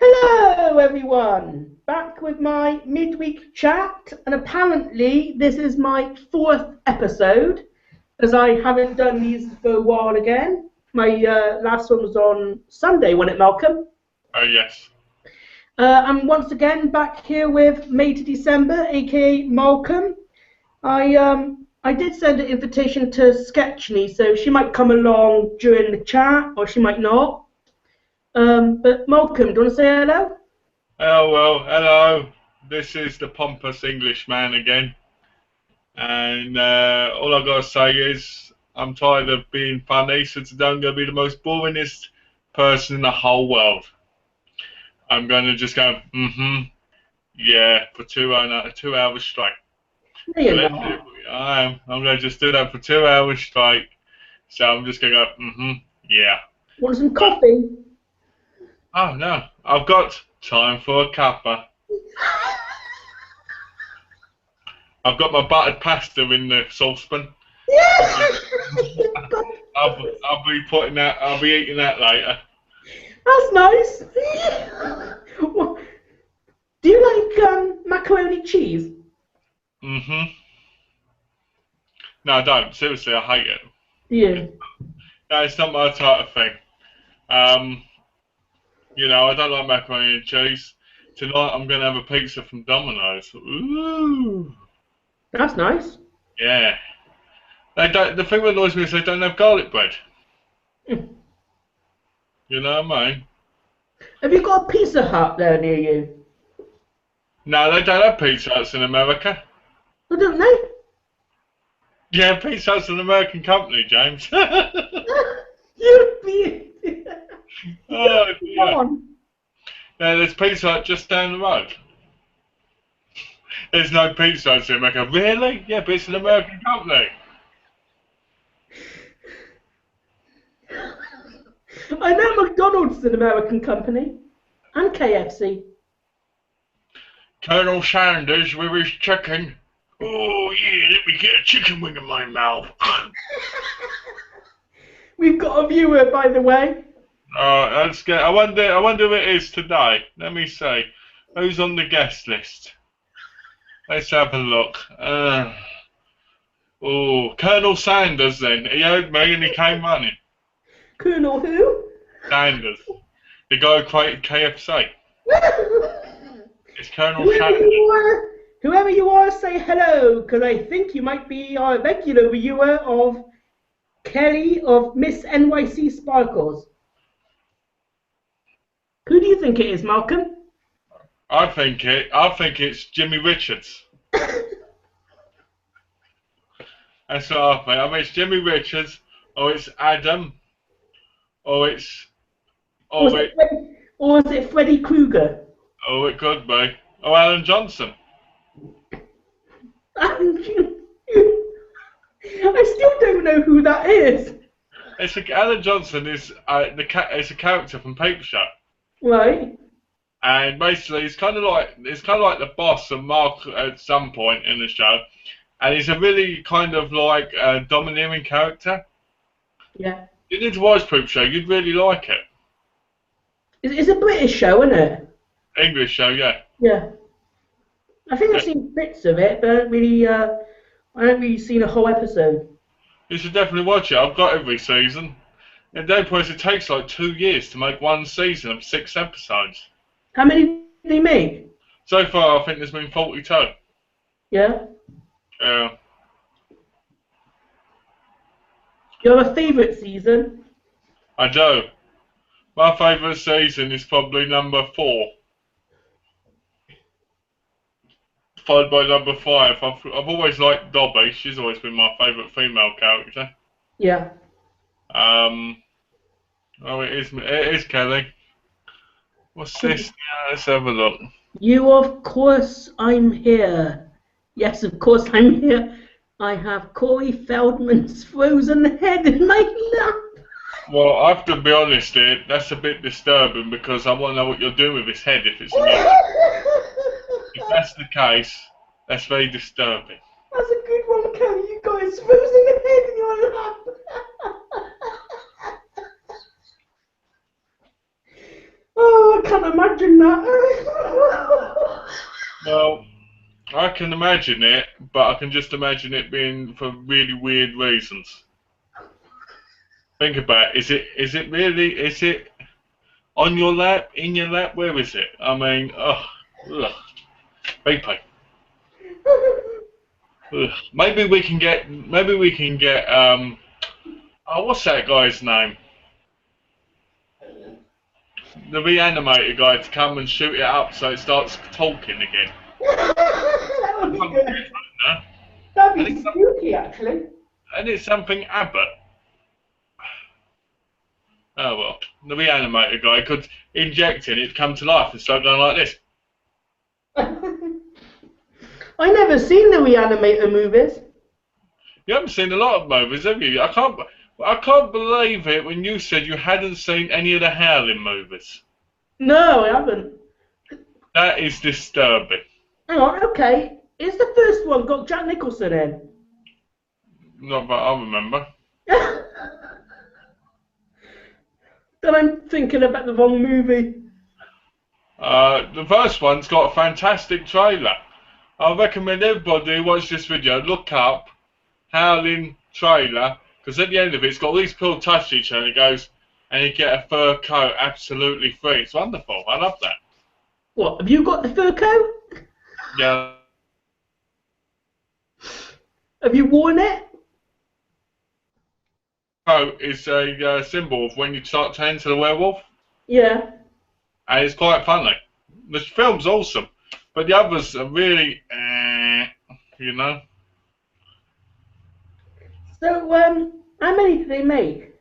Hello everyone, back with my midweek chat, and apparently this is my 4th episode, as I haven't done these for a while again. My last one was on Sunday, wasn't it, Malcolm? Oh, yes. I'm once again back here with May to December, aka Malcolm. I did send an invitation to Sketchly, so she might come along during the chat, or she might not. But Malcolm, do you want to say hello? Oh, well, hello. This is the pompous Englishman again. And all I've got to say is I'm tired of being funny, so today I'm going to be the most boringest person in the whole world. I'm going to just go, yeah, for 2 hours straight. No, you're not. I'm going to just do that for 2 hours straight. So I'm just going to go, yeah. Want some coffee? Oh, no. I've got time for a cuppa. I've got my buttered pasta in the saucepan. Yeah. I'll be putting that. I'll be eating that later. That's nice. Do you like macaroni cheese? No, I don't. Seriously, I hate it. Yeah. No, it's not my type of thing. You know, I don't like macaroni and cheese. Tonight I'm gonna have a pizza from Domino's. Ooh. That's nice. Yeah. They don't. The thing that annoys me is they don't have garlic bread. You know what I mean? Have you got a Pizza Hut there near you? No, they don't have Pizza Huts in America. Oh, don't they? Yeah, Pizza Hut's an American company, James. You'd be. Oh, Come yeah. on. Yeah, there's Pizza Hut just down the road. There's no Pizza Hut in America. Really? Yeah, but it's an American company. I know McDonald's is an American company. And KFC. Colonel Sanders with his chicken. Oh, yeah, let me get a chicken wing in my mouth. We've got a viewer, by the way. Let's get. I wonder who it is today. Let me see. Who's on the guest list? Let's have a look. Colonel Sanders then. He heard me and he came running. Colonel who? Sanders. The guy who created KFC. It's Colonel Whoever Sanders. whoever you are, say hello, because I think you might be our regular viewer of Kelly of Miss NYC Sparkles. Who do you think it is, Malcolm? I think it's Jimmy Richards. That's what I think. I mean, it's Jimmy Richards, or it's Adam, or is it Freddy Krueger? Oh, it could be. Oh, Alan Johnson. I still don't know who that is. Alan Johnson is it's a character from Paper Shop. Right. And basically, it's kind of like the boss of Mark at some point in the show, and he's a really kind of like domineering character. Yeah. You need to watch Paper Show. You'd really like it. It's a British show, isn't it? English show, yeah. Yeah. I think I've seen bits of it, but I haven't really seen a whole episode. You should definitely watch it. I've got every season. And then, plus, it takes like 2 years to make one season of 6 episodes. How many did they make? So far, I think there's been 42. Yeah. Yeah. You have a favourite season? I do. My favourite season is probably number 4. Followed by number 5. I've always liked Dobby. She's always been my favourite female character. Yeah. Oh, it is Kelly. What's this? Yeah, let's have a look. You, of course, I'm here. Yes, of course, I'm here. I have Corey Feldman's frozen head in my lap. Well, I have to be honest here, that's a bit disturbing because I want to know what you're doing with his head if it's a music. If that's the case, that's very disturbing. That's a good one, Kelly. You got his frozen head in your lap. Oh, can't imagine that. Well, I can imagine it, but I can just imagine it being for really weird reasons. Think about it. Is it really? Is it on your lap? In your lap? Where is it? I mean, ugh. BP. Ugh. Maybe we can get. Oh, what's that guy's name? The reanimator guy to come and shoot it up so it starts talking again. That would be good. That'd be spooky, actually. And it's something Abbott. Oh well, the reanimator guy could inject it, it'd come to life and start going like this. I never seen the Reanimator movies. You haven't seen a lot of movies, have you? I can't believe it when you said you hadn't seen any of the Howling movies. No, I haven't. That is disturbing. Oh, okay. Is the first one got Jack Nicholson in? Not that I remember. Then I'm thinking about the wrong movie. The first one's got a fantastic trailer. I recommend everybody who watch this video look up Howling trailer, because at the end of it, it's got all these people touch each other and it goes, and you get a fur coat absolutely free. It's wonderful. I love that. What, have you got the fur coat? Yeah. Have you worn it? Coat is a symbol of when you start turning to the werewolf. Yeah. And it's quite funny. The film's awesome, but the others are really, you know. So, how many did they make?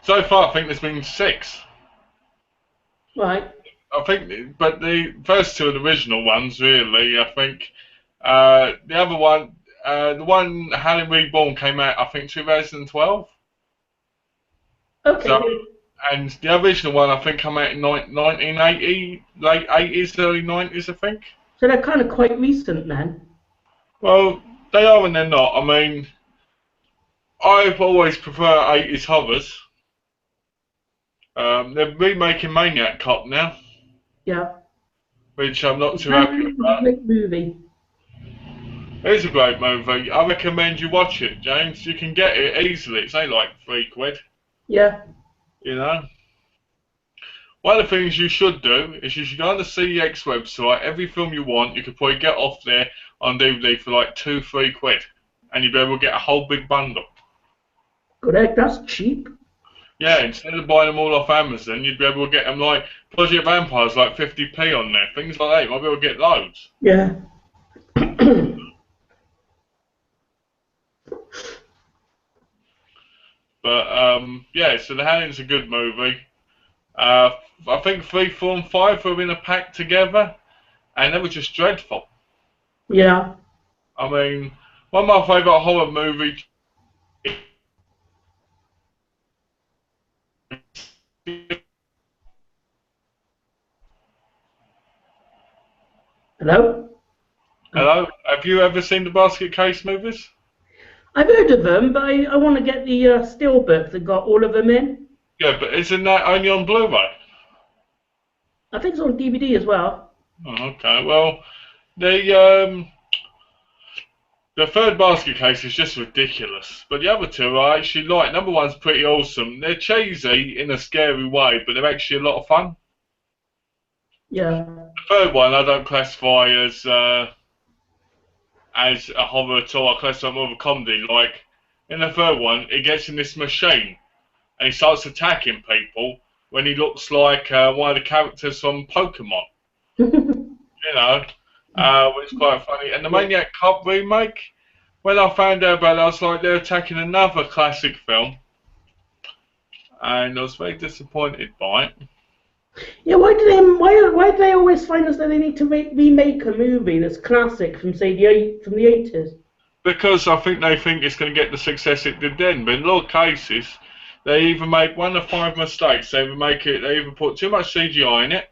So far, I think there's been 6. Right. I think, but the first 2 are the original ones, really. I think the other one, the one Howling Reborn came out, I think, 2012. Okay. So, and the original one, I think, came out in 1980, late 80s, early 90s, I think. So they're kind of quite recent then. Well, they are and they're not. I mean, I've always preferred 80s horrors. They're remaking Maniac Cop now. Yeah. Which I'm not too happy about. Great movie. It's a great movie. I recommend you watch it, James. You can get it easily. It's only like £3. Yeah. You know? One of the things you should do is you should go on the CEX website. Every film you want, you could probably get off there on DVD for like £2-3. And you'd be able to get a whole big bundle. Good egg, that's cheap. Yeah, instead of buying them all off Amazon, you'd be able to get them like Project Vampires, like 50p on there. Things like that. You might be able to get loads. Yeah. But, yeah, so The Howling's a good movie. I think 3, 4, and 5 were in a pack together, and they were just dreadful. Yeah. I mean, one of my favourite horror movies. Hello? Hello? Have you ever seen the Basket Case movies? I've heard of them, but I want to get the steelbook that got all of them in. Yeah, but isn't that only on Blu-ray? I think it's on DVD as well. Oh, okay, well, the third Basket Case is just ridiculous, but the other 2 I actually like. Number 1's pretty awesome. They're cheesy in a scary way, but they're actually a lot of fun. Yeah. The third one I don't classify as a horror at all. I classify it more of a comedy. Like, in the third one, he gets in this machine, and he starts attacking people when he looks like one of the characters from Pokemon. You know, which is quite funny. And the Maniac Cop remake, when I found out about it, I was like, they're attacking another classic film. And I was very disappointed by it. Yeah, why do they always find us that they need to remake a movie that's classic from say from the 80s? Because I think they think it's going to get the success it did then. But in a lot of cases, they either make one of 5 mistakes. They either put too much CGI in it.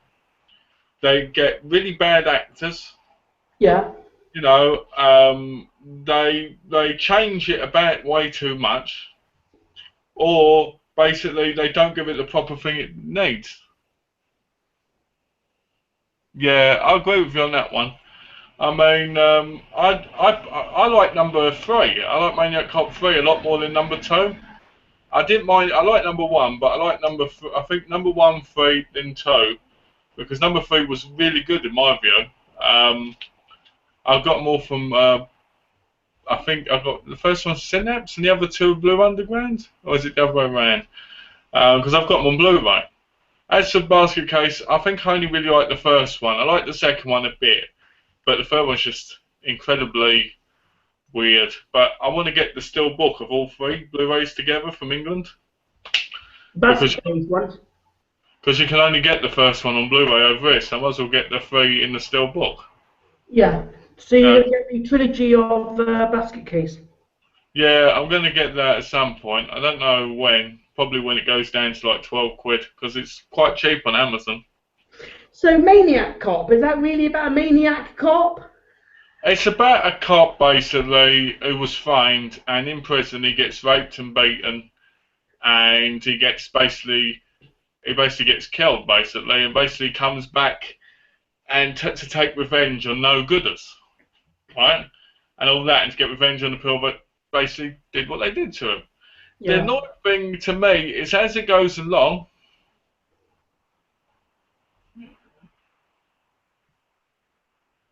They get really bad actors. Yeah. You know, they change it about way too much, or basically they don't give it the proper thing it needs. Yeah, I agree with you on that one. I mean, I like number three. I like Maniac Cop 3 a lot more than number two. I didn't mind. I like number one, but I like number. I think number one, three, then two, because number three was really good in my view. Um, I got more from. I think I got the first one Synapse and the other two Blue Underground, or is it the other way around? Because I've got them on Blu-ray. As for Basket Case, I think I only really like the first one. I like the second one a bit, but the third one's just incredibly weird. But I want to get the still book of all three Blu-rays together from England because Basket case ones. because you can only get the first one on Blu-ray over here, so I might as well get the three in the still book. Yeah. So Uh, you're going to get the trilogy of Basket Case. yeah, I'm going to get that at some point. I don't know when. Probably when it goes down to like 12 quid, because it's quite cheap on Amazon. So Maniac Cop, is that really about a maniac cop? It's about a cop basically who was fined, and in prison he gets raped and beaten, and he basically gets killed basically, and basically comes back and to take revenge on no-gooders, right? And all that, and to get revenge on the people that basically did what they did to him. The Yeah. annoying thing to me is as it goes along.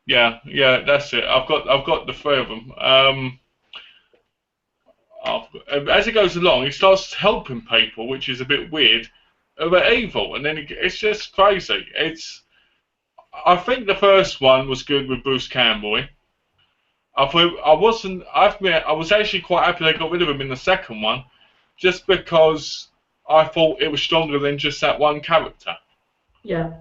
Yeah, that's it. I've got the three of them. As it goes along, he starts helping people, which is a bit weird, who are evil, and then it's just crazy. I think the first one was good with Bruce Campbell. I thought I wasn't. I admit I was actually quite happy they got rid of him in the second one, just because I thought it was stronger than just that one character. Yeah.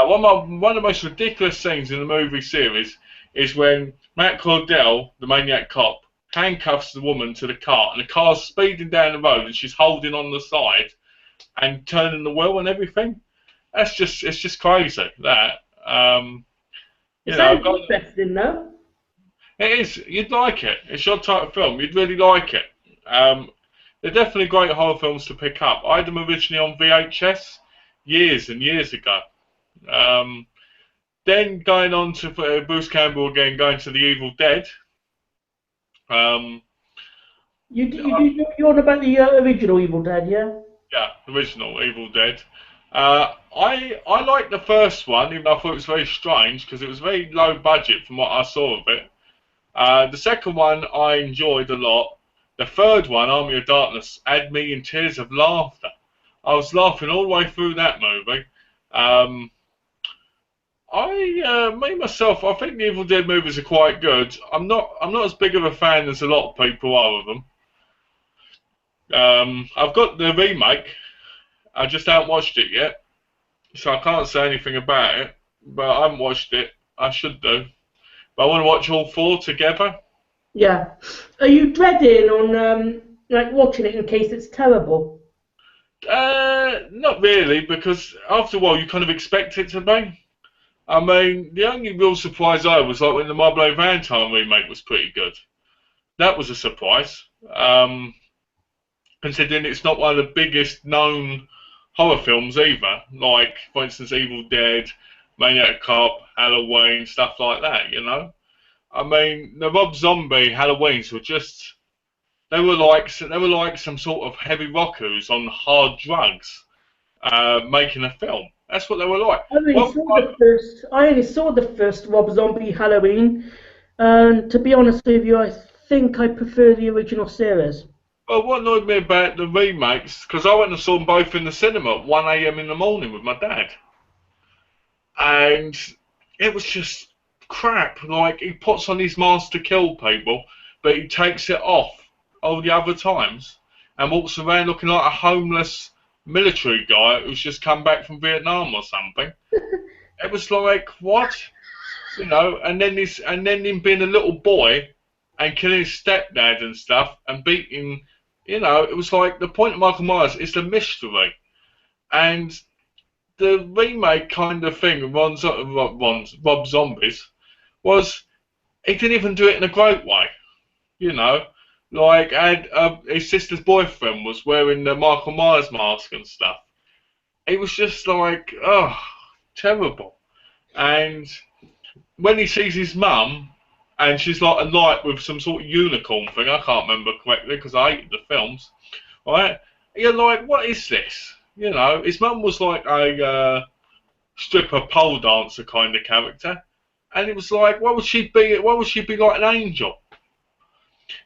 One of the most ridiculous scenes in the movie series is when Matt Cordell, the maniac cop, handcuffs the woman to the car, and the car's speeding down the road, and she's holding on the side and turning the wheel and everything. It's just crazy. That It you know, sounds interesting, though. it is. You'd like it. It's your type of film. You'd really like it. Um, they're definitely great horror films to pick up. I had them originally on VHS years and years ago. Um, Then going on to Bruce Campbell again, going to The Evil Dead. Um, You're on about the original Evil Dead, yeah? yeah, original Evil Dead. I liked the first one, even though I thought it was very strange because it was very low budget from what I saw of it. The second one I enjoyed a lot. The third one, Army of Darkness, had me in tears of laughter. I was laughing all the way through that movie. Me myself, I think the Evil Dead movies are quite good. I'm not as big of a fan as a lot of people are of them. I've got the remake. I just haven't watched it yet, so I can't say anything about it. But I haven't watched it. I should do. But I want to watch all four together. Yeah. Are you dreading on like watching it in case it's terrible? Not really, because after a while you kind of expect it to be. I mean, the only real surprise I was like when the My Bloody Valentine remake was pretty good. That was a surprise. Considering it's not one of the biggest known horror films either. Like, for instance, Evil Dead, Maniac Cop, Halloween, stuff like that, you know? I mean, the Rob Zombie Halloweens were just... They were like some sort of heavy rockers on hard drugs making a film. That's what they were like. I only saw the first Rob Zombie Halloween, and to be honest with you, I think I prefer the original series. Well, what annoyed me about the remakes, because I went and saw them both in the cinema at 1 a.m. in the morning with my dad. And it was just crap. Like, he puts on his mask to kill people, but he takes it off all the other times and walks around looking like a homeless military guy who's just come back from Vietnam or something. It was like, what? You know, and then him being a little boy and killing his stepdad and stuff and beating, you know, it was like the point of Michael Myers is the mystery. And the remake kind of thing of Rob Zombies was he didn't even do it in a great way, you know. Like, his sister's boyfriend was wearing the Michael Myers mask and stuff. It was just like, oh, terrible. And when he sees his mum, and she's like a light with some sort of unicorn thing, I can't remember correctly because I hated the films, right? You're like, what is this? You know, his mum was like a stripper pole dancer kind of character, and it was like, what would she be? What would she be like an angel?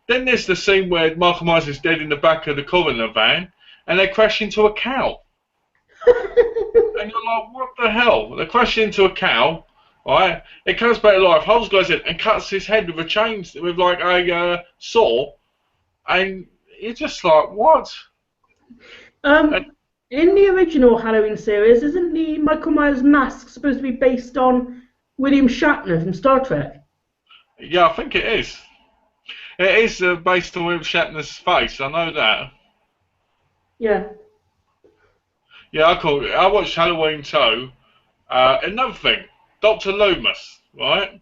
Then there's the scene where Michael Myers is dead in the back of the coroner van, and they crash into a cow. And you're like, what the hell? They crash into a cow, right? It comes back to life, holds guys in, and cuts his head with a chain, with like a saw, and you're just like, what? And, In the original Halloween series, isn't the Michael Myers mask supposed to be based on William Shatner from Star Trek? yeah, I think it is. It is based on William Shatner's face. I know that. Yeah. Yeah, I watched Halloween 2. Another thing, Dr. Loomis, right?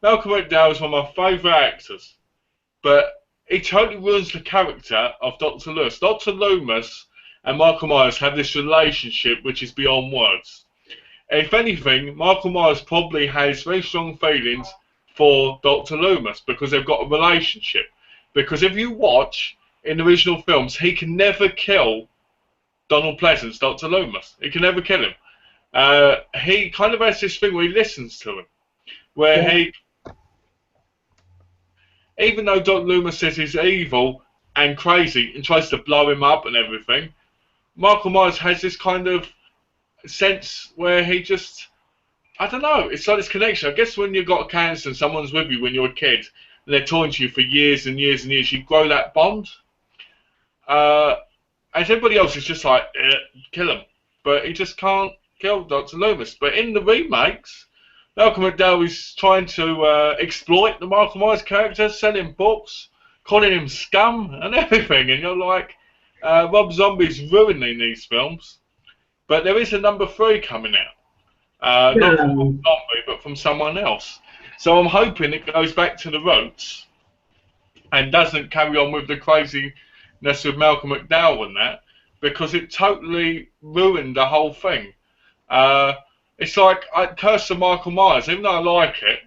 Malcolm McDowell is one of my favourite actors, but he totally ruins the character of Dr. Loomis. Dr. Loomis and Michael Myers have this relationship which is beyond words. If anything, Michael Myers probably has very strong feelings for Dr. Loomis because they've got a relationship. Because if you watch in the original films, he can never kill Donald Pleasance, Dr. Loomis. He can never kill him. He kind of has this thing where he listens to him, where he, even though Dr. Loomis says he's evil and crazy and tries to blow him up and everything, Michael Myers has this kind of sense where he just, I don't know, it's like this connection. I guess when you've got cancer and someone's with you when you're a kid and they're talking to you for years and years and years, you grow that bond. As everybody else is just like, kill him. But he just can't kill Dr. Loomis. But in the remakes, Malcolm McDowell is trying to exploit the Michael Myers character, selling books, calling him scum and everything. And you're like, Rob Zombie's ruining these films. But there is a number 3 coming out. Not from Rob Zombie, but from someone else. So I'm hoping it goes back to the roots and doesn't carry on with the craziness with Malcolm McDowell and that, because it totally ruined the whole thing. It's like Curse of Michael Myers. Even though I like it,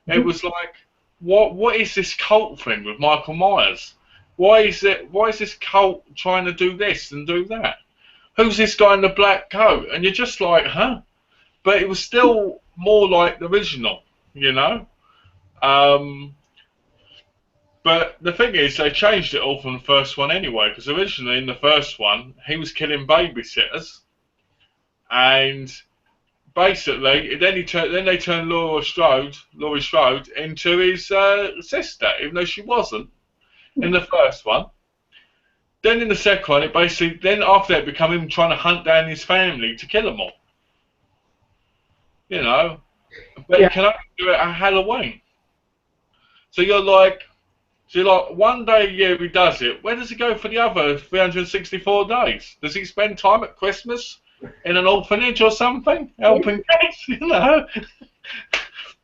it was like, what is this cult thing with Michael Myers? Why is this cult trying to do this and do that? Who's this guy in the black coat? And you're just like, huh? But it was still more like the original, you know? But the thing is, they changed it all from the first one anyway, because originally in the first one, he was killing babysitters. And basically, then they turned Laurie Strode into his sister, even though she wasn't in the first one. Then in the second one, then after that, it became him trying to hunt down his family to kill them all. You know, but you can only do it at Halloween. So you're like, one day a year he does it. Where does he go for the other 364 days? Does he spend time at Christmas in an orphanage or something, helping kids? You know,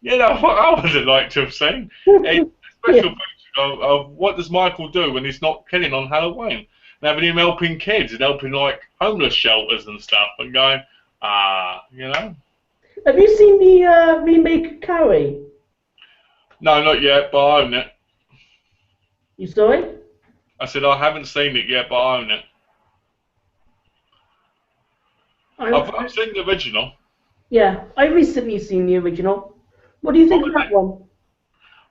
what I would like to have seen. A special feature of what does Michael do when he's not killing on Halloween? And having him helping kids and helping like homeless shelters and stuff, and going, you know. Have you seen the remake of Carrie? No, not yet, but I own it. You saw it? I said I haven't seen it yet, but I own it. I've seen the original. Yeah, I recently seen the original. What do you think of that one?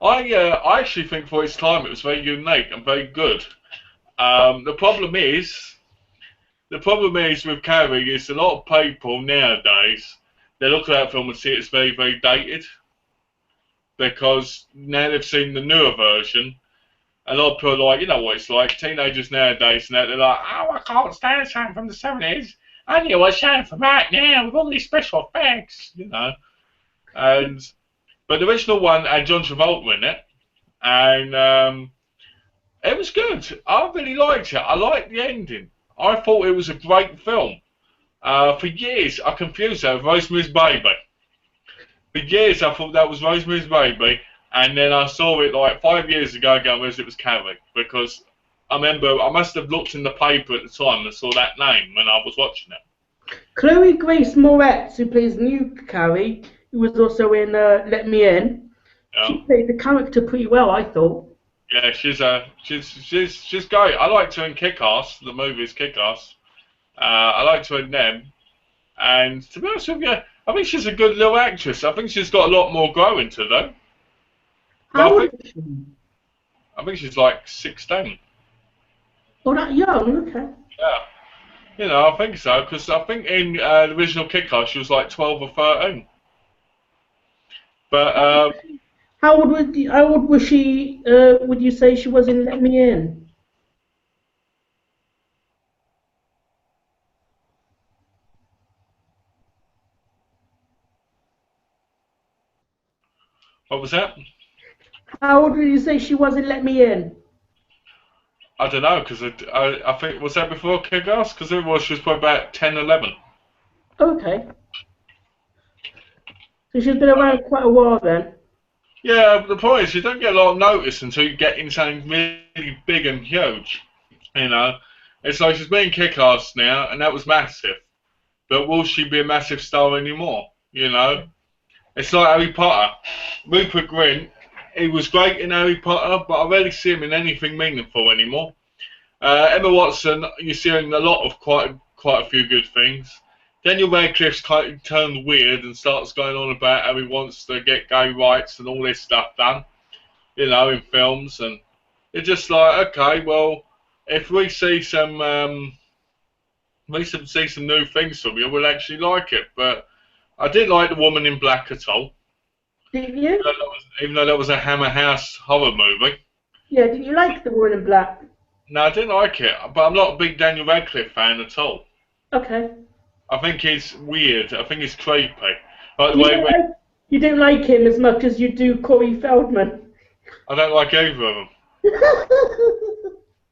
I actually think for its time it was very unique and very good. The problem is with Carrie is a lot of people nowadays, they look at that film and see it's very, very dated. Because now they've seen the newer version, a lot of people are like, you know what it's like, teenagers nowadays, and they're like, oh, I can't stand something from the 70s. I need to watch something from right now with all these special effects, you know. But the original one had John Travolta in it, and it was good. I really liked it. I liked the ending. I thought it was a great film. For years, I confused that with Rosemary's Baby. For years, I thought that was Rosemary's Baby, and then I saw it like 5 years ago and realised it was Carrie, because I remember I must have looked in the paper at the time and saw that name when I was watching it. Chloe Grace Moretz, who plays new Carrie, who was also in Let Me In. Yeah. She played the character pretty well, I thought. Yeah, she's great. I liked her in Kick-Ass, the movie's Kick-Ass. I liked her in them. And to be honest with you, I think she's a good little actress. I think she's got a lot more growing to do. But How old is she? I think she's like 16. Oh, that young, okay. Yeah. You know, I think so, because I think in the original Kick-Ass she was like 12 or 13. But, How old was she, would you say she was in Let Me In? what was that? How old would you say she was in Let Me In? I don't know, because I think, was that before Kick-Ass? Because it was, she was probably about 10, 11. Okay. So she's been around quite a while then. Yeah, but the point is, you don't get a lot of notice until you get into something really big and huge. You know, it's like she's been Kick-Ass now, and that was massive. But will she be a massive star anymore? You know, it's like Harry Potter. Rupert Grint, he was great in Harry Potter, but I rarely see him in anything meaningful anymore. Emma Watson, you see her in a lot of quite a few good things. Daniel Radcliffe's kind of turned weird and starts going on about how he wants to get gay rights and all this stuff done, you know, in films, and it's just like, okay, well, if we see some new things from you, we'll actually like it. But I didn't like The Woman in Black at all, Didn't you? even though that was a Hammer House horror movie. Yeah, did you like The Woman in Black? No, I didn't like it, but I'm not a big Daniel Radcliffe fan at all. Okay. I think he's weird. I think he's creepy. Like the You way don't like, you don't like him as much as you do Corey Feldman. I don't like either of them.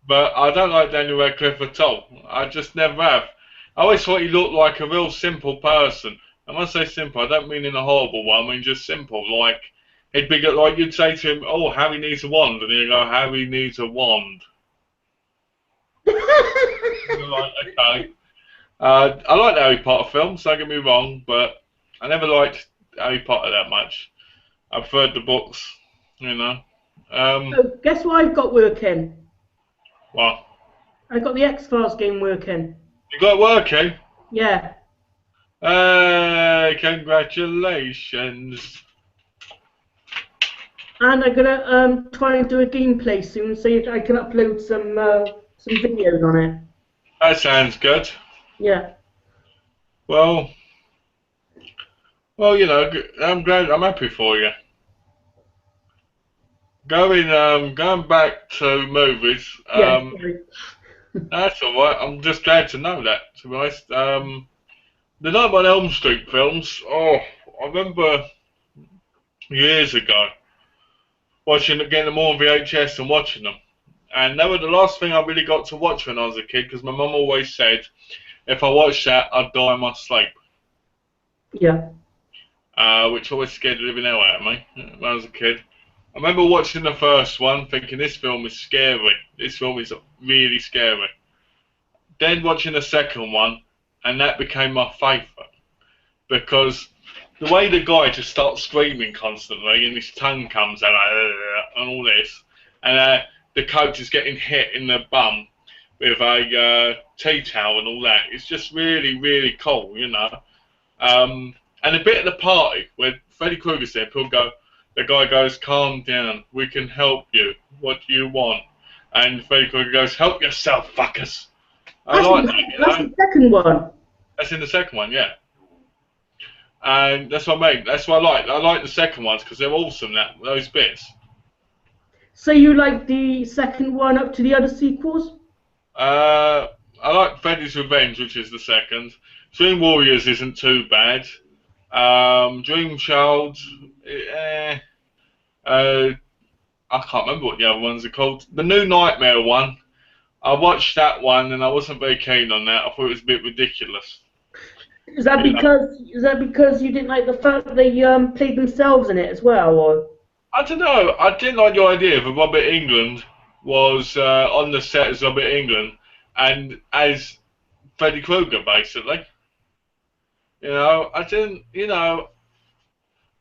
But I don't like Daniel Radcliffe at all. I just never have. I always thought he looked like a real simple person. And when I say simple, I don't mean in a horrible way. I mean just simple. Like he'd be like you'd say to him, "Oh, Harry needs a wand," and he'd go, "Harry needs a wand." You're like, okay. I like the Harry Potter films. Don't get me wrong, but I never liked Harry Potter that much. I preferred the books. You know. So, guess what I've got working? Well, I've got the X-Files game working. you got working. Yeah. Hey, congratulations. And I'm gonna try and do a gameplay soon, so I can upload some videos on it. That sounds good. Yeah. Well, you know, I'm glad. I'm happy for you. Going back to movies. Yeah. Sorry. That's all right. I'm just glad to know that. To be honest, the Nightmare on Elm Street films. Oh, I remember years ago getting them all on VHS and watching them. And they were the last thing I really got to watch when I was a kid, because my mum always said, if I watched that, I'd die in my sleep. Yeah. Which always scared the living hell out of me when I was a kid. I remember watching the first one, thinking this film is scary. This film is really scary. Then watching the second one, and that became my favourite. Because the way the guy just starts screaming constantly, and his tongue comes out, and all this, and the coach is getting hit in the bum with a tea towel and all that. It's just really, really cool, you know. And a bit at the party where Freddy Krueger's there, the guy goes, "Calm down, we can help you. What do you want?" And Freddy Krueger goes, "Help yourself, fuckers." I like that, you know. That's the second one. That's in the second one, yeah. And that's what I mean. That's what I like. I like the second ones because they're awesome. Those bits. So you like the second one up to the other sequels? I like Freddy's Revenge, which is the second. Dream Warriors isn't too bad. Dream Child, I can't remember what the other ones are called. The New Nightmare one, I watched that one and I wasn't very keen on that. I thought it was a bit ridiculous. Is that because you didn't like the fact they played themselves in it as well, or? I don't know. I didn't like the idea that Robert Englund was on the set as Robert Englund and as Freddy Krueger, basically. You know, I didn't. You know,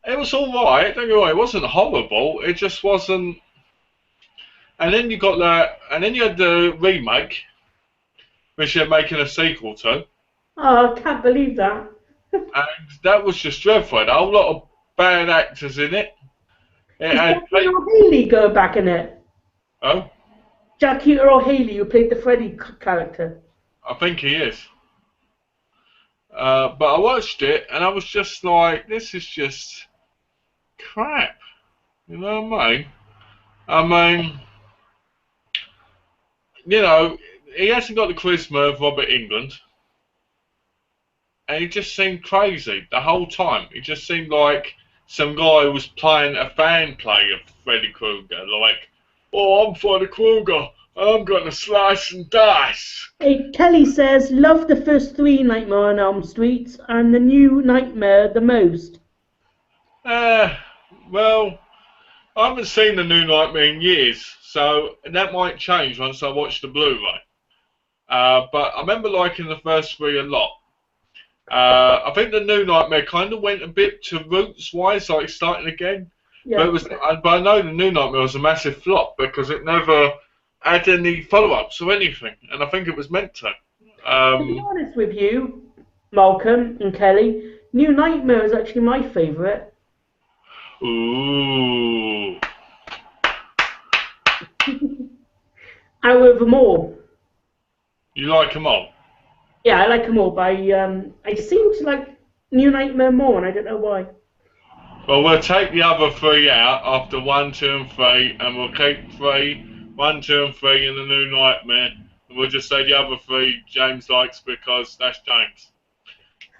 It was all right. Don't get me wrong. It wasn't horrible. It just wasn't. And then you got that. And then you had the remake, which they're making a sequel to. Oh, I can't believe that. And that was just dreadful. A whole lot of bad actors in it. It Is had. Jackie Earl Haley going back in it? Oh, Jackie Earl Haley, who played the Freddy character. I think he is. But I watched it and I was just like, this is just crap. You know what I mean? I mean, you know, he hasn't got the charisma of Robert England. And he just seemed crazy the whole time. He just seemed like some guy who was playing a fan play of Freddy Krueger. Like, oh, I'm Freddy Krueger. I'm going to slice and dice. Hey, Kelly says, love the first 3 Nightmare on Elm Street and the new Nightmare the most. Well, I haven't seen the new Nightmare in years, so that might change once I watch the Blu-ray. But I remember liking the first 3 a lot. I think the new Nightmare kind of went a bit to roots-wise, like starting again. Yeah. But I know the new Nightmare was a massive flop because it never had any follow-ups or anything, and I think it was meant to. To be honest with you, Malcolm and Kelly, New Nightmare is actually my favourite. Ooh. Out of them all. You like them all? Yeah, I like them all, but I seem to like New Nightmare more, and I don't know why. Well, we'll take the other 3 out after 1, 2, and 3, and we'll keep 1, 2, and 3 in the new Nightmare, and we'll just say the other 3 James likes because that's James.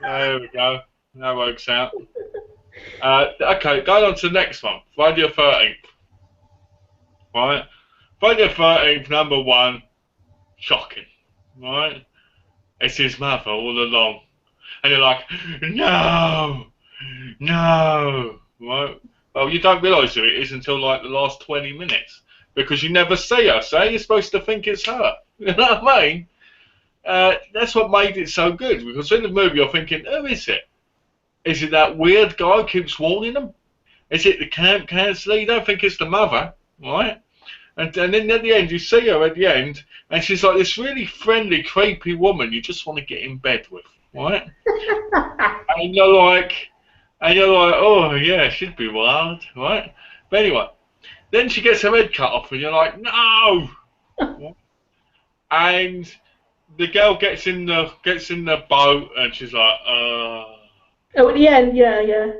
There we go. That works out. Okay, going on to the next one. Friday the 13th. Right? Friday the 13th, number 1. Shocking. Right? It's his mother all along. And you're like, no! No! Right? Well, you don't realise who it is until like the last 20 minutes. Because you never see her, so you're supposed to think it's her. You know what I mean? That's what made it so good. Because in the movie you're thinking, who is it? Is it that weird guy who keeps warning them? Is it the camp counselor? You don't think it's the mother, right? And then at the end, you see her at the end, and she's like this really friendly, creepy woman you just want to get in bed with, right? and you're like, oh yeah, she'd be wild, right? But anyway, then she gets her head cut off, and you're like, no. And the girl gets in the boat, and she's like, Oh, at the end, yeah.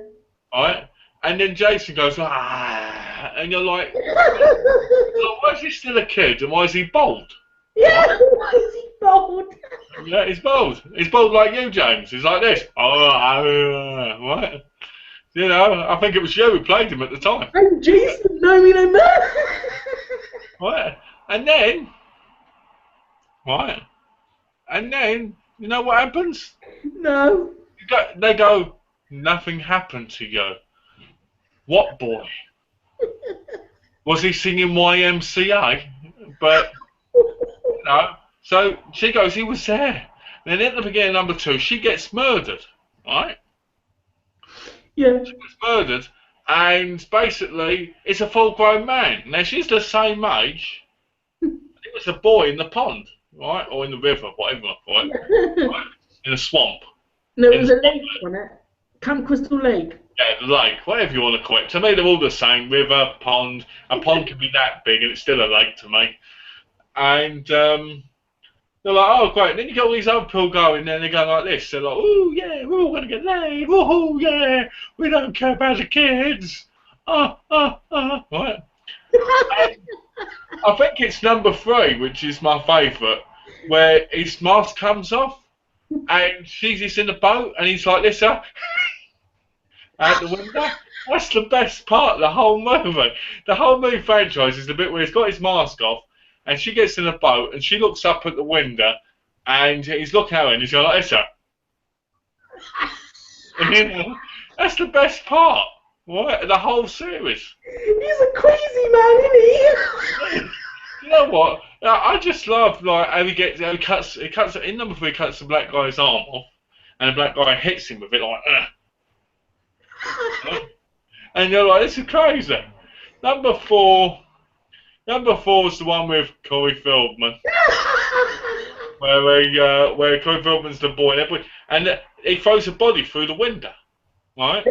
right? And then Jason goes, and you're like, why is he still a kid, and why is he bald? Yeah, why is he bald? Yeah, he's bald. He's bald like you, James. He's like this. Right? You know, I think it was you who played him at the time. I'm Jason, no, me no more. Right? And then, you know what happens? No. They go, nothing happened to you. What boy? Was he singing YMCA? But, no. So she goes, he was there. Then at the beginning of number 2, she gets murdered, right? Yeah. She gets murdered, and basically, it's a full-grown man. Now, she's the same age. It was a boy in the pond, right? Or in the river, whatever, right? Right? In a swamp. No, it was a lake, wasn't it? Camp Crystal Lake. Yeah, the lake, whatever you want to call it. To me, they're all the same. River, pond. A pond can be that big, and it's still a lake to me. And they're like, oh, great. And then you get all these other people going, and they're going like this. They're like, oh, yeah, we're all going to get laid. Oh, yeah, we don't care about the kids. Right? I think it's number 3, which is my favourite, where his mask comes off, and she's in the boat, and he's like this, out the window. That's the best part of the whole movie. The whole movie franchise is the bit where he's got his mask off, and she gets in the boat, and she looks up at the window, and he's looking at her, and he's going like this, and, you know, that's the best part, right? The whole series. He's a crazy man, isn't he? You know what? I just love like how he cuts in number 3, cuts the black guy's arm off, and the black guy hits him with it like, And you're like, this is crazy. Number four is the one with Corey Feldman, where Corey Feldman's the boy, and he throws a body through the window, right?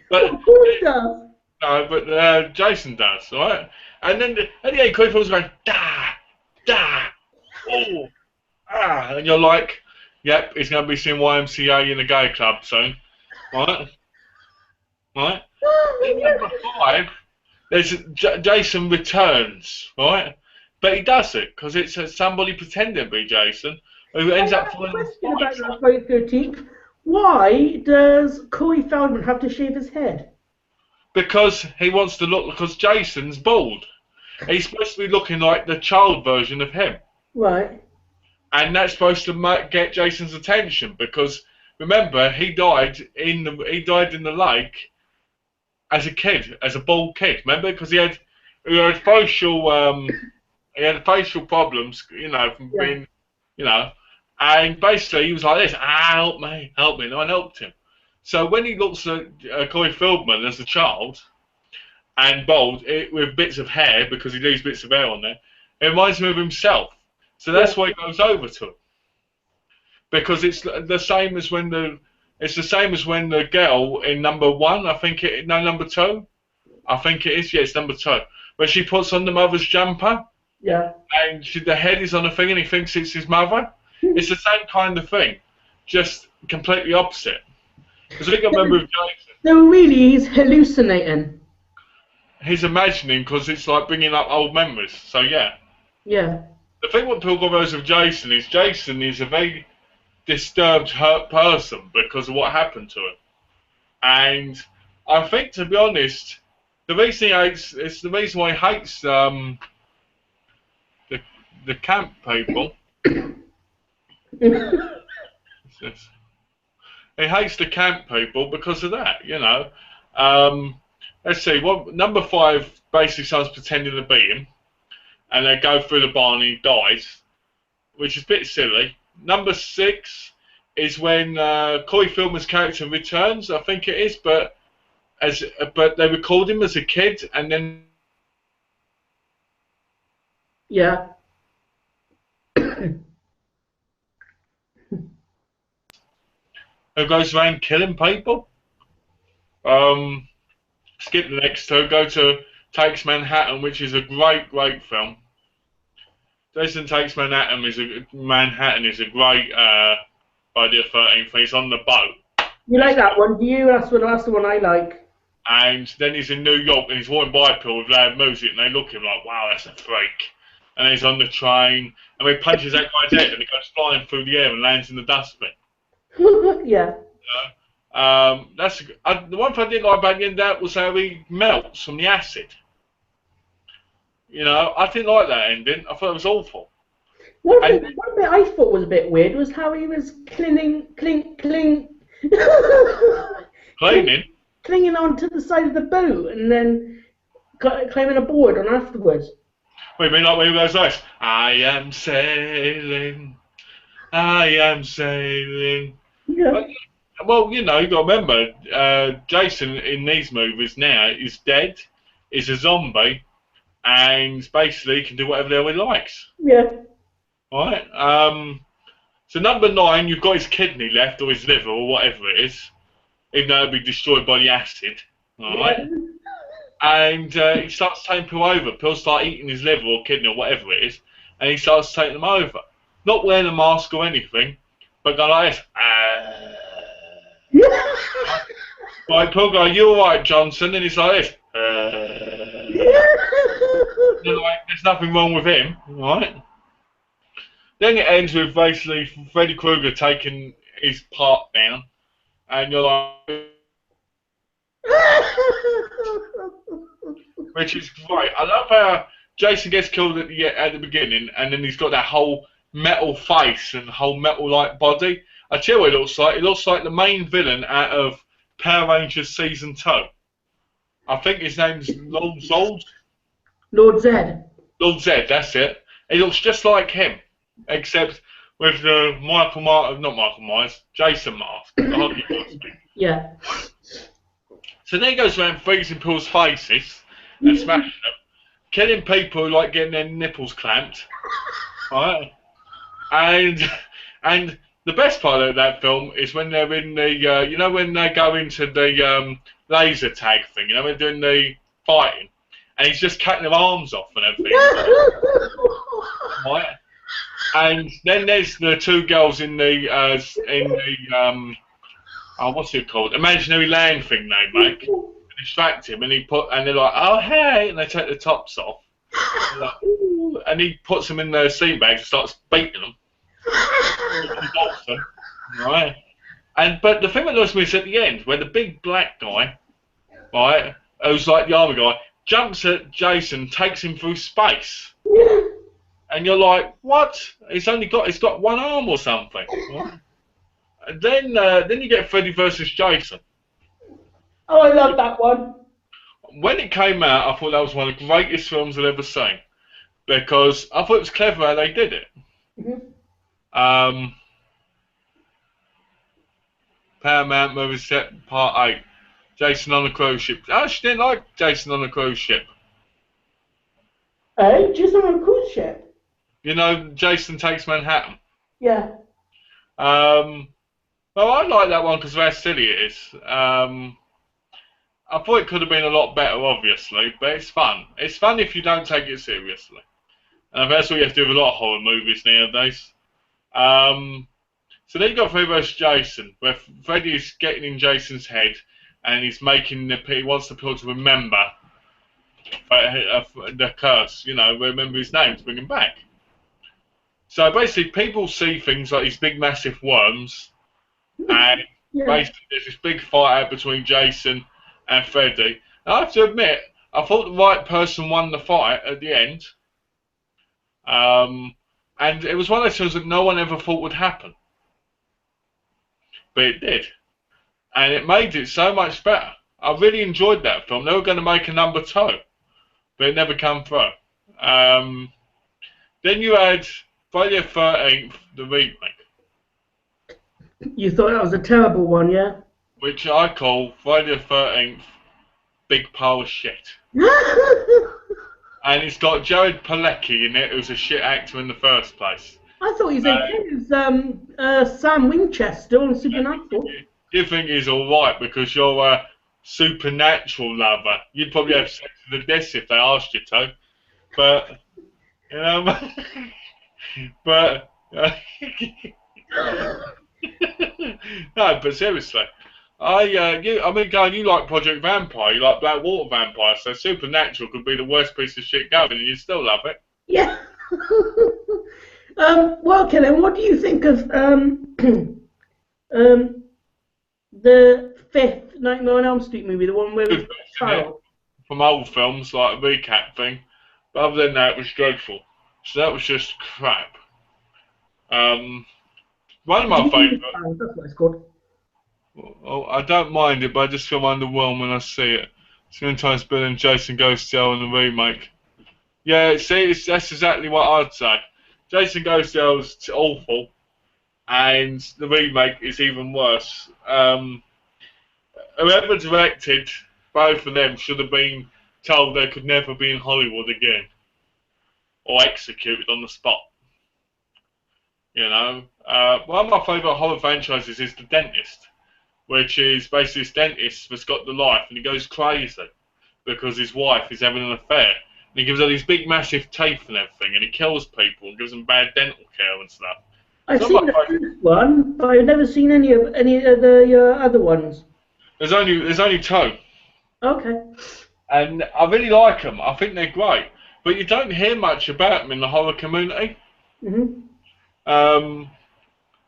But does. no, but Jason does, right? And then at the end, Corey Feldman's going da, oh, ah, and you're like, yep, he's going to be seeing YMCA in a gay club soon, right? Right? Then number 5, there's Jason returns, right? But he does it because it's somebody pretending to be Jason who ends up falling in the about that Friday the 13th. Why does Corey Feldman have to shave his head? Because he wants to look, because Jason's bald. He's supposed to be looking like the child version of him. Right. And that's supposed to get Jason's attention because remember he died in the lake as a kid, as a bald kid. Remember, because he had facial problems, you know, from being, you know, and basically he was like this, help me, and I helped him. So when he looks at Corey Feldman as a child and bald with bits of hair, because he leaves bits of hair on there, it reminds him of himself. So that's why he goes over to him, because it's the same as when the girl in number 1, number 2, I think it is. Yeah, it's number 2, where she puts on the mother's jumper. Yeah. And the head is on the thing, and he thinks it's his mother. It's the same kind of thing, just completely opposite. Because I think I remember with Jason. So really, he's hallucinating. He's imagining because it's like bringing up old memories. So yeah. Yeah. The thing what people knows of Jason is a very disturbed, hurt person because of what happened to him. And I think, to be honest, the reason why he hates the camp people. He hates the camp people because of that, you know. Let's see, number 5 basically starts pretending to be him, and they go through the barn and he dies, which is a bit silly. Number 6 is when Corey Feldman's character returns, I think it is, but they record him as a kid, and then yeah. who goes around killing people. Skip the next 2. Go to Takes Manhattan, which is a great film. Jason Takes Manhattan is a great Friday the 13th. He's on the boat. You like that one? Do you? That's the one I like. And then he's in New York and he's walking by people with loud music, and they look at him like, "Wow, that's a freak." And he's on the train, and he punches that guy's head, and he goes flying through the air and lands in the dustbin. Yeah. That's the one thing I didn't like about the end of that was how he melts from the acid. You know, I didn't like that ending. I thought it was awful. One bit I thought was a bit weird was how he was clinging onto the side of the boat and then climbing aboard on afterwards. What do you mean, like when he goes like, I am sailing. Yeah. Well, you know, you got to remember, Jason in these movies now is dead, is a zombie, and basically can do whatever the hell he likes. Yeah. Right? So number 9, you've got his kidney left, or his liver, or whatever it is, even though it'll be destroyed by the acid. Alright? Yeah. And he starts taking people over. People start eating his liver or kidney or whatever it is, and he starts taking them over. Not wearing a mask or anything, but going like this. Right, people go, "You alright, Johnson?" And he's like this. They're like, there's nothing wrong with him, right? Then it ends with basically Freddy Krueger taking his part down, and you're like, which is great. I love how Jason gets killed at the beginning, and then he's got that whole metal face and whole metal-like body. I tell you what it looks like. It looks like the main villain out of Power Rangers Season 2. I think his name's Lord Zod. Lord Zed. Lord Zed, that's it. He looks just like him, except with the Jason mask. The hockey mask. Yeah. So then he goes around freezing people's faces and smashing them, killing people like getting their nipples clamped, right? And the best part of that film is when they're in the, you know, when they go into the laser tag thing, you know, when they're doing the fighting, and he's just cutting their arms off and everything, right? And then there's the two girls in the what's it called? Imaginary land thing they make. Distract him, and they're like, oh hey, and they take the tops off, and, like, and he puts them in their sea bags and starts beating them. Which is awesome, right? But the thing that annoys me is at the end, where the big black guy, right, who's like the army guy, jumps at Jason, takes him through space, and you're like, what? It's got one arm or something. Right? And then you get Freddy versus Jason. Oh, I love that one. When it came out, I thought that was one of the greatest films I'd ever seen, because I thought it was clever how they did it. Paramount movie set part 8. Jason on a cruise ship. I actually didn't like Jason on a cruise ship. Hey, Jason on a cruise ship? You know, Jason Takes Manhattan. Yeah. Well, I like that one because of how silly it is. I thought it could have been a lot better, obviously, but it's fun. It's fun if you don't take it seriously. And that's what you have to do with a lot of horror movies nowadays. So then you got Freddy vs. Jason, where Freddy is getting in Jason's head, and he's making he wants the people to remember the curse, you know, remember his name to bring him back. So basically, people see things like these big, massive worms, and basically there's this big fight out between Jason and Freddy. And I have to admit, I thought the right person won the fight at the end. And it was one of those things that no one ever thought would happen. But it did. And it made it so much better. I really enjoyed that film. They were going to make a number 2, but it never came through. Then you had Friday the 13th, the remake. You thought that was a terrible one, yeah? Which I call Friday the 13th, Big Pile of Shit. And it's got Jared Padalecki in it, who's a shit actor in the first place. I thought he was okay. It was Sam Winchester on Supernatural. You think he's alright because you're a supernatural lover. You'd probably have sex with the dead if they asked you to. But, you know, but, no, but seriously. You like Project Vampire, you like Blackwater Vampire, so Supernatural could be the worst piece of shit going and you still love it. Yeah. Well, Kellen, what do you think of the 5th Nightmare on Elm Street movie, the one with the child? From old films, like a recap thing. But other than that, it was dreadful. So that was just crap. One of my favourites. That's what it's called. Oh, I don't mind it, but I just feel underwhelmed when I see it. Sometimes Bill and Jason Goes to Hell in the remake. Yeah, see, that's exactly what I'd say. Jason Goes to Hell is awful, and the remake is even worse. Whoever directed both of them should have been told they could never be in Hollywood again, or executed on the spot. You know, one of my favourite horror franchises is The Dentist, which is basically this dentist that's got the life and he goes crazy because his wife is having an affair. And he gives her these big massive teeth and everything and he kills people and gives them bad dental care and stuff. I've seen the first one, but I've never seen any of the other ones. There's only 2. Okay. And I really like them. I think they're great. But you don't hear much about them in the horror community.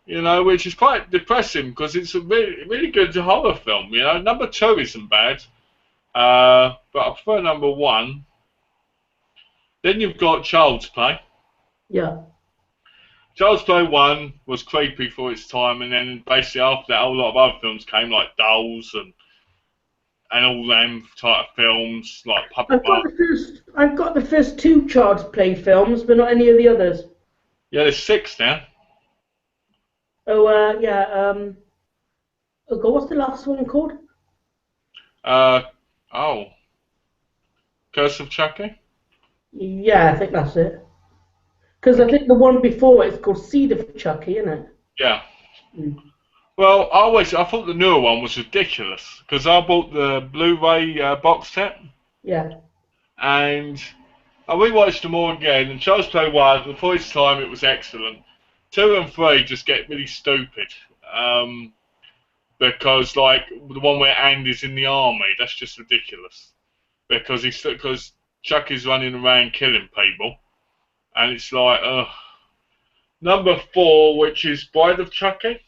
You know, which is quite depressing because it's a really good horror film. You know, number 2 isn't bad, but I prefer number 1. Then you've got Child's Play. Yeah. Child's Play 1 was creepy for its time, and then basically after that, a whole lot of other films came, like Dolls and all them type of films, like Puppet Master. I've got the first 2 Child's Play films, but not any of the others. Yeah, there's 6 now. Oh, yeah, oh God, what's the last one called? Uh, oh, Curse of Chucky? Yeah, I think that's it. Because I think the one before it's called Seed of Chucky, isn't it? Yeah. Mm. Well, I thought the newer one was ridiculous because I bought the Blu-ray box set Yeah. and I rewatched them all again. And Charles Play 1, before its time, it was excellent. 2 and 3 just get really stupid. Because like the one where Andy's in the army, that's just ridiculous. Because Chucky's running around killing people, and it's like, Number 4, which is Bride of Chucky.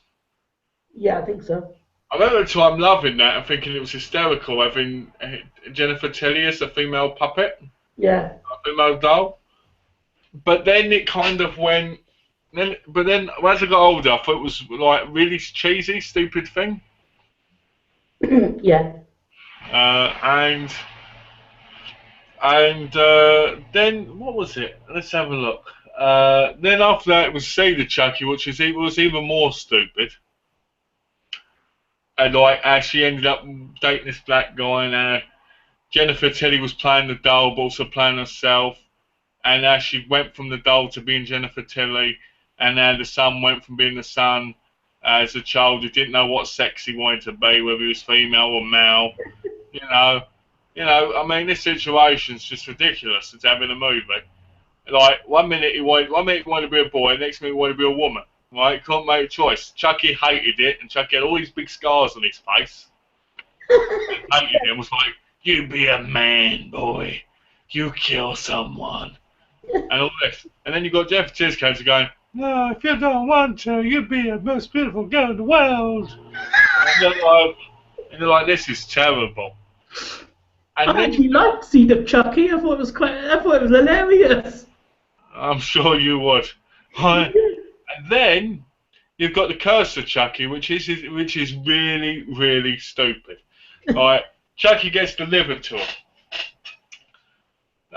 Yeah, I think so. I remember the time loving that and thinking it was hysterical having Jennifer Tilly as a female puppet, Yeah. a female doll. But then it kind of went. But then as I got older, I thought it was like really cheesy, stupid thing. Yeah. And then what was it? Let's have a look. Then after that, it was Seed of Chucky, which was even more stupid. And like, as she ended up dating this black guy, and Jennifer Tilly was playing the doll, but also playing herself. And as she went from the doll to being Jennifer Tilly, and now the son went from being the son as a child who didn't know what sex he wanted to be, whether he was female or male. I mean, this situation's just ridiculous. It's having a movie. Like one minute he wanted to be a boy, next minute he wanted to be a woman. Right? Couldn't make a choice. Chucky hated it, and Chucky had all these big scars on his face. He hated it and was like, "You be a man, boy. You kill someone." And all this. And then you got Jeff Chizcoats going, "No, if you don't want to, you be the most beautiful girl in the world." And they're like, "This is terrible." And I then actually liked Seed of Chucky. I thought it was hilarious. I'm sure you would. Right. And then you've got the Curse of Chucky, which is really, really stupid. Right. Chucky gets delivered to him.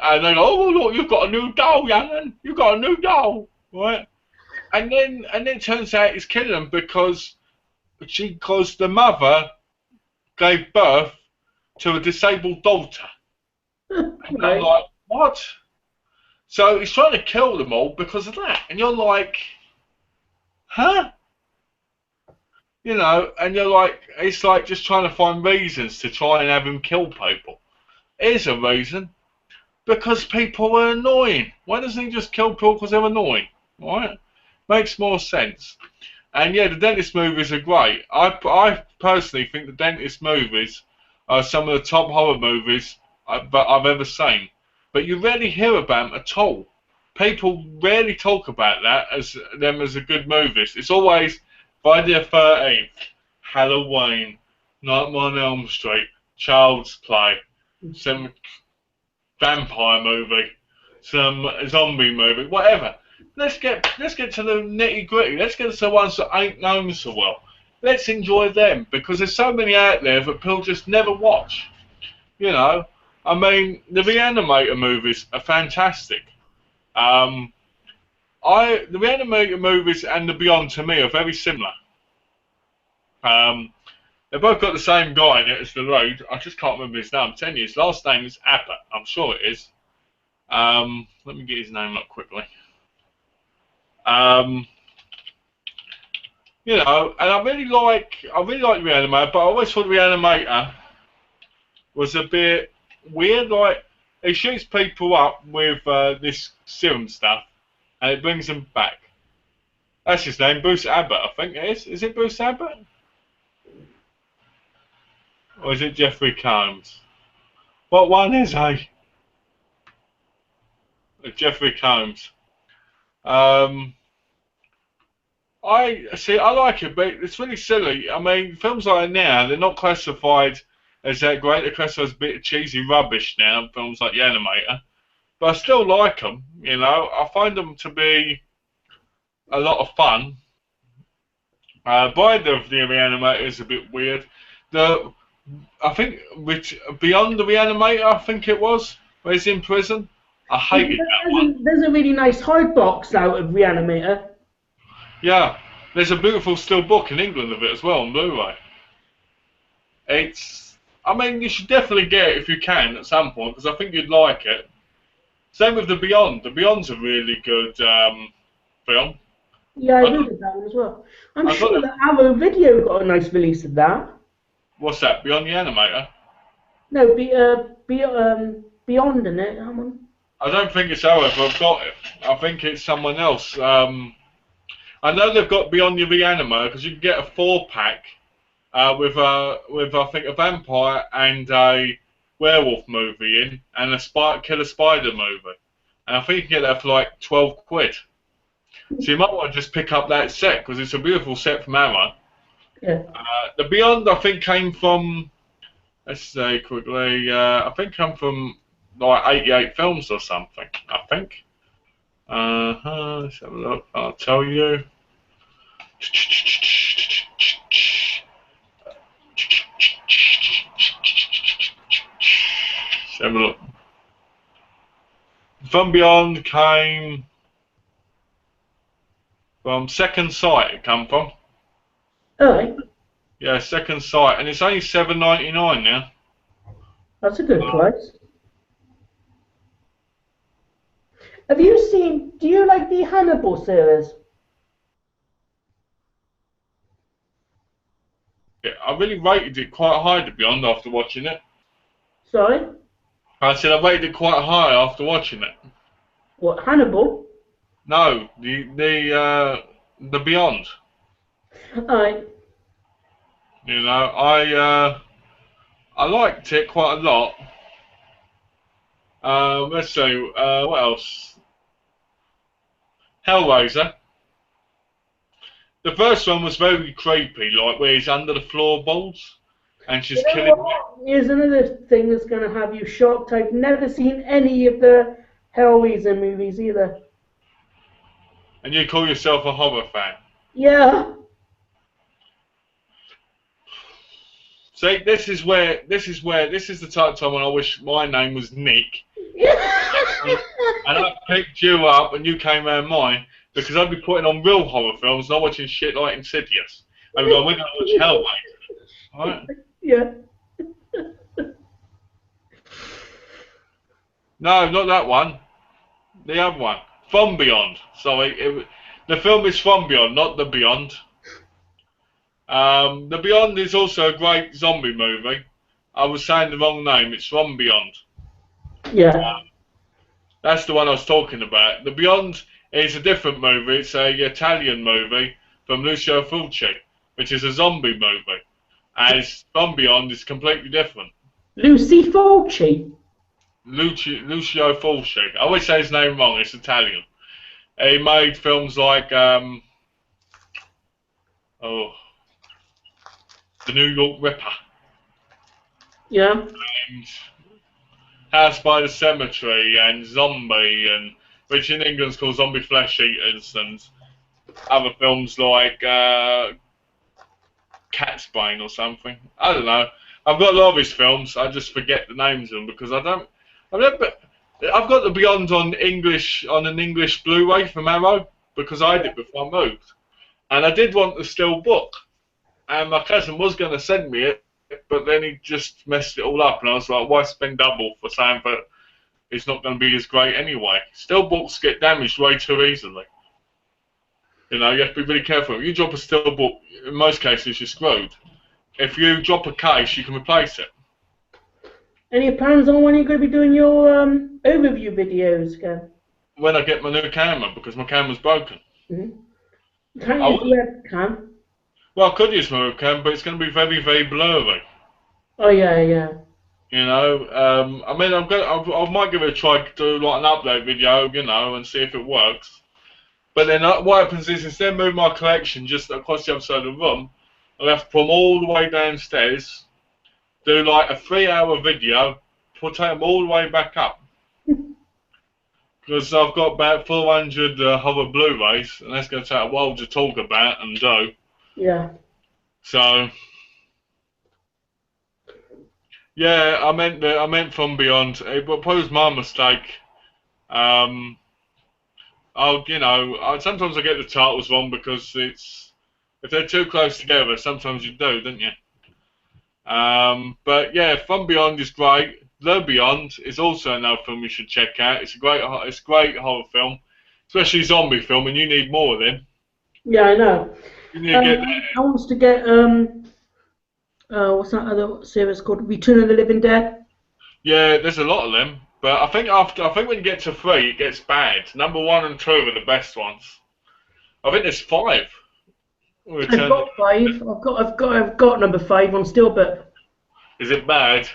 And they go, "Oh look, you've got a new doll, young'un. You've got a new doll." Right? And then it turns out he's killing them because the mother gave birth to a disabled daughter. And Right. I'm like, what? So he's trying to kill them all because of that. And you're like, huh? And you're like, it's like just trying to find reasons to try and have him kill people. Here's a reason. Because people are annoying. Why doesn't he just kill people because they're annoying? Right? Makes more sense. And yeah, the Dentist movies are great. I personally think the Dentist movies are some of the top horror movies I've ever seen. But you rarely hear about them at all. People rarely talk about that as a good movies. It's always Friday the 13th, Halloween, Nightmare on Elm Street, Child's Play, some vampire movie, some zombie movie, whatever. Let's get to the nitty gritty. Let's get to the ones that ain't known so well. Let's enjoy them because there's so many out there that people just never watch. I mean, the Reanimator movies are fantastic. The Reanimator movies and the Beyond to me are very similar. They've both got the same guy in it as the lead. I just can't remember his name. I'm telling you, his last name is Abbott. I'm sure it is. Let me get his name up quickly. And I really like Reanimator, but I always thought Reanimator was a bit weird. Like, he shoots people up with this serum stuff, and it brings them back. That's his name, Bruce Abbott, I think it is. Is it Bruce Abbott? Or is it Jeffrey Combs? What one is he? Jeffrey Combs. I like it, but it's really silly. I mean, films like now, they're not classified as that great. They're classified as a bit of cheesy rubbish now, films like The Animator. But I still like them, I find them to be a lot of fun. Bride of the Reanimator is a bit weird. I think Beyond the Reanimator, I think it was, where he's in prison. I hated that one. There's a really nice hard box out of Reanimator. Yeah, there's a beautiful still book in England of it as well on Blu-ray. I mean, you should definitely get it if you can at some point, because I think you'd like it. Same with The Beyond. The Beyond's a really good film. Yeah, I I got, heard of that one as well. I'm I got sure that Arrow Video got a nice release of that. what's that? Beyond the Animator? No, Beyond in it. Hang on. I don't think it's Arrow, but I've got it. I think it's someone else. I know they've got Beyond the Reanimator because you can get a 4-pack with I think a vampire and a werewolf movie in, and a killer spider movie, and I think you can get that for like 12 quid. So you might want to just pick up that set because it's a beautiful set from Arrow. Yeah. The Beyond I think came from, let's say quickly, I think came from like 88 films or something. I think. Let's have a look. I'll tell you. Let's have a look. From Beyond came from Second Sight. It come from. Alright. Yeah, Second Sight, and it's only $7.99 now. That's a good price. Have you seen, do you like the Hannibal series? Yeah, I really rated it quite high, to be honest, after watching it. Sorry? I said I rated it quite high after watching it. What, Hannibal? No, the Beyond. Alright. You know, I liked it quite a lot. Let's see, what else? Hellraiser. The first one was very creepy, like where he's under the floorboards and she's killing him. Here's another thing that's going to have you shocked. I've never seen any of the Hellraiser movies either. And you call yourself a horror fan. Yeah. See, this is the type of time when I wish my name was Nick. And I picked you up and you came around mine because I'd be putting on real horror films, not watching shit like Insidious. I'd be going, we're going to watch Hellraiser. Alright? Yeah. No, not that one. The other one. From Beyond. Sorry, the film is From Beyond, not The Beyond. The Beyond is also a great zombie movie. I was saying the wrong name. It's From Beyond. Yeah. That's the one I was talking about. The Beyond is a different movie. It's a Italian movie from Lucio Fulci, which is a zombie movie. As From Beyond is completely different. Lucy Fulci. Lucio Fulci. I always say his name wrong. It's Italian. He made films like The New York Ripper. Yeah. And House by the Cemetery and Zombie, and which in England's called Zombie Flesh Eaters, and other films like Cat's Bane or something. I don't know. I've got a lot of his films. I just forget the names of them because I've got The Beyond on an English Blu-ray from Arrow because I had it before I moved, and I did want the still book, and my cousin was going to send me it, but then he just messed it all up, and I was like, why spend double for something that it's not going to be as great anyway? Still books get damaged way too easily. You know, you have to be really careful. If you drop a still book, in most cases you're screwed. If you drop a case, you can replace it. Any plans on when you're going to be doing your overview videos again? When I get my new camera, because my camera's broken. Mm-hmm. Can't use the webcam. Well, I could use my webcam, but it's going to be very, very blurry. Oh yeah, yeah. You know, I mean, I might give it a try to do like an upload video, you know, and see if it works. But then what happens is instead of moving my collection just across the other side of the room, I'll have to put them all the way downstairs, do like a 3-hour video, take them all the way back up. Because I've got about 400 horror Blu-rays, and that's going to take a while to talk about and do. Yeah. So, yeah, I meant From Beyond. It was my mistake. Sometimes I get the titles wrong because if they're too close together, sometimes you do, don't you? But yeah, From Beyond is great. The Beyond is also another film you should check out. It's a great horror film, especially zombie film, and you need more of them. Yeah, I know. You need to get I want to get what's that other series called? Return of the Living Dead. Yeah, there's a lot of them, but I think when you get to 3, it gets bad. Number 1 and 2 are the best ones. I think there's 5. I've Return. got 5. I've got number 5 on still, but Is it bad?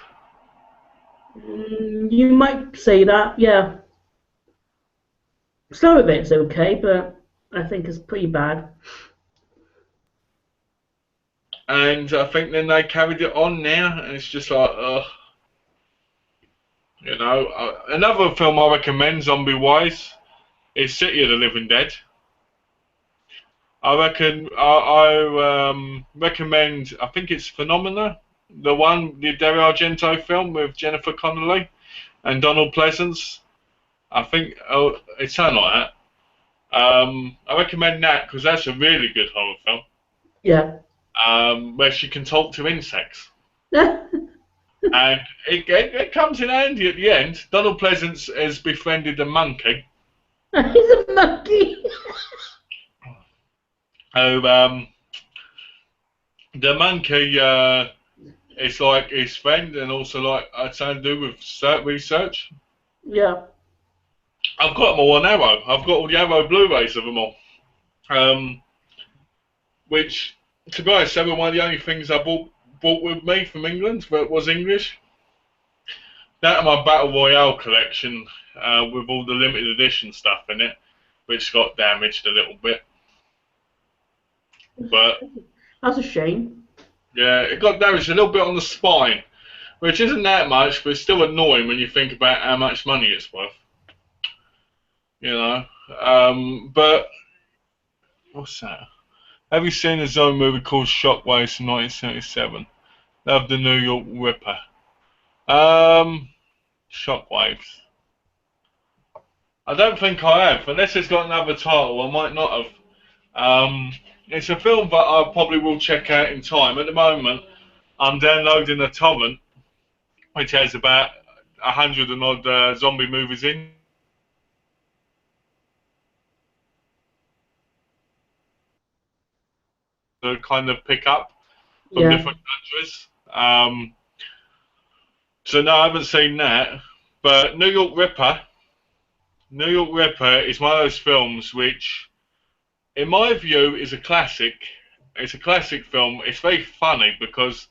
you might say that. Yeah, some of it's okay, but I think it's pretty bad. And I think then they carried it on now, and it's just like, ugh. You know, another film I recommend zombie-wise is City of the Living Dead. I reckon I recommend. I think it's Phenomena, the Dario Argento film with Jennifer Connelly and Donald Pleasance. I think it's something like that. I recommend that because that's a really good horror film. Yeah. Where she can talk to insects. And it comes in handy at the end. Donald Pleasance has befriended a monkey. He's a monkey. So the monkey is like his friend, and also like something to do with research. Yeah. I've got them all on Arrow. I've got all the Arrow Blu-rays of them all. Which, to be honest, they were one of the only things I bought with me from England, where it was English. That and my Battle Royale collection with all the limited edition stuff in it, which got damaged a little bit. But That's a shame. yeah, it got damaged a little bit on the spine, which isn't that much, but it's still annoying when you think about how much money it's worth. You know, but what's that? Have you seen a zombie movie called Shockwaves from 1977? Love the New York Ripper. Shockwaves. I don't think I have, unless it's got another title. I might not have. It's a film that I probably will check out in time. At the moment, I'm downloading a torrent, which has about 100 and odd zombie movies in. To kind of pick up from Yeah. different countries. So no, I haven't seen that. But New York Ripper is one of those films which, in my view, is a classic. It's a classic film. It's very funny because,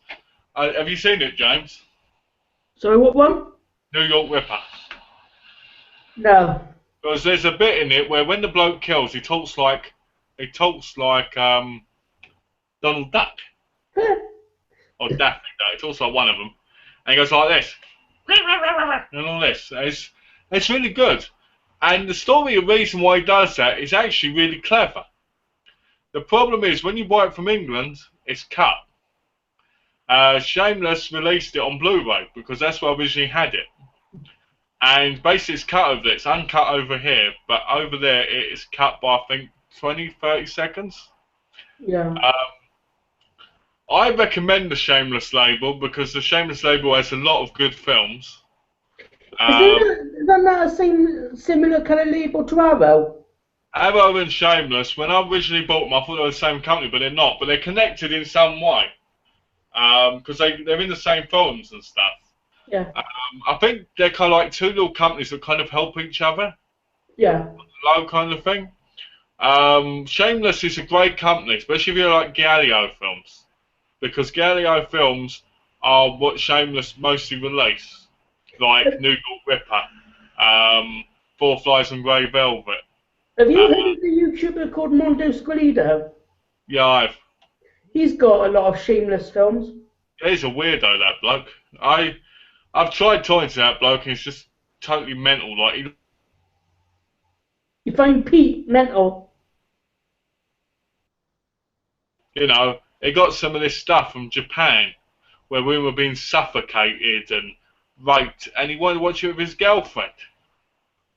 have you seen it, James? Sorry, what one? New York Ripper. No. Because there's a bit in it where when the bloke kills, he talks like Donald Duck or Daffy Duck. He talks like one of them, and he goes like this and all this. It's really good, and the story, the reason why he does that is actually really clever. The problem is when you buy it from England, it's cut. Shameless released it on Blu-ray because that's where I originally had it. And basically it's cut over there. It's uncut over here, but over there it is cut by, I think, 20, 30 seconds. Yeah. I recommend the Shameless label because the Shameless label has a lot of good films. Isn't that the same similar kind of label to Arrow? Arrow and Shameless, when I originally bought them, I thought they were the same company, but they're not. But they're connected in some way because they're in the same forums and stuff. Yeah. I think they're kind of like two little companies that kind of help each other. Yeah. Low kind of thing. Shameless is a great company, especially if you like Galileo films, because Galileo films are what Shameless mostly release, like New York Ripper, Four Flies and Grey Velvet. Have you heard of the YouTuber called Mondo Squalido? Yeah, He's got a lot of Shameless films. he's a weirdo, that bloke. I've tried talking to that bloke, and he's just totally mental. Like You find Pete mental. you know, he got some of this stuff from Japan, where women were being suffocated and raped, and he wanted to watch it with his girlfriend.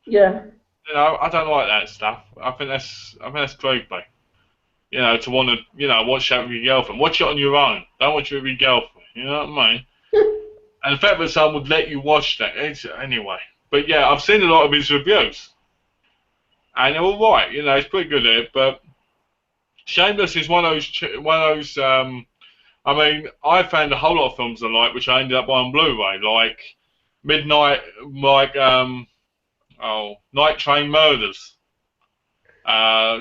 Yeah. You know, I don't like that stuff. I think that's creepy. You know, to want to, watch that with your girlfriend. Watch it on your own. Don't watch it with your girlfriend. You know what I mean? And the fact that someone would let you watch that, anyway. But yeah, I've seen a lot of his reviews, and they're all right. You know, it's pretty good at it. But Shameless is one of those. I mean, I found a whole lot of films I like, which I ended up buying Blu-ray, like Midnight, Night Train Murders,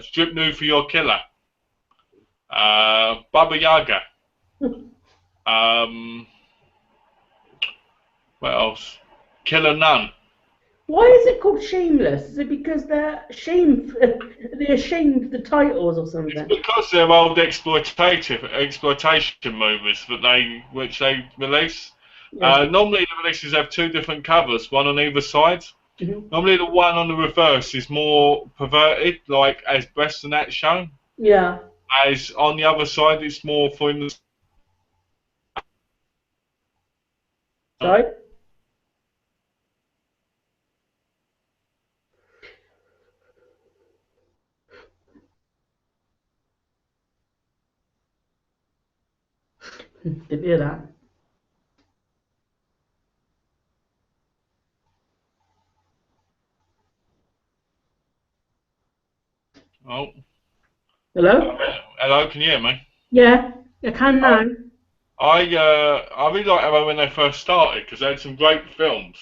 Strip Nude for Your Killer, Baba Yaga. What else? Killer Nun. Why is it called Shameless? Is it because they're ashamed of the titles or something? It's because they're old exploitation movies which they release. Yeah. Normally the releases have two different covers, one on either side. Mm-hmm. Normally the one on the reverse is more perverted, like as breasts and that shown. Yeah. As on the other side, it's more for in the. Sorry? Didn't hear that. Oh. Hello? Hello, can you hear me? Yeah, I can now. I really like how when they first started because they had some great films,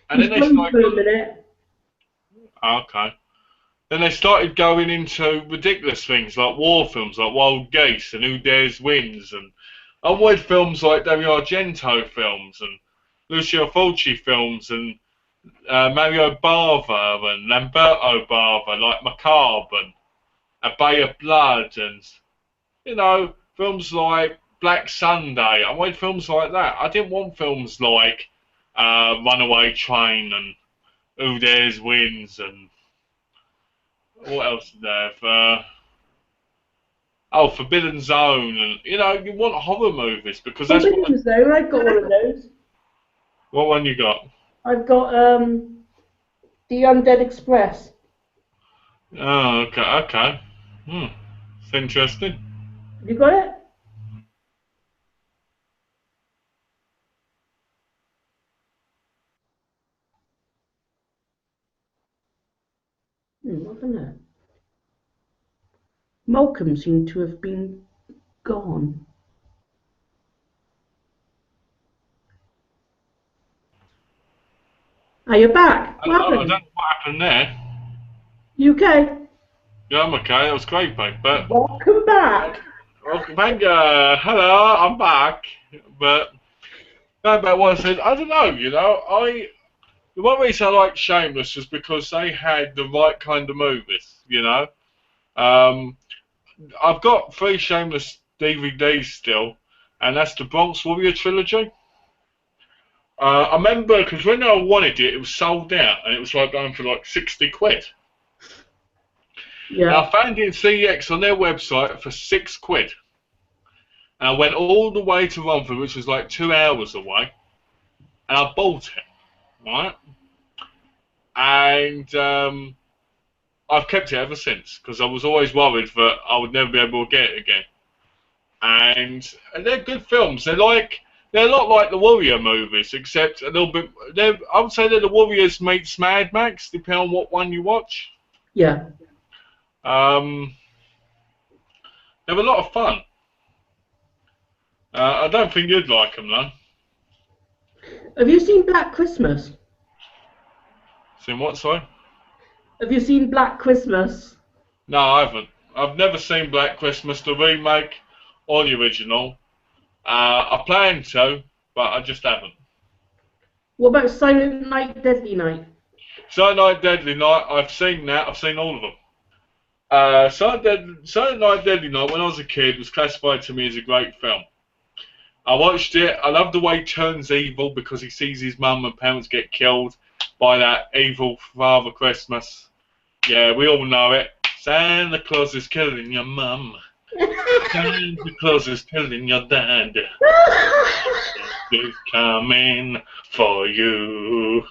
and then they For a started. minute. Okay. Then they started going into ridiculous things like war films, like Wild Geese and Who Dares Wins, and unwed films like Dario Argento films and Lucio Fulci films and Mario Bava and Lamberto Bava, like Macabre and A Bay of Blood, and films like Black Sunday. I wanted films like that. I didn't want films like Runaway Train and Who Dares Wins and what else did they have? Forbidden Zone, and you want horror movies because that's what. Though, I've got one of those. What one you got? I've got the Undead Express. Oh, okay. It's interesting. Have you got it? What's in it? Malcolm seemed to have been gone. Are you back? What I happened? don't know what happened there. You okay? Yeah, I'm okay. That was great, mate. But Welcome back. welcome back. Hello, I'm back. But going back what I said, I don't know. The one reason I like Shameless was because they had the right kind of movies. I've got 3 Shameless DVDs still, and that's the Bronx Warrior trilogy. I remember because when I wanted it, it was sold out, and it was like going for like 60 quid. Yeah. And I found it in CEX on their website for 6 quid. And I went all the way to Romford, which was like 2 hours away, and I bought it, right? And I've kept it ever since because I was always worried that I would never be able to get it again. And they're good films. They're a lot like the Warrior movies, except a little bit. I would say they're the Warriors meets Mad Max, depending on what one you watch. Yeah. They're a lot of fun. I don't think you'd like them, though. Have you seen Black Christmas? Seen what, sorry? Have you seen Black Christmas? No, I haven't. I've never seen Black Christmas, the remake or the original. I plan to, but I just haven't. What about Silent Night, Deadly Night? Silent Night, Deadly Night, I've seen that. I've seen all of them. Silent Night, Deadly Night, when I was a kid, was classified to me as a great film. I watched it. I love the way he turns evil because he sees his mum and parents get killed by that evil Father Christmas. Yeah, we all know it. Santa Claus is killing your mum. Santa Claus is killing your dad. He's coming for you.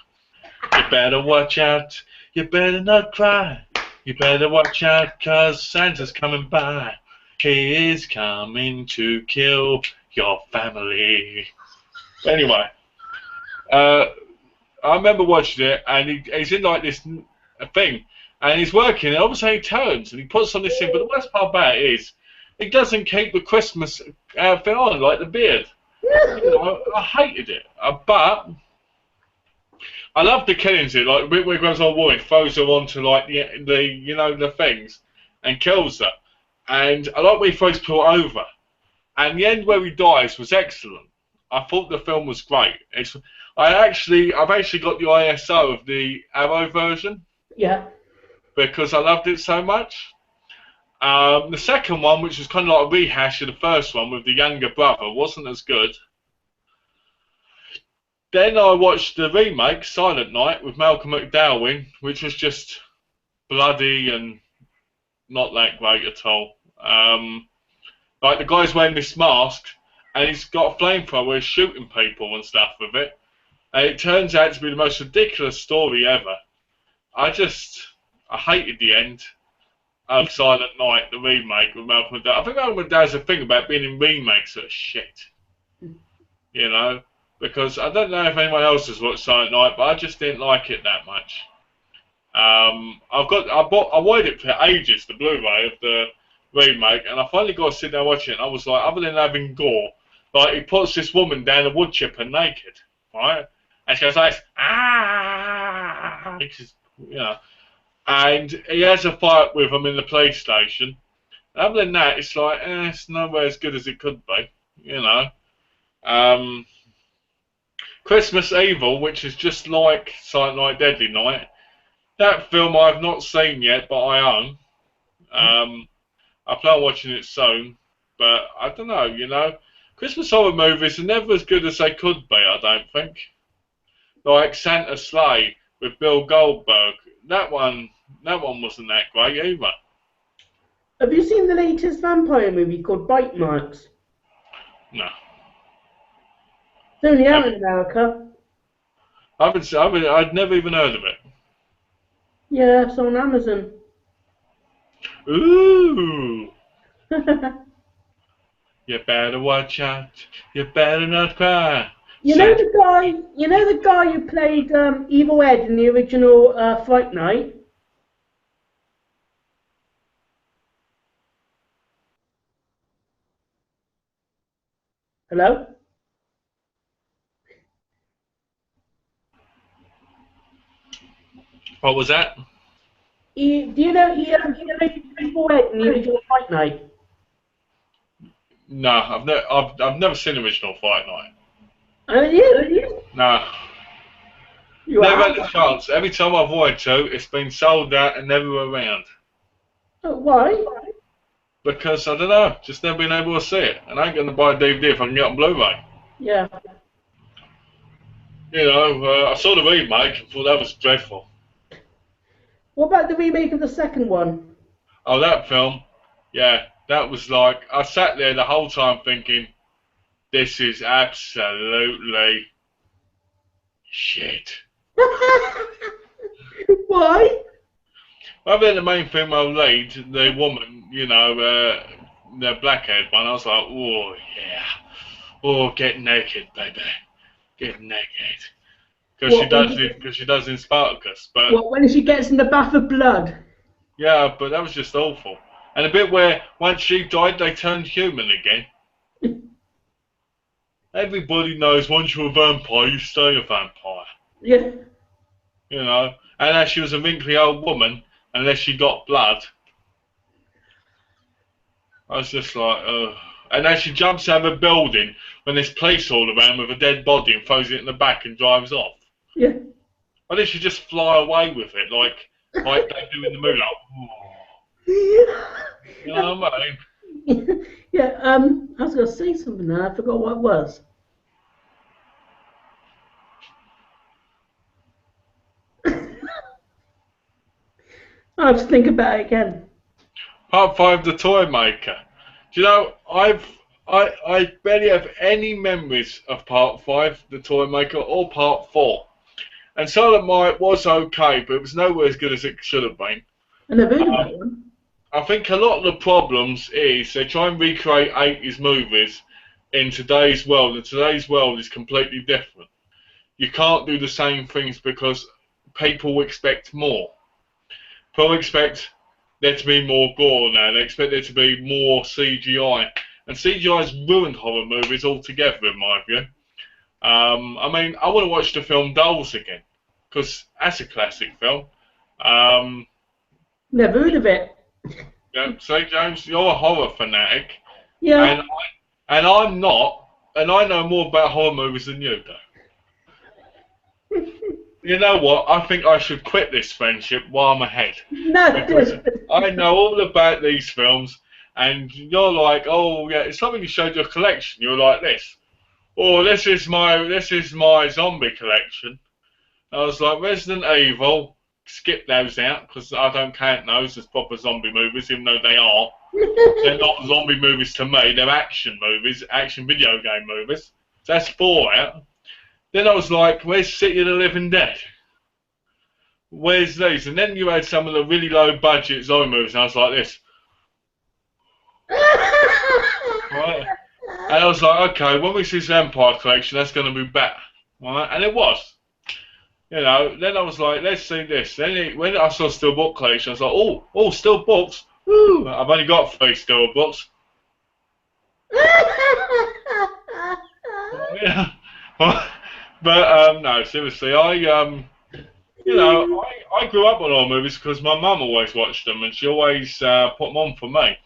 You better watch out. You better not cry. You better watch out, 'cause Santa's coming by. He is coming to kill your family. Anyway, I remember watching it, and he's in like this thing, and he's working, and all of a sudden he turns and he puts on this thing. But the worst part about it is, he doesn't keep the Christmas outfit on, like the beard. You know, I hated it, but I love the killings. It like Midweek goes on war, he throws her onto like the you know the things, and kills her. And I like when he throws people over. And the end where he dies was excellent. I thought the film was great. I've actually got the ISO of the Arrow version. Yeah. Because I loved it so much. The second one, which was kind of like a rehash of the first one with the younger brother, wasn't as good. Then I watched the remake, Silent Night, with Malcolm McDowell, which was just bloody and not that great at all. Like the guy's wearing this mask, and he's got a flamethrower where he's shooting people and stuff with it. And it turns out to be the most ridiculous story ever. I hated the end of Silent Night, the remake with Malcolm McDowell. I think Malcolm McDowell has a thing about being in remakes that are shit. You know? Because I don't know if anyone else has watched Silent Night, but I just didn't like it that much. I wanted it for ages, the Blu-ray of the remake, and I finally got to sit there watching it, and I was like, other than having gore, like he puts this woman down a wood chipper naked, right? And she goes like, ah, you know, and he has a fight with him in the police station. Other than that, it's like, it's nowhere as good as it could be, you know. Christmas Evil, which is just like Silent Night, Deadly Night. That film I've not seen yet, but I own. I plan on watching it soon, but I don't know, you know. Christmas horror movies are never as good as they could be, I don't think. Like Santa's Sleigh with Bill Goldberg. That one wasn't that great either. Have you seen the latest vampire movie called Bite Marks? No. It's only out in America. I'd never even heard of it. Yeah, it's on Amazon. Ooh. You better watch out. You better not cry. You know the guy who played Evil Ed in the original Fright Night? Hello? What was that? Do you know he played Evil Ed in the original Fright Night? No, I've never seen the original Fight Night. Oh, you? No. Never had a chance. Every time I've wanted to, it's been sold out and never around. Oh, why? Because, I don't know, just never been able to see it. And I ain't going to buy a DVD if I can get it on Blu-ray. Yeah. You know, I saw the remake and thought that was dreadful. What about the remake of the second one? Oh, that film? Yeah, that was like, I sat there the whole time thinking, this is absolutely shit. Why? Other than the main female lead, the woman, you know, the black-haired one, I was like, oh, yeah. Oh, get naked, baby. Get naked. Because she does in Spartacus. But what, when she gets in the bath of blood? Yeah, but that was just awful. And a bit where, once she died, they turned human again. Everybody knows once you're a vampire, you stay a vampire. Yeah. You know? And as she was a wrinkly old woman, unless she got blood, I was just like, ugh. And then she jumps out of a building when there's police all around with a dead body and throws it in the back and drives off. Yeah. Why didn't she just fly away with it like they do in the movie? Like, you know what I mean? Yeah, I was going to say something there. I forgot what it was. I'll have to think about it again. Part 5, The Toy Maker. Do you know, I barely have any memories of Part 5, The Toy Maker, or Part 4. And Silent Night was okay, but it was nowhere as good as it should have been. I never heard of that one. I think a lot of the problems is they try and recreate 80s movies in today's world, and today's world is completely different. You can't do the same things because people expect more. People expect there to be more gore now. They expect there to be more CGI. And CGI has ruined horror movies altogether, in my view. I mean, I want to watch the film Dolls again, because that's a classic film. Never heard of it. Yeah, see, James, you're a horror fanatic. Yeah. And I'm not, and I know more about horror movies than you do. You know what? I think I should quit this friendship while I'm ahead. No. Because I know all about these films, and you're like, oh yeah, it's something you showed your collection. You're like this. Oh, this is my zombie collection. I was like, Resident Evil, skip those out, because I don't count those as proper zombie movies, even though they are. They're not zombie movies to me, they're action movies, action video game movies. So that's 4 out. Then I was like, where's City of the Living Dead? Where's these? And then you had some of the really low budget zombie movies, and I was like this. Right? And I was like, okay, when we see this Vampire collection, that's going to be better. Right? And it was. You know, then I was like, let's see this. Then when I saw Steelbook collection, I was like, oh, Steelbooks. Woo! I've only got 3 Steelbooks. Yeah. But no, seriously, you know, I grew up on horror movies because my mum always watched them, and she always put them on for me.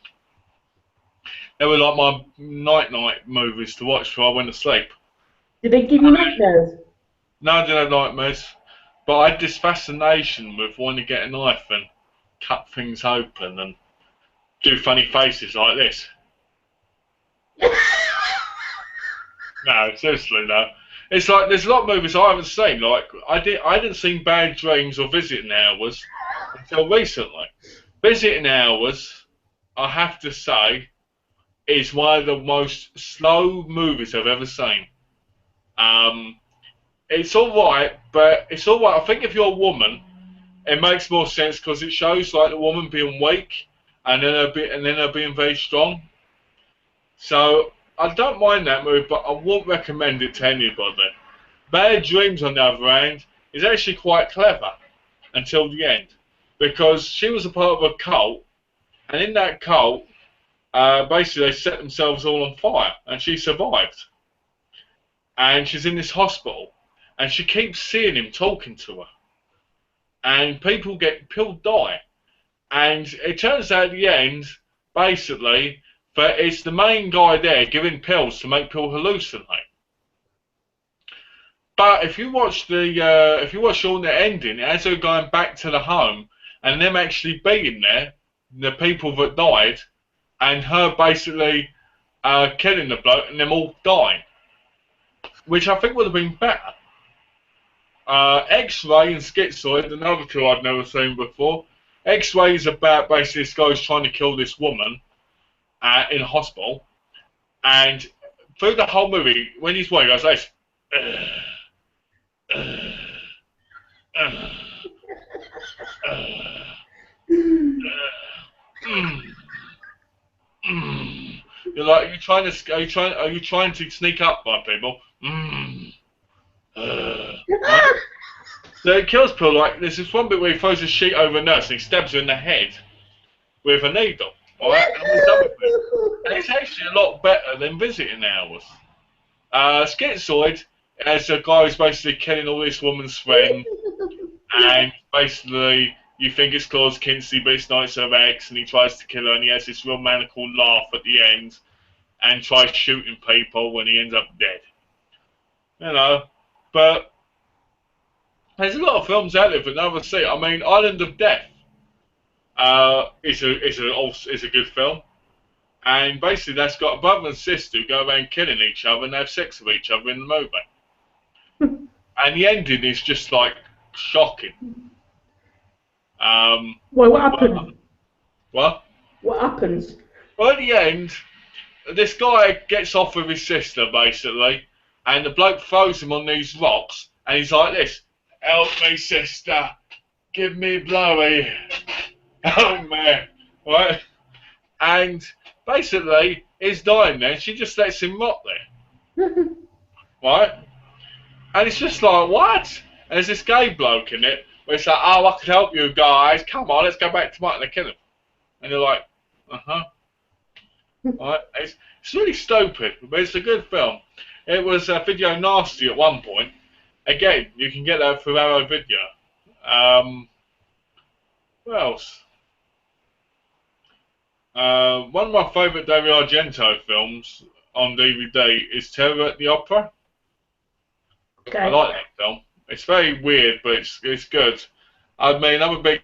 They were like my night movies to watch before I went to sleep. Did they give you nightmares? No, I didn't have nightmares, but I had this fascination with wanting to get a knife and cut things open and do funny faces like this. No, seriously, no. It's like there's a lot of movies I haven't seen. Like I didn't see Bad Dreams or Visiting Hours until recently. Visiting Hours, I have to say, is one of the most slow movies I've ever seen. It's alright, but it's alright. I think if you're a woman, it makes more sense because it shows like the woman being weak and then her being very strong. So I don't mind that movie, but I won't recommend it to anybody. Bad Dreams, on the other hand, is actually quite clever until the end, because she was a part of a cult, and in that cult, basically they set themselves all on fire, and she survived. And she's in this hospital, and she keeps seeing him talking to her, and people die, and it turns out at the end, basically, that it's the main guy there giving pills to make people hallucinate. But if you watch on the ending, as they're going back to the home, and them actually being there, the people that died, and her basically killing the bloke, and them all dying, which I think would have been better. X-Ray and Schizoid, another 2 I'd never seen before. X-Ray is about basically this guy's trying to kill this woman in a hospital, and through the whole movie, when he's walking, he goes like, You're like, are you trying to sneak up by people? Right? So it kills people. Like there's this one bit where he throws a sheet over a nurse and he stabs her in the head with a needle. Alright, and it's actually a lot better than Visiting Hours. Schizoid as a guy who's basically killing all this woman's friends, and basically you think it's Claus Kinsey, but it's not, it's her ex, and he tries to kill her, and he has this real maniacal laugh at the end, and tries shooting people when he ends up dead. You know, but there's a lot of films out there that never see. I mean, Island of Death is a good film, and basically that's got a brother and sister who go around killing each other and have sex with each other in the movie, and the ending is just like shocking. Well, what happened? What? What happens? Well, at the end, this guy gets off with his sister basically, and the bloke throws him on these rocks, and he's like this: "Help me, sister! Give me blowy!" Oh man, right? And basically, he's dying there. She just lets him rot there, right? And it's just like, what? And there's this gay bloke in it where it's like, oh, I can help you guys. Come on, let's go back to Mike and they kill him. And you're like, uh-huh. Right? It's really stupid, but it's a good film. It was video nasty at one point. Again, you can get that through Arrow Video. What else? One of my favourite Dario Argento films on DVD is Terror at the Opera. Okay. I like that film. It's very weird, but it's good. I mean, I'm a big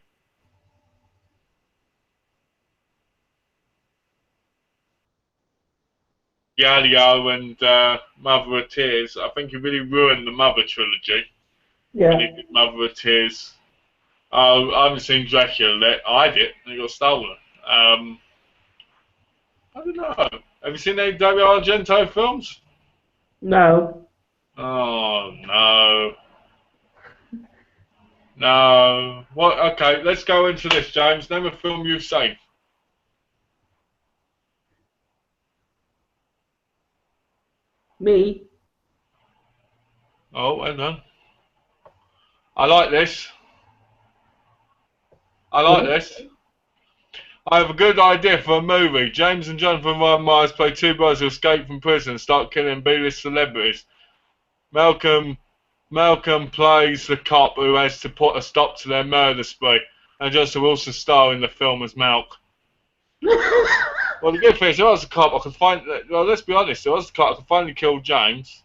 Galileo and Mother of Tears. I think he really ruined the Mother trilogy. Yeah. When he did Mother of Tears. I haven't seen Dracula. I did, and it got stolen. I don't know. Have you seen any Dario Argento films? No. Oh no. No. What? Okay, let's go into this, James. Name a film you've seen. Me. Oh, well done. I like this. I like this. I have a good idea for a movie. James and Jonathan Ryan Myers play two brothers who escape from prison and start killing B-list celebrities. Malcolm plays the cop who has to put a stop to their murder spree, and Justin Wilson star in the film as Malk. Well, the good thing is, if I was a cop, I could find. Well, let's be honest. If I was a cop, I could finally kill James,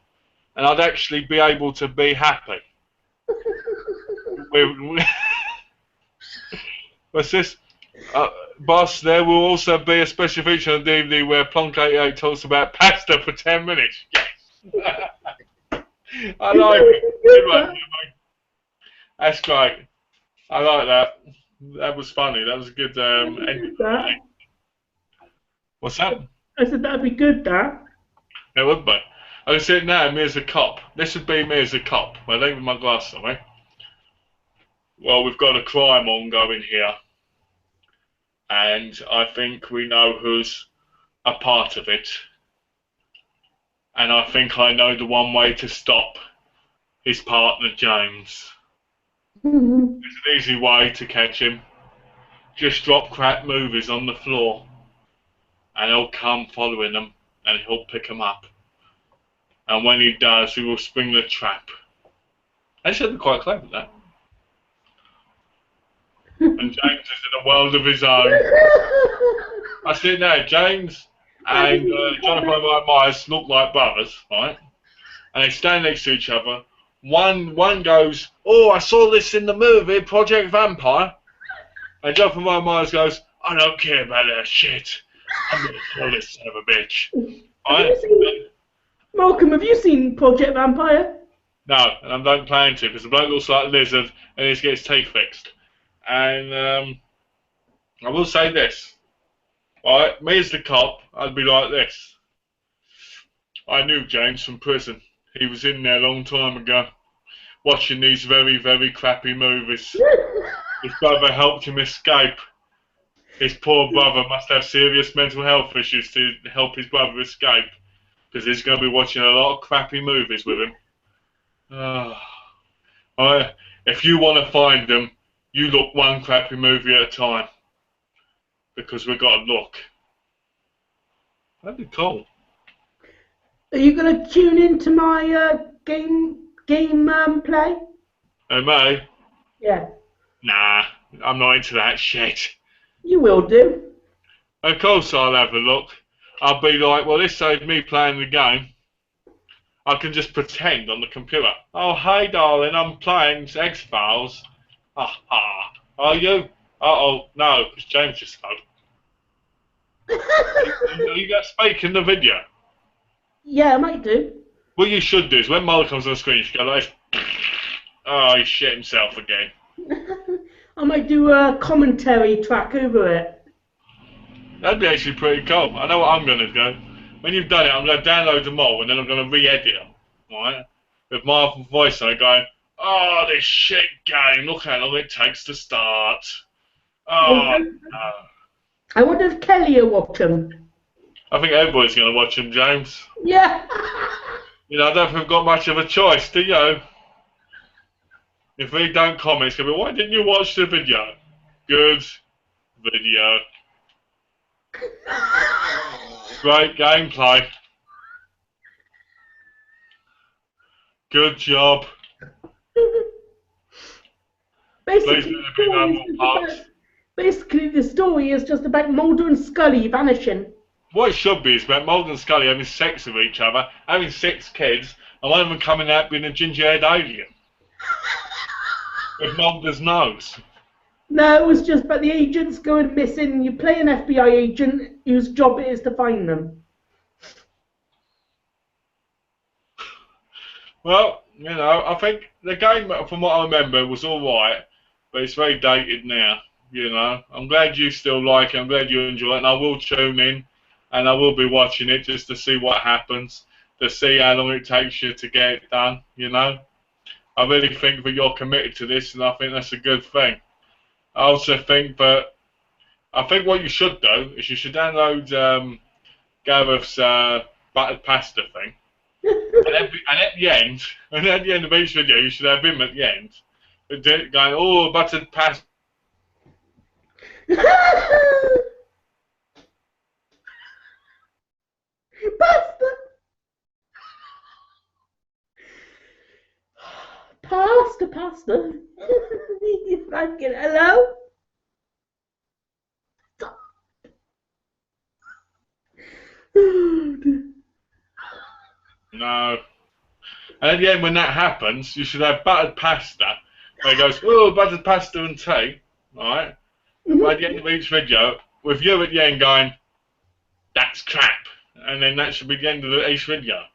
and I'd actually be able to be happy. What's this? Boss, there will also be a special feature on DVD where Plonk 88 talks about pasta for 10 minutes. Yes! I like it. That's great. I like that. That was funny. That was a good ending. What's that? I said that'd be good, that. It would be. I said now, me as a cop. This would be me as a cop. Well, leaving my glasses on, right? Well, we've got a crime ongoing here. And I think we know who's a part of it. And I think I know the one way to stop his partner, James. There's an easy way to catch him. Just drop crap movies on the floor. And he'll come following them. And he'll pick them up. And when he does, he will spring the trap. I should be quite clever at that. And James is in a world of his own. I see it now. James and Jonathan Ryan Myers look like brothers, right? And they stand next to each other. One goes, "Oh, I saw this in the movie Project Vampire." And Jonathan Ryan Myers goes, "I don't care about that shit. I'm gonna kill this son of a bitch." Right? Malcolm, have you seen Project Vampire? No, and I don't plan to because the bloke looks like a lizard and he just gets his teeth fixed. And I will say this, right? Me as the cop, I'd be like this. I knew James from prison. He was in there a long time ago, watching these very, very crappy movies. His brother helped him escape. His poor brother must have serious mental health issues to help his brother escape, because he's going to be watching a lot of crappy movies with him. If you want to find them, you look one crappy movie at a time, because we've got to look. That'd be cool. Are you going to tune into my game play? Am I? Yeah. Nah, I'm not into that shit. You will do. Of course I'll have a look. I'll be like, well, this saved me playing the game. I can just pretend on the computer. Oh, hey, darling, I'm playing X-Files. Ha. Are you? Uh-oh, no, because James just spoke. Are you going to speak in the video? Yeah, I might do. What you should do is when Molly comes on the screen, you should go like this. Oh, he shit himself again. I might do a commentary track over it. That'd be actually pretty cool. I know what I'm going to do. When you've done it, I'm going to download them all and then I'm going to re-edit them, right? With my voice on it going, oh, this shit game, look how long it takes to start. Oh, no. I wonder if Kelly will watch them. I think everybody's going to watch them, James. Yeah. You know, I don't think we've got much of a choice, do you? If we don't comment, it's going to be, why didn't you watch the video? Good video. Great gameplay. Good job. Basically, the story is just about Mulder and Scully vanishing. What it should be is about Mulder and Scully having sex with each other, having 6 kids, and one of them coming out being a ginger-haired alien. With Mulder's nose. No, it was just about the agents going missing. You play an FBI agent whose job it is to find them. Well, you know, I think the game, from what I remember, was alright, but it's very dated now, you know. I'm glad you still like it, I'm glad you enjoy it, and I will tune in, and I will be watching it just to see what happens, to see how long it takes you to get it done, you know. I really think that you're committed to this, and I think that's a good thing. I also think that, I think what you should do is you should download Gareth's buttered pasta thing. And at the end of each video, you should have him at the end, going, "Oh, buttered pasta." Pasta. Pasta. Franklin, hello. No. And at the end, when that happens, you should have buttered pasta. Where it goes, "Oh, buttered pasta and tea," right? And by the end of each video, with you at the end going, "That's crap," and then that should be the end of each video.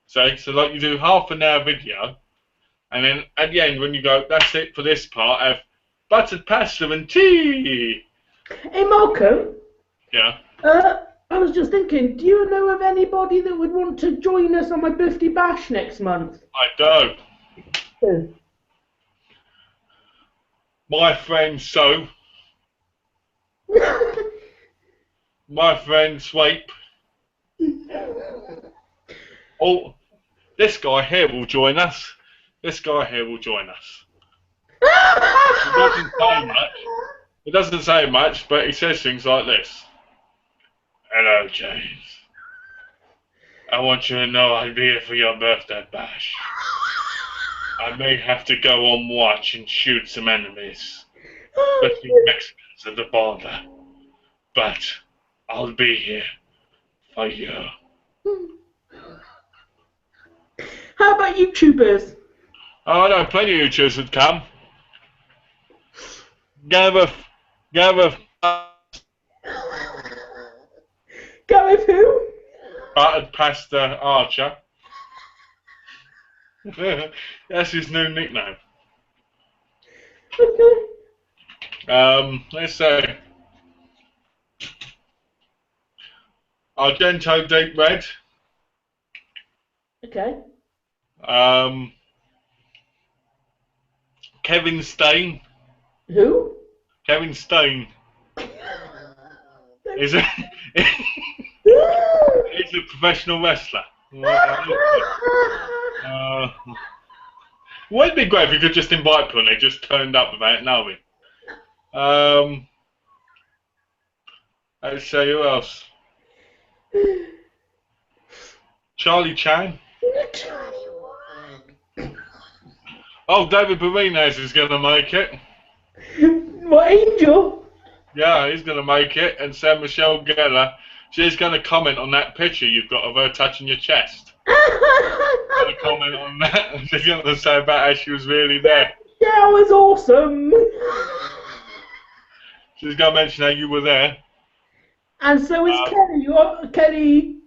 So like you do half an hour video, and then at the end when you go, "That's it for this part," have buttered pasta and tea. Hey, Malcolm. Yeah. I was just thinking, do you know of anybody that would want to join us on my birthday bash next month? I do. Who? My friend So. My friend Sweep. Oh, this guy here will join us. This guy here will join us. It doesn't say much. It doesn't say much, but he says things like this. "Hello, James. I want you to know I'll be here for your birthday bash. I may have to go on watch and shoot some enemies, especially Mexicans at the border, but I'll be here for you." How about YouTubers? Oh no, plenty of YouTubers would come. Gareth. Gareth who? Buttered Pasta Archer. That's his new nickname. Let's see. Argento Deep Red. Okay. Kevin Stain. Who? Kevin Stain. He's a professional wrestler. Wouldn't it be great if you could just invite people and they just turned up without knowing? Let's see, who else? Charlie Chan. Oh, David Barines is going to make it. What, Angel? Yeah, he's going to make it. And Sarah Michelle Gellar, she's going to comment on that picture you've got of her touching your chest. Going to comment on that. She's going to say about how she was really there. Yeah, it was awesome. She's going to mention how you were there. And so is Kelly. Kelly.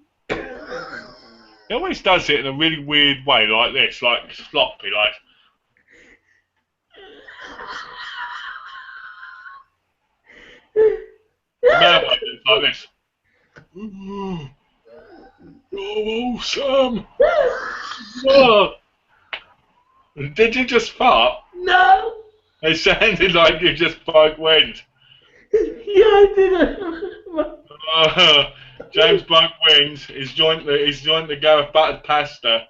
He always does it in a really weird way, like this, like sloppy, like. Now it's like this. Oh, Sam. Oh. Did you just fart? No. It sounded like you just broke wind. Yeah, I did it. James Blunt wins. He's joined the Gareth Buttered Pasta.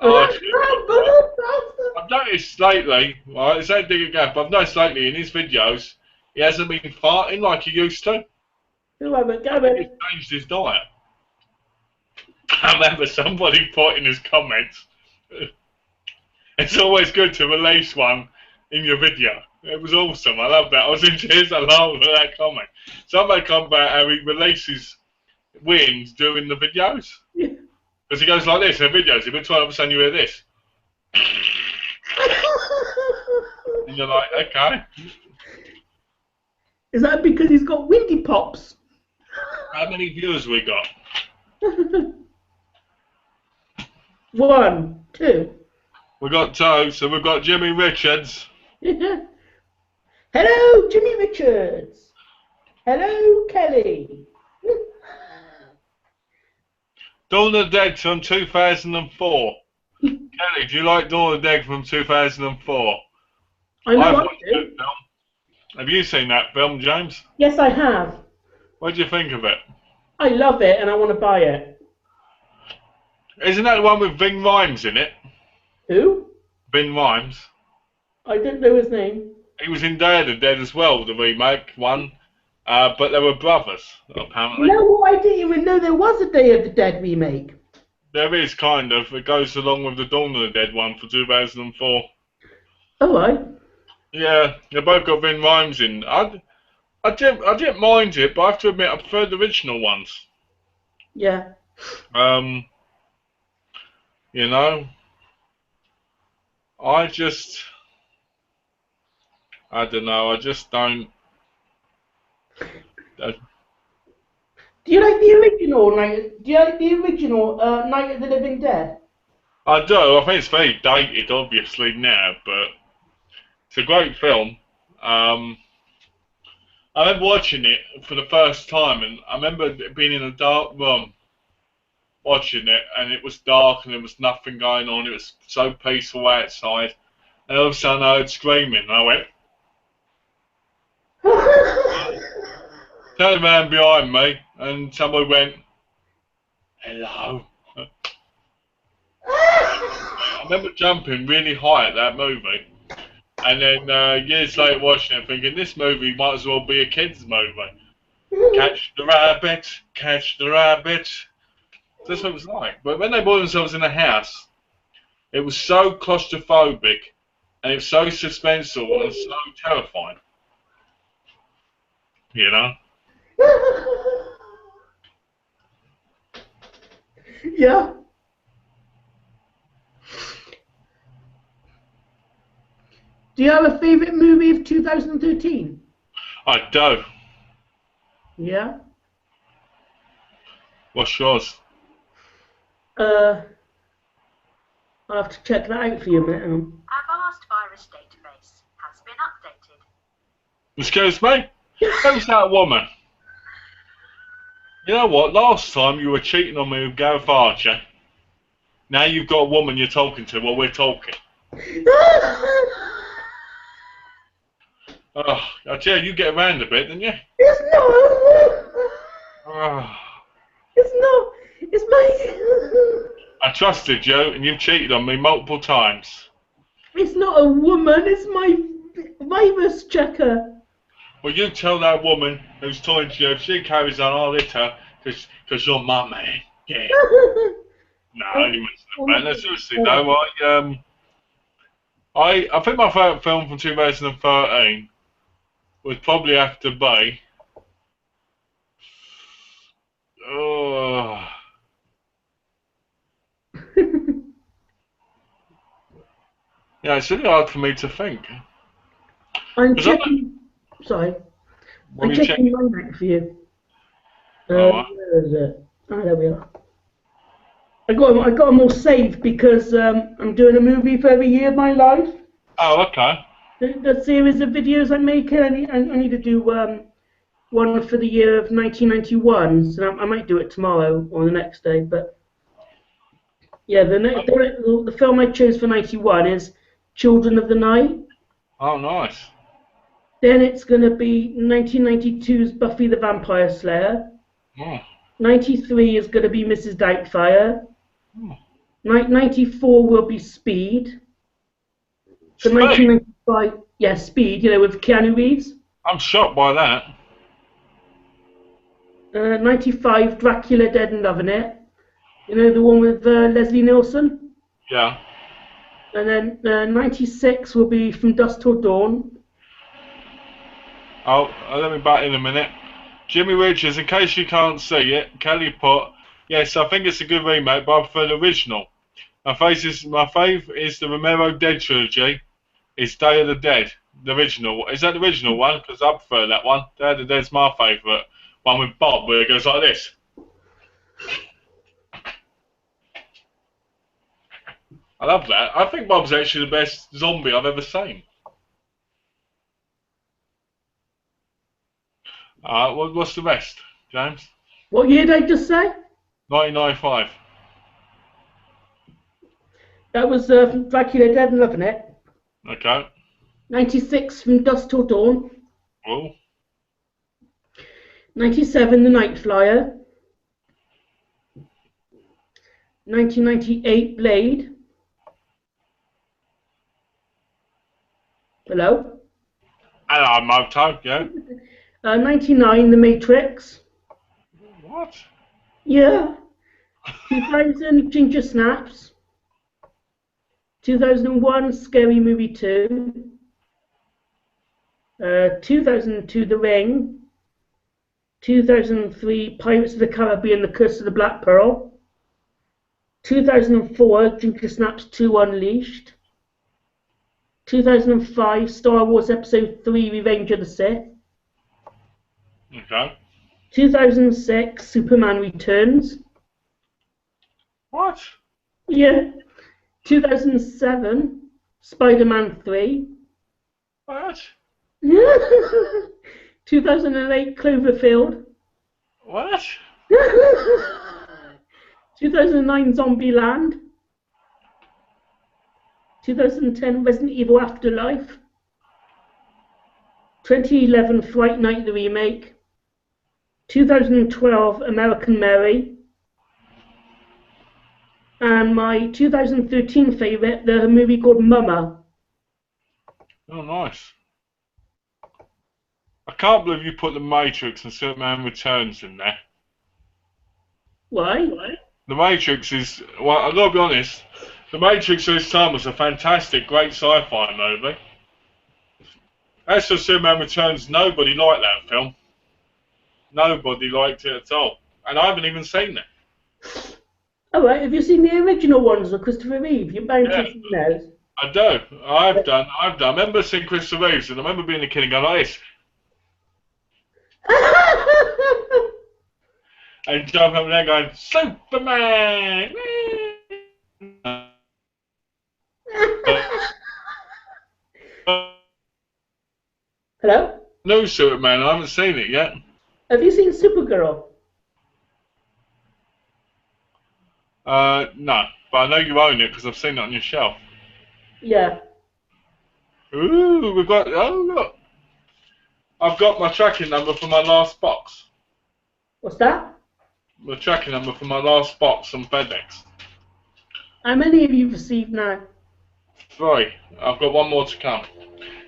I've noticed lately, right, it's that dig again, but I've noticed lately in his videos, he hasn't been farting like he used to. Who haven't? I think he's changed his diet. I remember somebody put in his comments, it's always good to release one in your video. It was awesome. I love that. I was in tears. I laughed at that comment. Somebody commented about how he releases wins during the videos. Because he goes like this in the videos. He'll be trying to send you hear this. And you're like, okay. Is that because he's got windy pops? How many viewers we got? 1, 2. We got 2, so we've got Jimmy Richards. Hello, Jimmy Richards. Hello, Kelly. Dawn of the Dead from 2004. Kelly, do you like Dawn of the Dead from 2004? I know I've I watched do. that film. Have you seen that film, James? Yes, I have. What do you think of it? I love it and I want to buy it. Isn't that the one with Ving Rhames in it? Who? Ving Rhames. I didn't know his name. He was in Day of the Dead as well, the remake one. But they were brothers, apparently. You know what? I didn't even know there was a Day of the Dead remake. There is, kind of. It goes along with the Dawn of the Dead one for 2004. Oh, right. Yeah, they both got Ving Rhames in. I didn't mind it, but I have to admit I prefer the original ones. Yeah. You know, I don't know, I just don't. Do you like the original Night? Do you like the original Night of the Living Dead? I do. I think it's very dated, obviously now, but it's a great film. I remember watching it for the first time, and I remember being in a dark room watching it, and it was dark, and there was nothing going on. It was so peaceful outside, and all of a sudden I heard screaming, and I went. Turned around behind me, and somebody went, "Hello." I remember jumping really high at that movie, and then years later watching it, thinking this movie might as well be a kids' movie. Catch the rabbit, catch the rabbit. That's what it was like. But when they brought themselves in a house, it was so claustrophobic, and it was so suspenseful and so terrifying. You know? Yeah. Do you have a favourite movie of 2013? I do. Yeah. What's yours? I'll have to check that out for you a minute. Avast virus database has been updated. Excuse me? Who's that woman? You know what? Last time you were cheating on me with Gareth Archer. Now you've got a woman you're talking to while we're talking. Oh, I tell you get around a bit, didn't you? It's not. Oh, It's not. It's my. I trusted you, and you've cheated on me multiple times. It's not a woman. It's my virus checker. Well, you tell that woman who's talking to you, if she carries on, I'll hit her, because you're my man. Yeah. No, I only mentioned that. No, seriously though, I think my favourite film from 2013 would probably have to be. Oh. Yeah, it's really hard for me to think. I'm checking. Sorry. I'm checking mine out for you. Where is it? Oh, there we are. I got them all saved because I'm doing a movie for every year of my life. Oh, okay. The series of videos I'm making, I need to do one for the year of 1991. So I might do it tomorrow or the next day. But yeah, the film I chose for 91 is Children of the Night. Oh, nice. Then it's going to be 1992's Buffy the Vampire Slayer. Oh. 93 is going to be Mrs. Doubtfire. Oh. 94 will be Speed. For Speed? 1995, yeah, Speed, you know, with Keanu Reeves. I'm shocked by that. 95, Dracula Dead and Loving It. You know, the one with Leslie Nielsen. Yeah. And then 96 will be From Dusk Till Dawn. Oh, let me back in a minute. Jimmy Richards, in case you can't see it, Kelly put, yes, I think it's a good remake, but I prefer the original. My fave is the Romero Dead trilogy. It's Day of the Dead, the original. Is that the original one? Because I prefer that one. Day of the Dead's my favourite. One with Bob, where it goes like this. I love that. I think Bob's actually the best zombie I've ever seen. What's the rest, James? What year did I just say? 1995. That was from Dracula Dead and Loving It. Okay. 96, From Dusk Till Dawn. Oh. 97, The Night Flyer. 1998, Blade. Hello? Hello, Moto, yeah. 99, The Matrix. What? Yeah. 2000, Ginger Snaps. 2001, Scary Movie 2. 2002, The Ring. 2003, Pirates of the Caribbean, The Curse of the Black Pearl. 2004, Ginger Snaps 2 Unleashed. 2005, Star Wars Episode 3, Revenge of the Sith. Okay. 2006, Superman Returns. What? Yeah. 2007, Spider-Man 3. What? 2008, Cloverfield. What? 2009, Zombieland. 2010, Resident Evil Afterlife. 2011, Fright Night the Remake. 2012, American Mary. And my 2013 favourite, the movie called Mama. Oh, nice. I can't believe you put The Matrix and Superman Returns in there. Why? The Matrix is, well, I've got to be honest, The Matrix at its time was a fantastic, great sci-fi movie. As for Superman Returns, nobody liked that film. Nobody liked it at all. And I haven't even seen it. Alright, have you seen the original ones with Christopher Reeve? You're bound to have seen those. I do. I've done. I remember seeing Christopher Reeves, and I remember being a kid and going like this. And jumping up there going, Superman! Hello? No Superman, I haven't seen it yet. Have you seen Supergirl? No, but I know you own it because I've seen it on your shelf. Yeah. Ooh, we've got, oh look. I've got my tracking number for my last box. What's that? The tracking number for my last box on FedEx. How many have you received now? 3. I've got one more to come.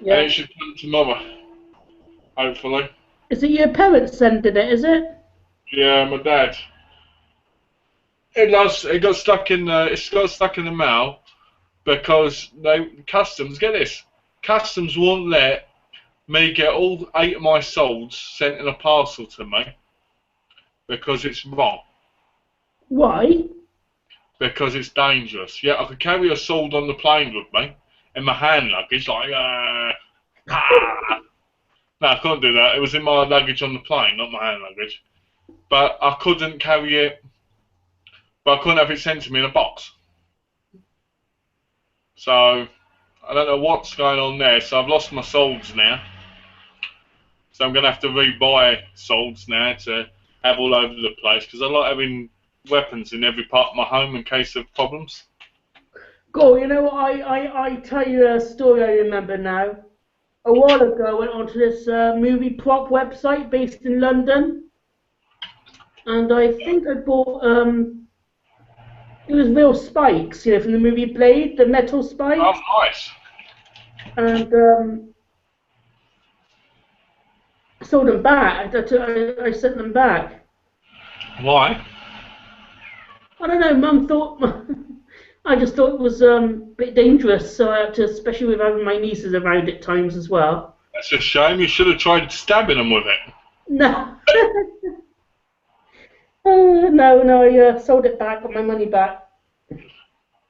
Yeah. And it should come tomorrow. Hopefully. Is it your parents sending it, is it? Yeah, my dad. It got stuck in the mail because customs, get this, customs won't let me get all 8 of my solds sent in a parcel to me because it's wrong. Why? Because it's dangerous. Yeah, I could carry a sword on the plane with me in my hand luggage, like, No, I couldn't do that. It was in my luggage on the plane, not my hand luggage. But I couldn't carry it, but I couldn't have it sent to me in a box. So, I don't know what's going on there. So I've lost my swords now. So I'm going to have to rebuy swords now to have all over the place, because I like having weapons in every part of my home in case of problems. Go, you know what, I tell you a story I remember now. a while ago, I went onto this movie prop website based in London, and I think I bought it was real spikes, you know, from the movie Blade, the metal Oh, spikes, nice. and I sold them back. I sent them back. Why? I don't know. Mum thought I just thought it was a bit dangerous, so I had to, especially with having my nieces around at times as well. That's a shame. You should have tried stabbing them with it. No. No, I sold it back, got my money back.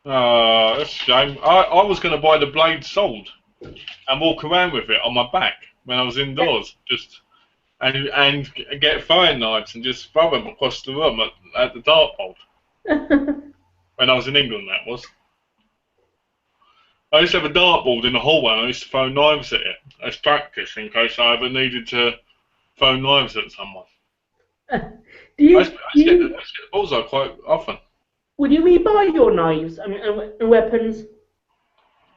Oh, that's a shame. I was going to buy the blade sold and walk around with it on my back when I was indoors, just and get throwing knives and just throw them across the room at the dartboard. When I was in England, that was. I used to have a dartboard in the hallway and I used to throw knives at it as practice in case I ever needed to throw knives at someone. I used to get the bullseye quite often. Would you rebuy your knives and weapons?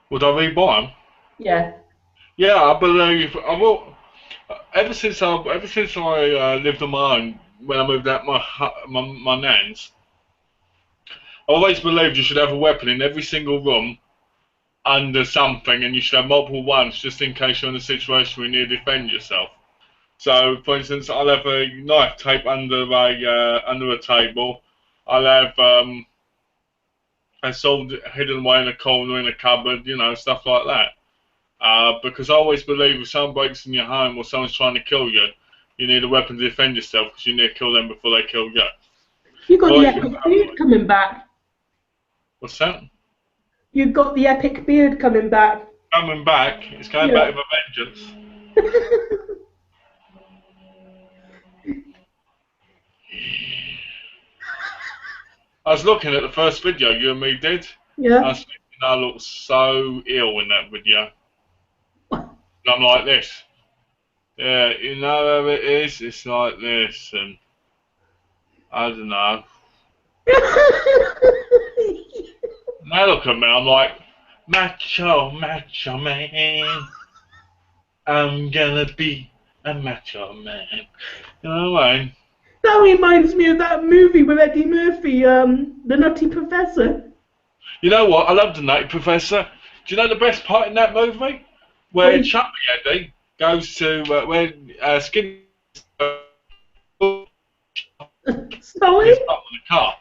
Would I rebuy them? Yeah. Yeah, I believe I will. Ever since I lived on my own, when I moved out my nan's, I always believed you should have a weapon in every single room under something, and you should have multiple ones just in case you're in a situation where you need to defend yourself. So, for instance, I'll have a knife taped under a table. I'll have a sword hidden away in a corner in a cupboard, you know, stuff like that. Because I always believe if someone breaks in your home or someone's trying to kill you, you need a weapon to defend yourself because you need to kill them before they kill you. You got the epic beard coming back. What's that? You've got the epic beard coming back. Coming back. It's coming back with a vengeance. I was looking at the first video you and me did. Yeah. I was thinking I look so ill in that video. And I'm like this. Yeah, you know how it is? It's like this, and I don't know. Now look at me, I'm like, macho man. I'm gonna be a macho man. You know what I mean? That reminds me of that movie with Eddie Murphy, The Nutty Professor. You know what? I love The Nutty Professor. Do you know the best part in that movie? Where Chubby Eddie goes to where Skinny Sorry? He's up on the car.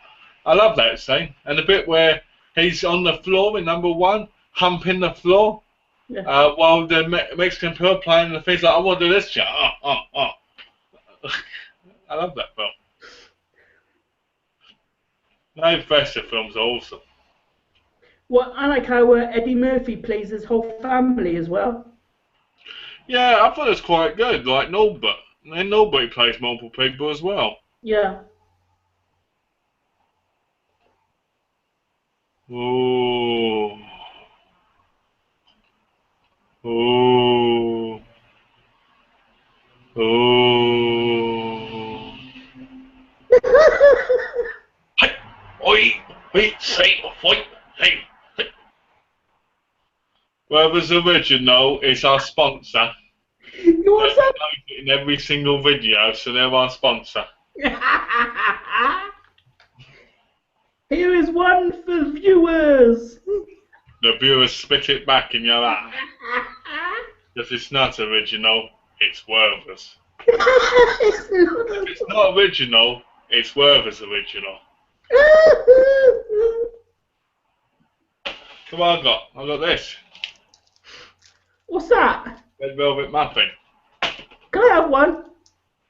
I love that scene. And the bit where he's on the floor in number one, humping the floor, while the Mexican people playing in the face like, I want to do this shit. I love that film. No Professor films are awesome. Well, I like how Eddie Murphy plays his whole family as well. Yeah, I thought it was quite good, like Norbert. And Norbert plays multiple people as well. Yeah. Ooh. Ooh. Ooh. Hey, oi, wait, say, wait, hey. Whoever's original is our sponsor. What's that? In every single video, so they're our sponsor. Here is one for viewers. The viewers spit it back in your eye. If it's not original, it's Werther's. If it's not original, it's Werther's original. So what I got? I got this. What's that? Red velvet muffin. Can I have one?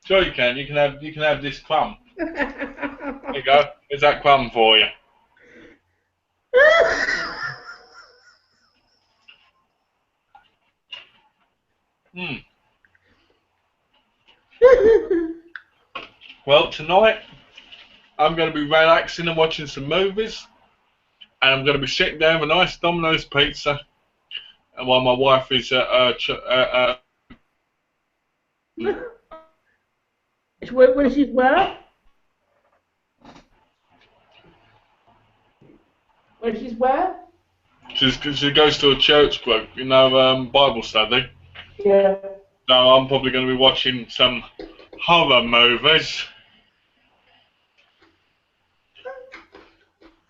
Sure you can. You can have this crumb. There you go. Here's that crumb for you. Well, tonight I'm going to be relaxing and watching some movies, and I'm going to be sitting down with a nice Domino's pizza, and while my wife is When she's where? When she's where? she goes to a church group, you know, Bible study. Yeah. So I'm probably going to be watching some horror movies.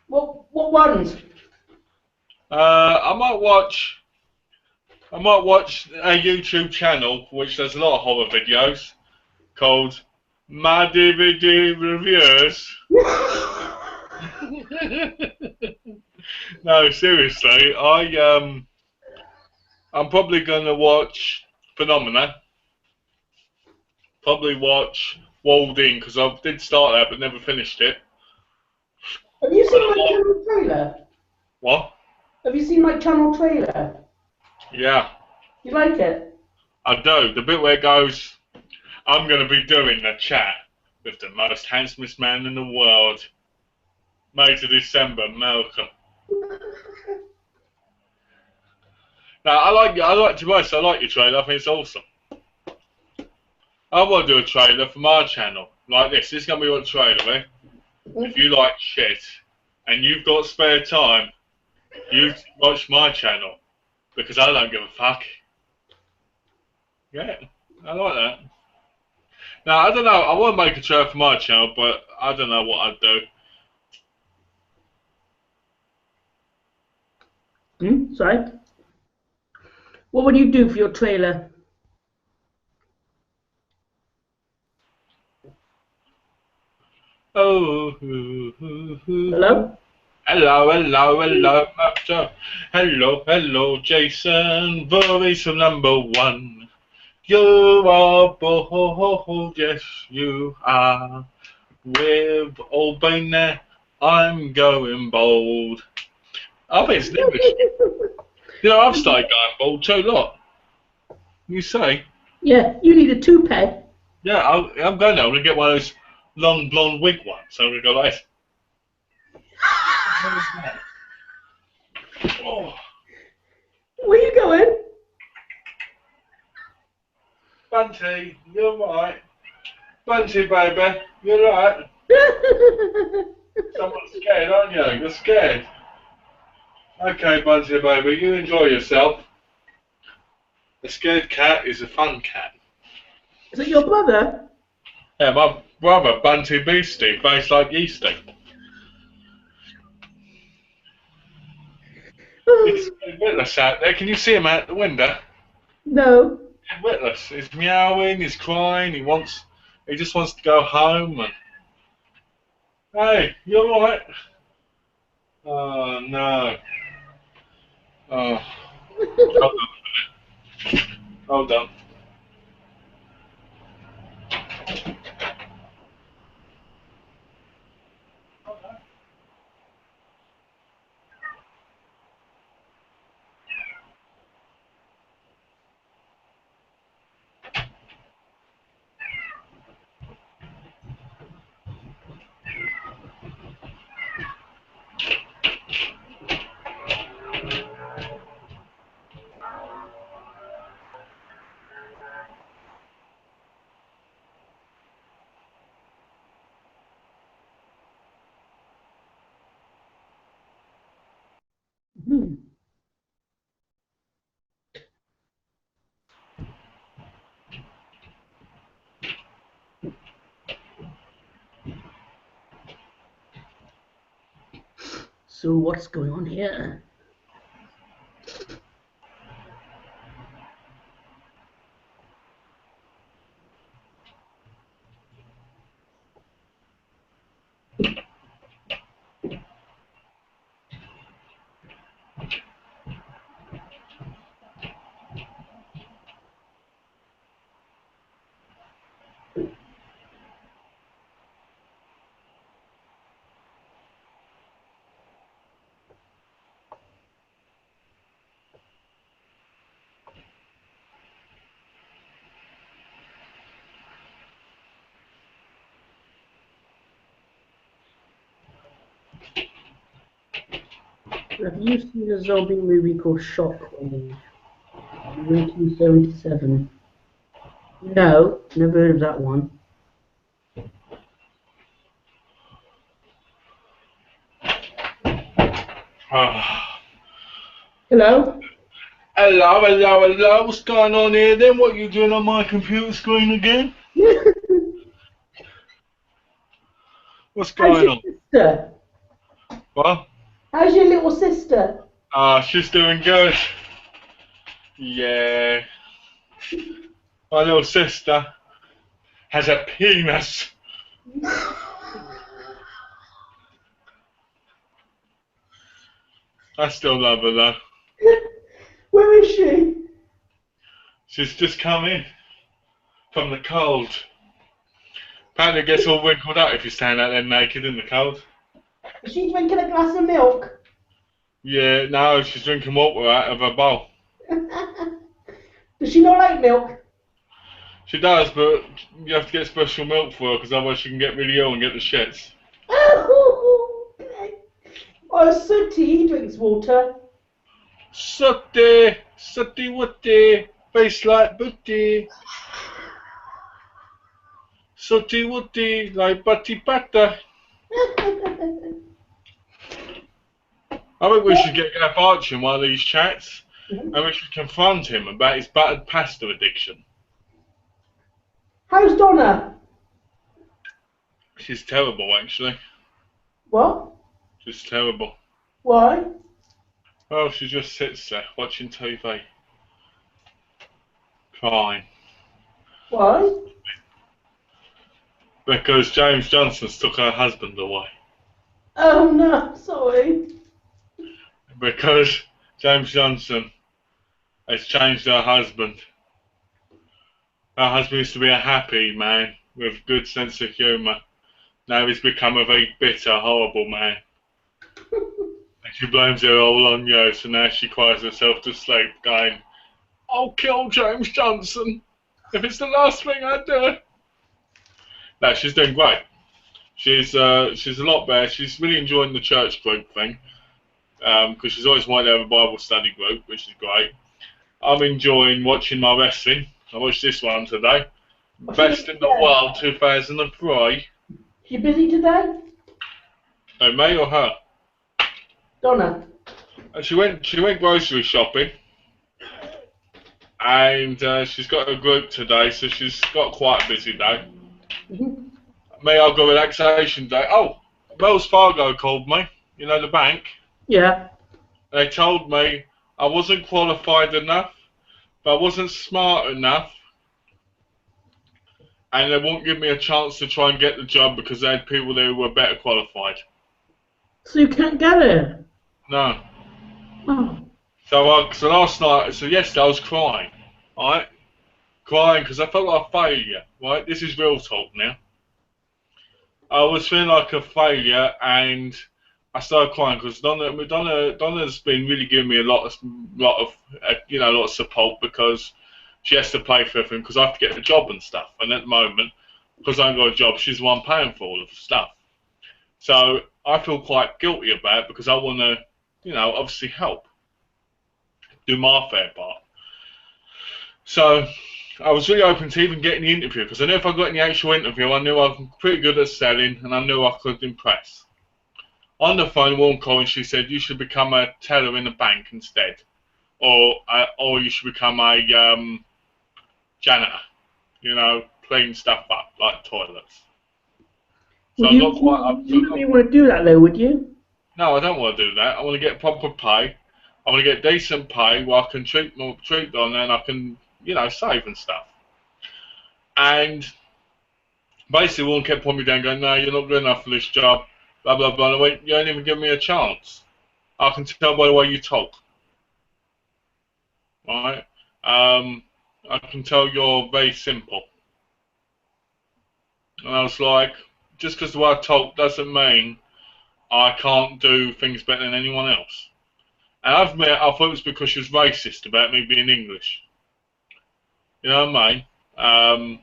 What ones? I might watch a YouTube channel which does a lot of horror videos called MyDvdReviews. No, seriously, I'm probably gonna watch Phenomena. Probably watch Walled In because I did start that but never finished it. Have you seen my channel trailer? What? Have you seen my channel trailer? Yeah, You like it? I do. The bit where it goes, I'm gonna be doing a chat with the most handsomest man in the world. May to December, Malcolm. Now I like to be honest, I like your trailer. I think it's awesome. I want to do a trailer for my channel like this. This is gonna be what trailer, eh? If you like shit and you've got spare time, you watch my channel because I don't give a fuck. Yeah, I like that. Now I don't know. I want to make a trailer for my channel, but I don't know what I'd do. Sorry. What would you do for your trailer? Oh, Hello? hello, Master. Hello, Jason. Voice of number one. You are bold, yes, you are. We've all been there. I'm going bold. I think it's never. You know, I've started going bold too, lot. You say? Yeah, you need a toupee. Yeah, I'm going now. I'm going to get one of those long blonde wig ones. So I'm going to go like this. Oh. Where you going? Bunty, you're right. Bunty, baby, you're right. Someone's scared, aren't you? You're scared. Okay, Bunty, baby, you enjoy yourself. A scared cat is a fun cat. Is it your brother? Yeah, my brother, Bunty Beastie, face like yeasty. He's witless out there. Can you see him out the window? No. He's witless. He's meowing, he's crying, he just wants to go home. And hey, you alright? Oh no. Oh, hold on. Hold on. Hmm. So what's going on here? Have you seen a zombie movie called Shockwave? 1977. No, never heard of that one. Hello? Hello, hello, hello. What's going on here then? What are you doing on my computer screen again? What's How's going your on? sister? What? How's your little sister? She's doing good. Yeah. My little sister has a penis. I still love her though. Where is she? She's just come in from the cold. Apparently it gets all wrinkled out if you stand out there naked in the cold. Is she drinking a glass of milk? Yeah, no, she's drinking water out of her bowl. Does she not like milk? She does, but you have to get special milk for her because otherwise she can get really ill and get the shits. Oh, Sooty, he drinks water. Sooty, sooty wooty, face like booty. Sooty wooty, like butty butter. I think we should get Gav Archer in one of these chats and we should confront him about his buttered pasta addiction. How's Donna? She's terrible, actually. What? She's terrible. Why? Well, she just sits there watching TV, crying. Why? Because James Johnson's took her husband away. Oh no, sorry. Because James Johnson has changed her husband. Her husband used to be a happy man with good sense of humour. Now he's become a very bitter, horrible man. And she blames it all on you, so now she cries herself to sleep, going, I'll kill James Johnson if it's the last thing I do. No, she's doing great. She's a lot better. She's really enjoying the church group thing, because she's always wanted to have a Bible study group, which is great. I'm enjoying watching my wrestling. I watched this one today. Best in the World 2003. You busy today? Oh, me or her? Donna. She went grocery shopping, and she's got a group today, so she's got quite a busy day. Me, I've got a relaxation day. Oh, Wells Fargo called me. You know, the bank. Yeah. They told me I wasn't qualified enough, but I wasn't smart enough, and they won't give me a chance to try and get the job because they had people there who were better qualified. So you can't get it? No. Oh. So last night, so yesterday I was crying, right? Crying because I felt like a failure, right? This is real talk now. I was feeling like a failure, and I started crying because Donna's been really giving me a lot of support because she has to pay for everything because I have to get a job and stuff. And at the moment, because I haven't got a job, she's the one paying for all of the stuff. So I feel quite guilty about it because I want to, obviously help, do my fair part. So I was really open to even getting the interview because I knew if I got in the actual interview, I knew I was pretty good at selling and I knew I could impress. On the phone, one call, and she said, you should become a teller in a bank instead. Or you should become a janitor, clean stuff up, like toilets. So Well, you wouldn't want to do that though, would you? No, I don't want to do that. I want to get proper pay. I want to get decent pay where I can treat on and I can, save and stuff. And basically, one kept putting me down, going, no, you're not good enough for this job, blah, blah, blah. And I went, you ain't even give me a chance. I can tell by the way you talk. Right? I can tell you're very simple. And I was like, just because the way I talk doesn't mean I can't do things better than anyone else. And I thought it was because she was racist about me being English. You know what I mean?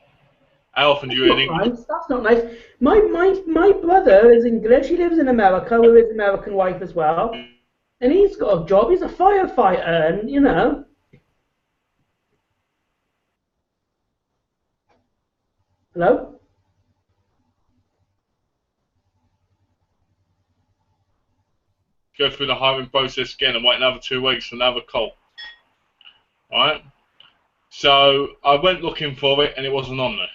How often do you hear English? Nice. That's not nice. My brother is English. He lives in America with his American wife as well. And he's got a job. He's a firefighter, and Hello? Go through the hiring process again and wait another 2 weeks for another call. right? So I went looking for it and it wasn't on there.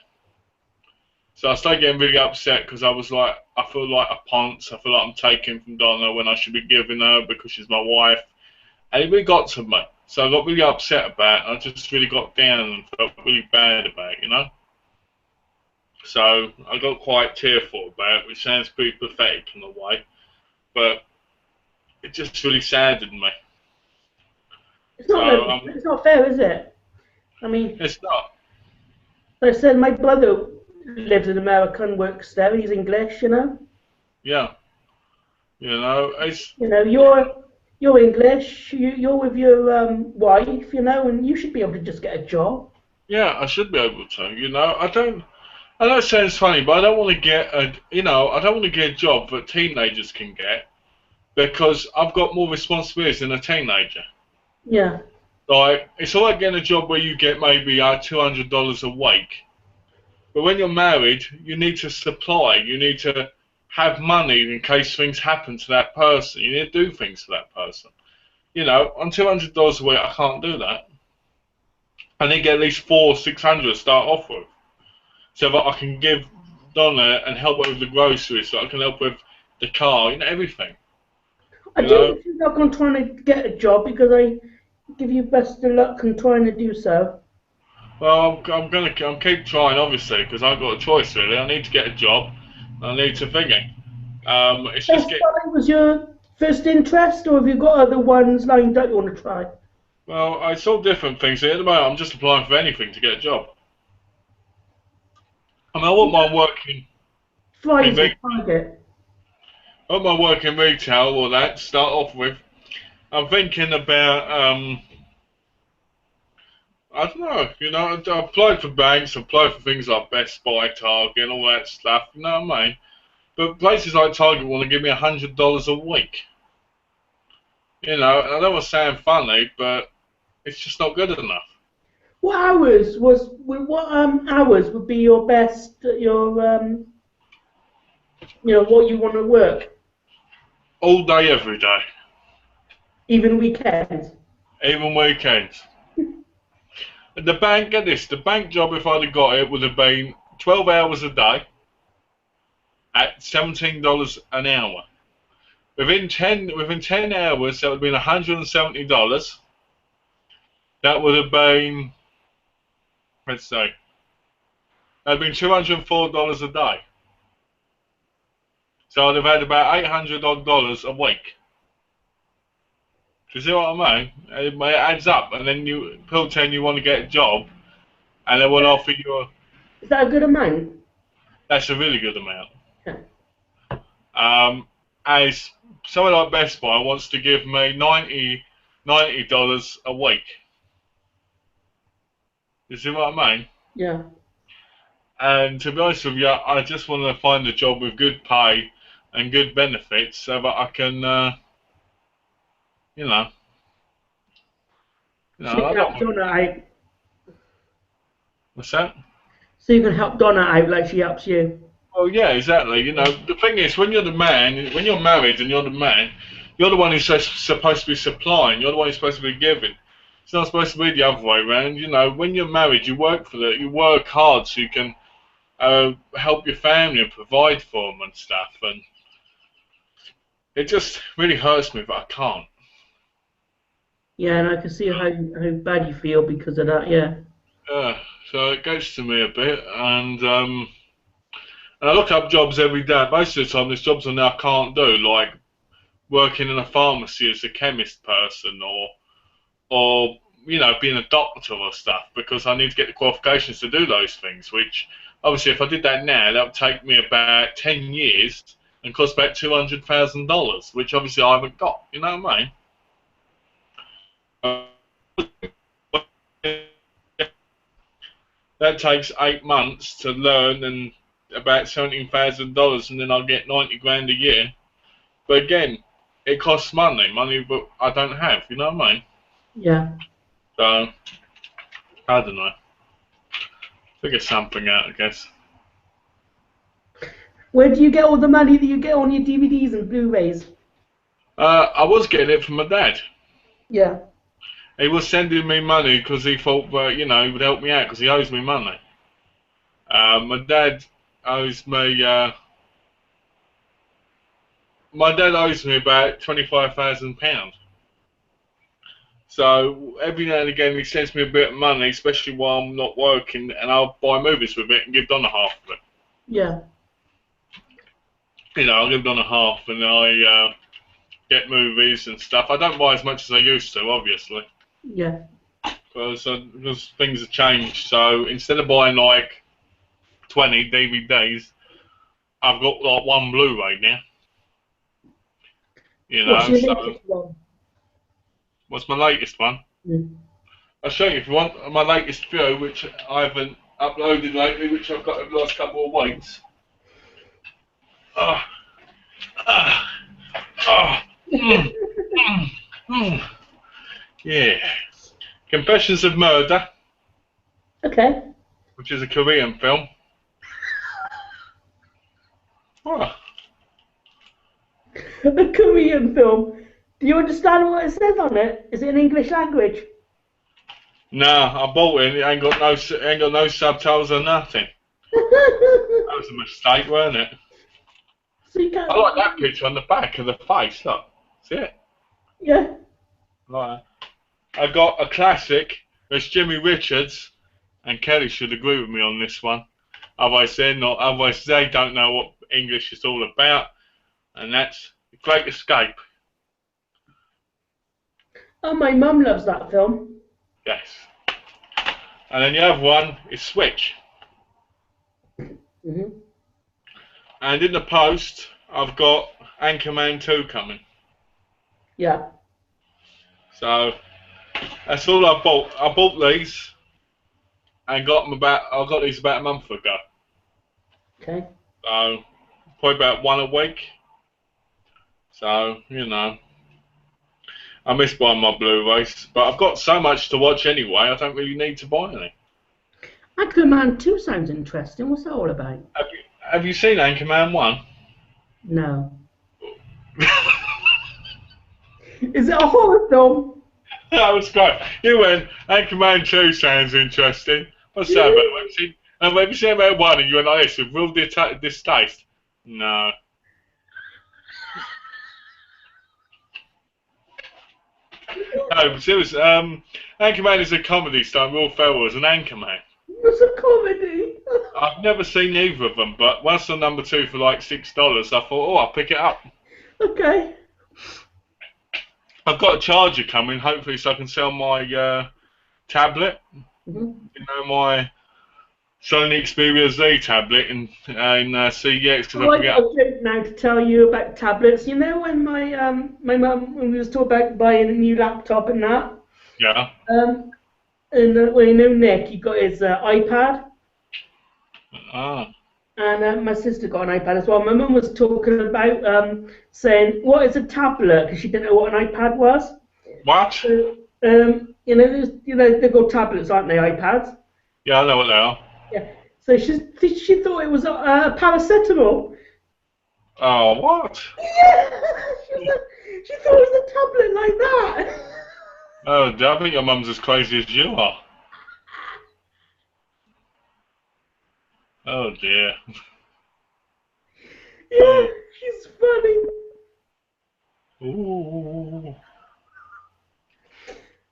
So I started getting really upset because I was like, I feel like a ponce. I feel like I'm taking from Donna when I should be giving her because she's my wife. And it really got to me. So I got really upset about it. I just really got down and felt really bad about it, you know? So I got quite tearful about it, which sounds pretty pathetic in a way. But it just really saddened me. It's So not it's not fair, is it? I mean, it's not. like I said, my brother lives in America and works there. He's English, you know. Yeah. You know, it's. You know, you're English. You're with your wife, you know, and you should be able to just get a job. Yeah, I should be able to. You know, I don't. I know it sounds funny, but I don't want to get I don't want to get a job that teenagers can get because I've got more responsibilities than a teenager. Yeah. Like, it's all right getting a job where you get maybe $200 a week, but when you're married, you need to supply. You need to have money in case things happen to that person. You need to do things for that person. You know, on $200 a week, I can't do that. I need to get at least 400-600 to start off with, so that I can give Donna and help her with the groceries, so I can help with the car, you know, everything. I do wish you luck on trying to get a job because I give you best of luck in trying to do so. Well, I'm keep trying, obviously, because I've got a choice really. I need to get a job. I need to figure. It's just Best Buy was your first interest, or have you got other ones lined up you want to try? well, I saw different things. At the moment, I'm just applying for anything to get a job. I mean, I wouldn't mind working in Fries retail. target. I wouldn't mind working in retail or that. To start off with, I'm thinking about I don't know. You know, I applied for banks, I applied for things like Best Buy, Target, and all that stuff. You know what I mean? But places like Target want to give me $100 a week. You know, and I don't want to sound funny, but it's just not good enough. What hours would be your best what you want to work? All day, every day, Even weekends? even weekends. The bank, get this, the bank job, if I'd have got it, would have been 12 hours a day at $17 an hour. Within 10 hours, that would have been $170. That would have been, let's say, that would have been $204 a day. So I'd have had about $800 a week. Do you see what I mean? It adds up, and then people tell you want to get a job, and they will offer you Is that a good amount? that's a really good amount. Yeah. As someone like Best Buy wants to give me $90 a week. You see what I mean? Yeah. And to be honest with you, I just want to find a job with good pay and good benefits so that I can, you know, So you I can don't help want. Donna out. What's that? So you can help Donna out like she helps you. Well, yeah, exactly. You know, the thing is, when you're the man, when you're married and you're the man, you're the one who's supposed to be supplying. You're the one who's supposed to be giving. It's not supposed to be the other way around. You know, when you're married, you work for that. You work hard so you can help your family and provide for them and stuff. And it just really hurts me that I can't. Yeah, and I can see how bad you feel because of that. Yeah. So it gets to me a bit, and I look up jobs every day. Most of the time, there's jobs on there I can't do, like working in a pharmacy as a chemist person, or you know, being a doctor or stuff, because I need to get the qualifications to do those things. Which obviously, if I did that now, that would take me about 10 years and cost about $200,000, which obviously I haven't got. You know what I mean? That takes 8 months to learn and about $17,000, and then I'll get 90 grand a year. But again, it costs money but I don't have. You know what I mean? Yeah. So I don't know. Figure something out, I guess. Where do you get all the money that you get on your DVDs and Blu-rays? I was getting it from my dad. Yeah. He was sending me money because he thought that, you know, he would help me out because he owes me money. My dad owes me. My dad owes me about £25,000. So every now and again he sends me a bit of money, especially while I'm not working, and I'll buy movies with it and give Donna half of it. Yeah. You know, I'll give Donna half, and I get movies and stuff. I don't buy as much as I used to, obviously, Yeah. because things have changed. So instead of buying like 20 DVDs, I've got like one Blu-ray now. You What's know, your so latest one? what's my latest one? Mm. I'll show you if you want. My latest video, which I haven't uploaded lately, which I've got over the last couple of weeks. Oh, ah, oh, yeah. Confessions of Murder, Okay. which is a Korean film. Oh. A Korean film. Do you understand what it says on it? Is it in English language? Nah, I bought it. It ain't got no subtitles or nothing. That was a mistake, wasn't it? So you can't. I like that picture on the back of the face. Look, see it? Yeah. Like that. I got a classic. It's Jimmy Richards, and Kelly should agree with me on this one. Otherwise, they're not. Otherwise, they don't know what English is all about, and that's The Great Escape. Oh, my mum loves that film. Yes. And then the other one is Switch. Mhm. And in the post, I've got Anchorman 2 coming. Yeah. So that's all I bought. I bought these and got them about. I got these about a month ago. Okay. So probably about one a week. So you know, I miss buying my Blu-rays, but I've got so much to watch anyway. I don't really need to buy any. Anchorman 2 sounds interesting. What's that all about? Have you seen Anchorman 1? No. Is it a horror film? That was great. You went, Anchorman 2 sounds interesting. What's that about? Have you seen about 1 and you went like this with real distaste? No. No, but seriously, Anchorman is a comedy starring Will Ferrell as an anchorman. It's a comedy. I've never seen either of them, but once on number 2 for like $6, I thought, oh, I'll pick it up. Okay. I've got a charger coming, hopefully, so I can sell my tablet. Mhm. You know, my Sony Xperia Z tablet in CEX, because I forget. I've got now to tell you about tablets. You know when my mum, when we was talking about buying a new laptop and that, Yeah. well, you know Nick, he got his iPad, Ah. and my sister got an iPad as well. My mum was talking about saying, what is a tablet? Because she didn't know what an iPad was. What? So, you know, they've got tablets, aren't they, iPads? Yeah, I know what they are. Yeah. So she thought it was a paracetamol. Oh, what? Yeah. She thought it was a tablet like that. Oh, I think your mum's as crazy as you are. Oh, dear. Yeah, she's funny. Ooh.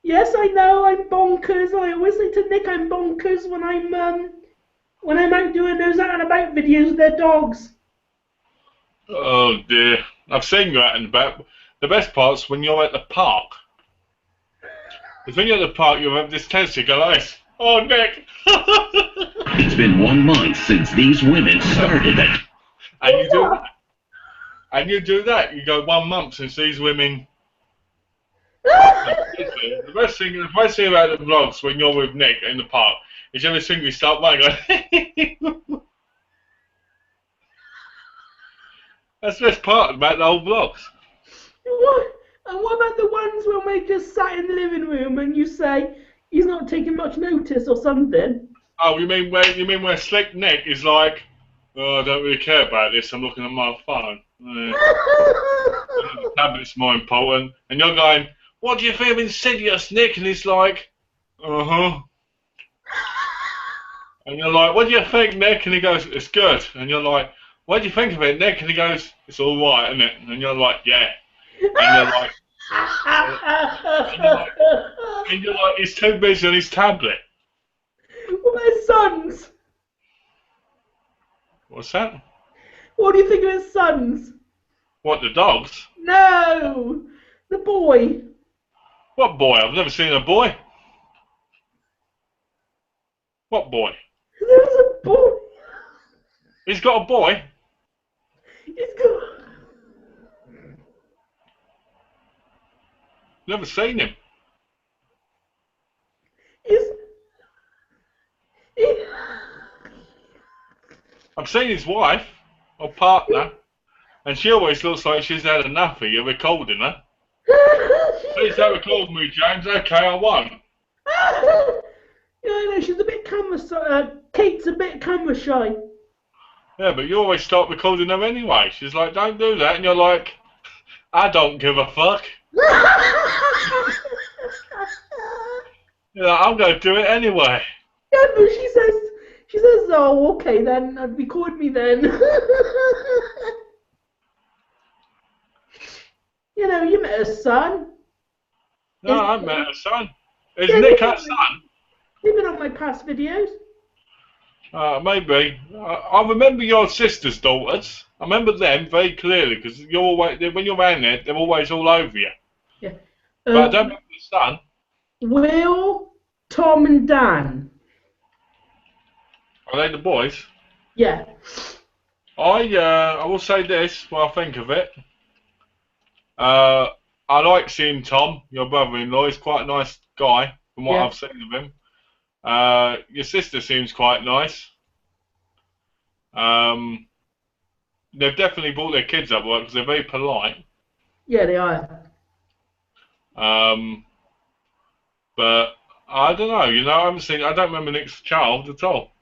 Yes, I know, I'm bonkers. I always say to Nick I'm bonkers when I'm out doing those out and about videos with their dogs. Oh, dear. I've seen you out and about. The best part's when you're at the park. Because when you're at the park, you have this tendency to go like this. Oh, Nick! It's been 1 month since these women started it. And you do that. And you do that. You go 1 month since these women. The best thing about the vlogs when you're with Nick in the park is every single you start running. Go, that's the best part about the whole vlogs. What? And what about the ones when we just sat in the living room and you say he's not taking much notice or something? Oh, you mean where Slick Nick is like, oh, I don't really care about this. I'm looking at my phone. The tablet's more important. And you're going, what do you think of Insidious, Nick? And he's like, uh-huh. And you're like, what do you think, Nick? And he goes, it's good. And you're like, what do you think of it, Nick? And he goes, it's all right, isn't it? And you're like, yeah. And you're like, he's too busy on his tablet. What about his sons? What's that? What do you think of his sons? What, the dogs? No, the boy. What boy? I've never seen a boy. What boy? There's a boy. He's got a boy? He's got. Never seen him. I've seen his wife, or partner, and she always looks like she's had enough of you recording her. Please don't record me, James. Okay, I won't. Yeah, I know, she's a bit camera shy. Kate's a bit camera shy. Yeah, but you always start recording her anyway. She's like, don't do that, and you're like, I don't give a fuck. You're like, I'm going to do it anyway. Yeah, but she says, oh, okay then, record me then. You know, you met her son. No, I met her son. Is Nick her son? You've been on my past videos. Maybe. I remember your sister's daughters. I remember them very clearly because you're always, when you're around there, they're always all over you. Yeah. But I don't remember the son. Will, Tom, and Dan. Are they the boys? Yeah. I will say this while I think of it. I like seeing Tom, your brother-in-law. He's quite a nice guy from what I've seen of him. Your sister seems quite nice. They've definitely brought their kids up because they're very polite. Yeah, they are. But I don't know. You know, I don't remember Nick's child at all.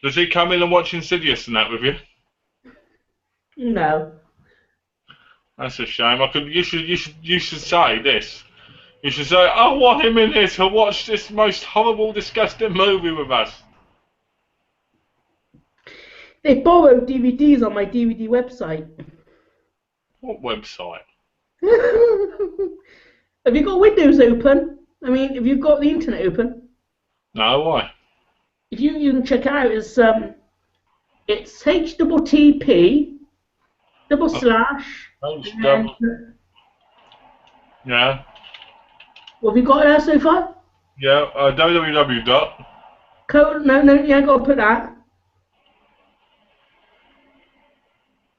Does he come in and watch Insidious and that with you? No. That's a shame. You should say this. You should say, I want him in here to watch this most horrible, disgusting movie with us. They borrow DVDs on my DVD website. What website? Have you got Windows open? I mean, have you got the internet open? No, why? If you can check it out, it's HTTP / Yeah. What have you got there so far? Yeah, www. No, you ain't got to put that.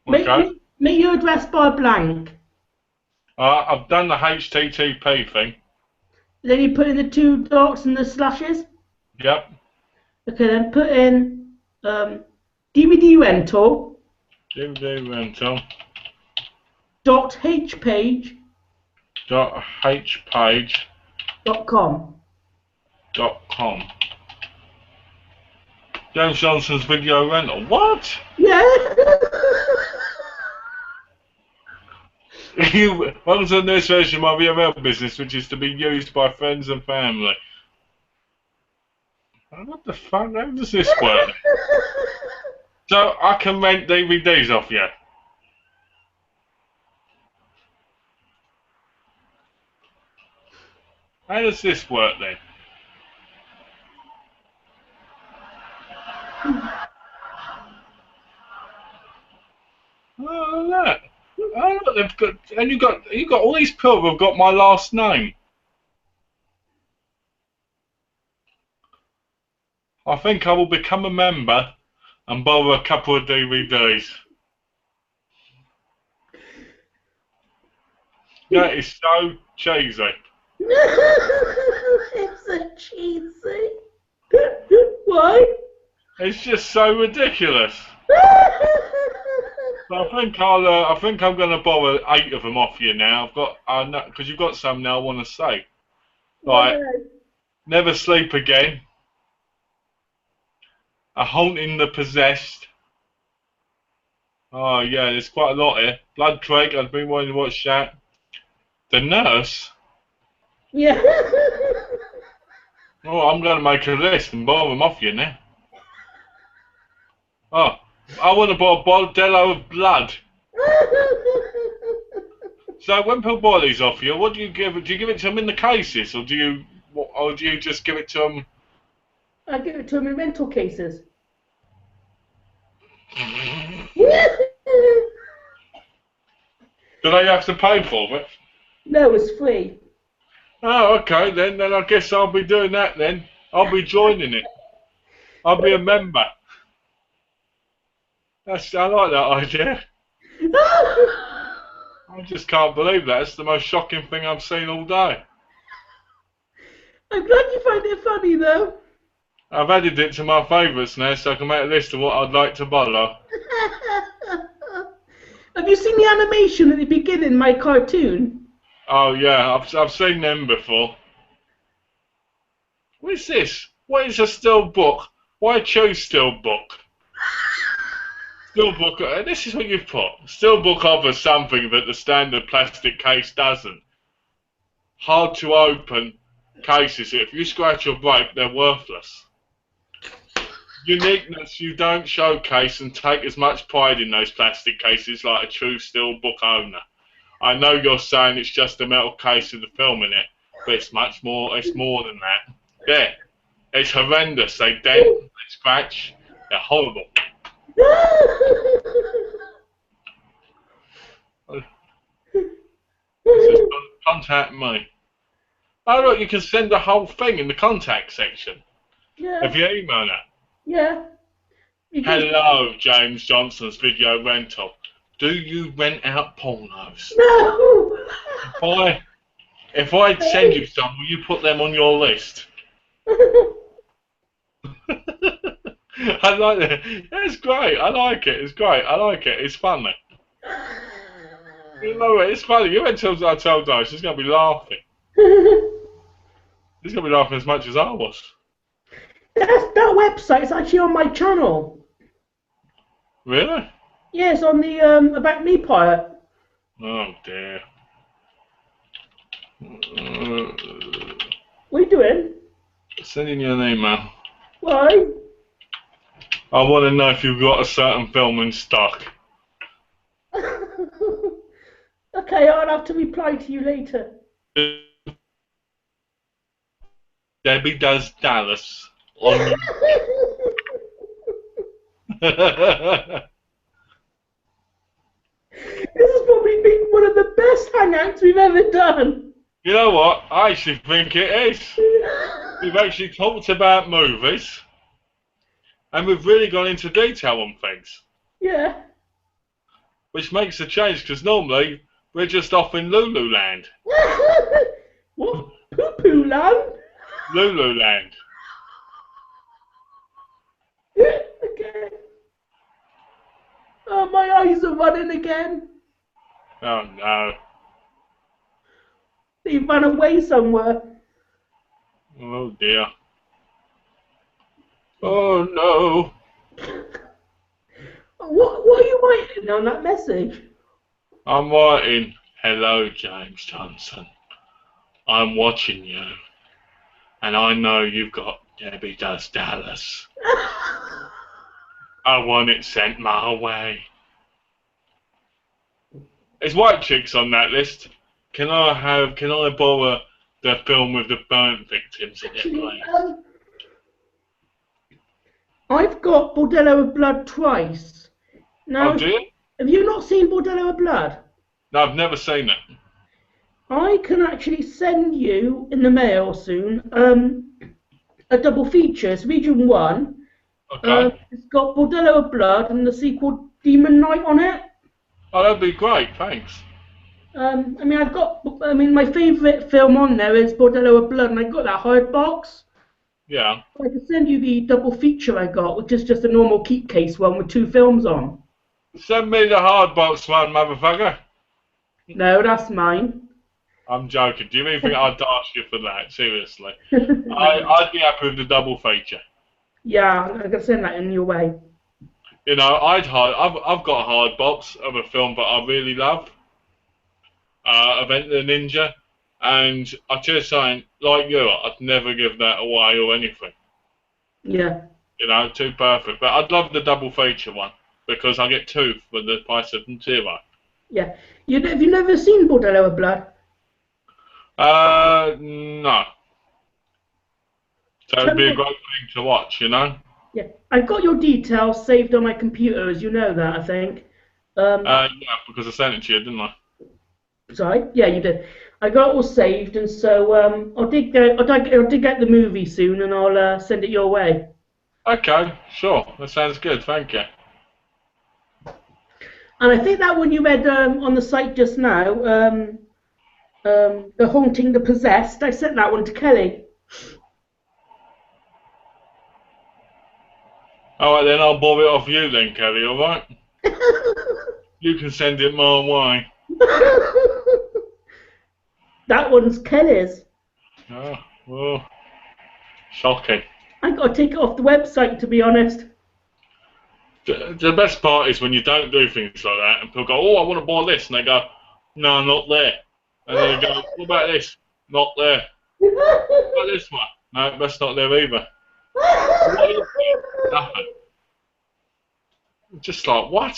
Okay. Make your address bar blank. I've done the HTTP thing. Then you put in the 2 dots and the slashes. Yep. Okay, then put in DVD rental. DVD rental. .hpage. .hpage. .com. .com. James Johnson's video rental. What? Yeah. Welcome to the newest version of my VML business, which is to be used by friends and family. What the fuck? How does this work? So I can rent DVDs off you. How does this work then? Oh look! Oh look! They've got, and you got all these people who've got my last name. I think I will become a member and borrow a couple of DVDs. That is so cheesy. It's so cheesy. Why? It's just so ridiculous. So I think I'm going to borrow 8 of them off you now. Because you've got some now I want to say. Like, Never Sleep Again. A Haunting the Possessed. Oh yeah, there's quite a lot here. Blood Creek, I've been wanting to watch that. The nurse? Yeah. Oh, I'm going to make a list and buy them off you now. Oh, I want to buy a bordello of blood. So when people buy these off you, what do you give? Do you give it to them in the cases, or do you just give it to them? I give it to him in rental cases. Do they have to pay for it? No, it's free. Oh, okay, then I guess I'll be doing that then. I'll be joining it. I'll be a member. I like that idea. I just can't believe that. It's the most shocking thing I've seen all day. I'm glad you find it funny, though. I've added it to my favourites now, so I can make a list of what I'd like to borrow. Have you seen the animation at the beginning, my cartoon? Oh yeah, I've seen them before. What is this? What is a still book? Why choose still book? Still book. This is what you've put. Still book offers something that the standard plastic case doesn't. Hard to open cases. If you scratch or break, they're worthless. Uniqueness. You don't showcase and take as much pride in those plastic cases like a true still book owner. I know you're saying it's just a metal case with the film in it, but it's much more. It's more than that. Yeah, it's horrendous. They dent, they scratch. They're horrible. It says, contact me. Oh look, you can send the whole thing in the contact section. Yeah. If you email that. Yeah. Hello, James Johnson's video rental. Do you rent out pornos? No. If I send you some, will you put them on your list? I like it. It's great. I like it. It's great. I like it. It's funny. You know what? It's funny. You went till I told her she's going to be laughing. She's going to be laughing as much as I was. That website's actually on my channel. Really? Yes, on the About Me part. Oh dear. What are you doing? Sending you an email. Why? I want to know if you've got a certain film in stock. Okay, I'll have to reply to you later. Debbie Does Dallas. On This has probably been one of the best hangouts we've ever done. You know what? I actually think it is. We've actually talked about movies, and we've really gone into detail on things. Yeah. Which makes a change, because normally we're just off in Lululand. What? Poo-poo land? Lululand. Okay. Oh, my eyes are running again. Oh no. They ran away somewhere. Oh dear. Oh no. What are you writing on that message? I'm writing, hello James Johnson. I'm watching you. And I know you've got Debbie Does Dallas. I want it sent my way. Is White Chicks on that list? Can I borrow the film with the burnt victims in it, please? I've got Bordello of Blood twice. Now, Oh dear? have you not seen Bordello of Blood? No, I've never seen it. I can actually send you in the mail soon a double feature. It's Region 1. Okay. It's got Bordello of Blood and the sequel Demon Knight on it. Oh, that'd be great, thanks. I mean, my favourite film on there is Bordello of Blood, and I got that hard box. Yeah. I can send you the double feature I got, which is just a normal keep case one with 2 films on. Send me the hard box one, motherfucker. No, that's mine. I'm joking. Do you really think I'd ask you for that? Seriously. I'd be happy with the double feature. Yeah, I can send that in your way. You know, I've got a hard box of a film that I really love. of Enter the Ninja, and I tell you something, like you, I'd never give that away or anything. Yeah. You know, too perfect. But I'd love the double feature one because I get two for the price of 0. Yeah. Have you never seen Bordello of Blood? No. So it'd be a great thing to watch, you know? Yeah. I've got your details saved on my computer, as you know that, I think. Yeah, because I sent it to you, didn't I? Sorry? Yeah, you did. I got it all saved, and so I'll dig get the movie soon, and I'll send it your way. Okay, sure. That sounds good. Thank you. And I think that one you read on the site just now, The Haunting the Possessed, I sent that one to Kelly. Alright then, I'll bob it off you then, Kelly, alright? You can send it my way. That one's Kelly's. Oh, well, shocking. I got to take it off the website, to be honest. The best part is when you don't do things like that and people go, oh, I want to buy this, and they go, no, not there. And then they go, what about this? Not there. What about this one? No, that's not there either. What is it? Nothing. Just like, what?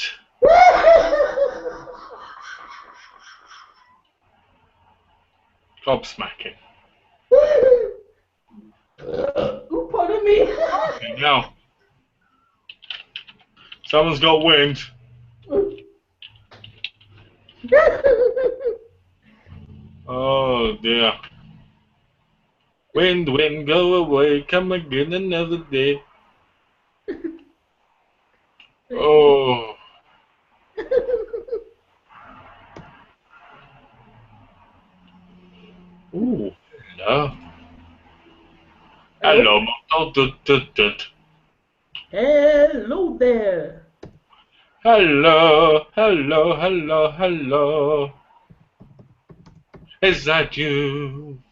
Gobsmacking. Oh, pardon me. Okay, now, someone's got wind. Oh dear. Wind, wind, go away, come again another day. Oh. Ooh, hello. Hello, Hello there. hello, hello, hello, hello. Is that you?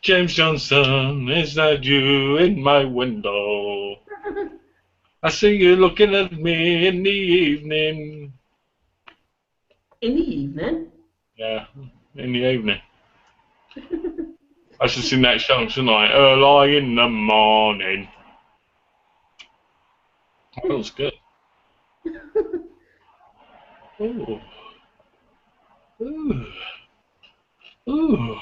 James Johnson, is that you in my window? I see you looking at me in the evening. In the evening? Yeah, in the evening. I should sing that song tonight, early in the morning. That was good. Ooh. Ooh. Ooh.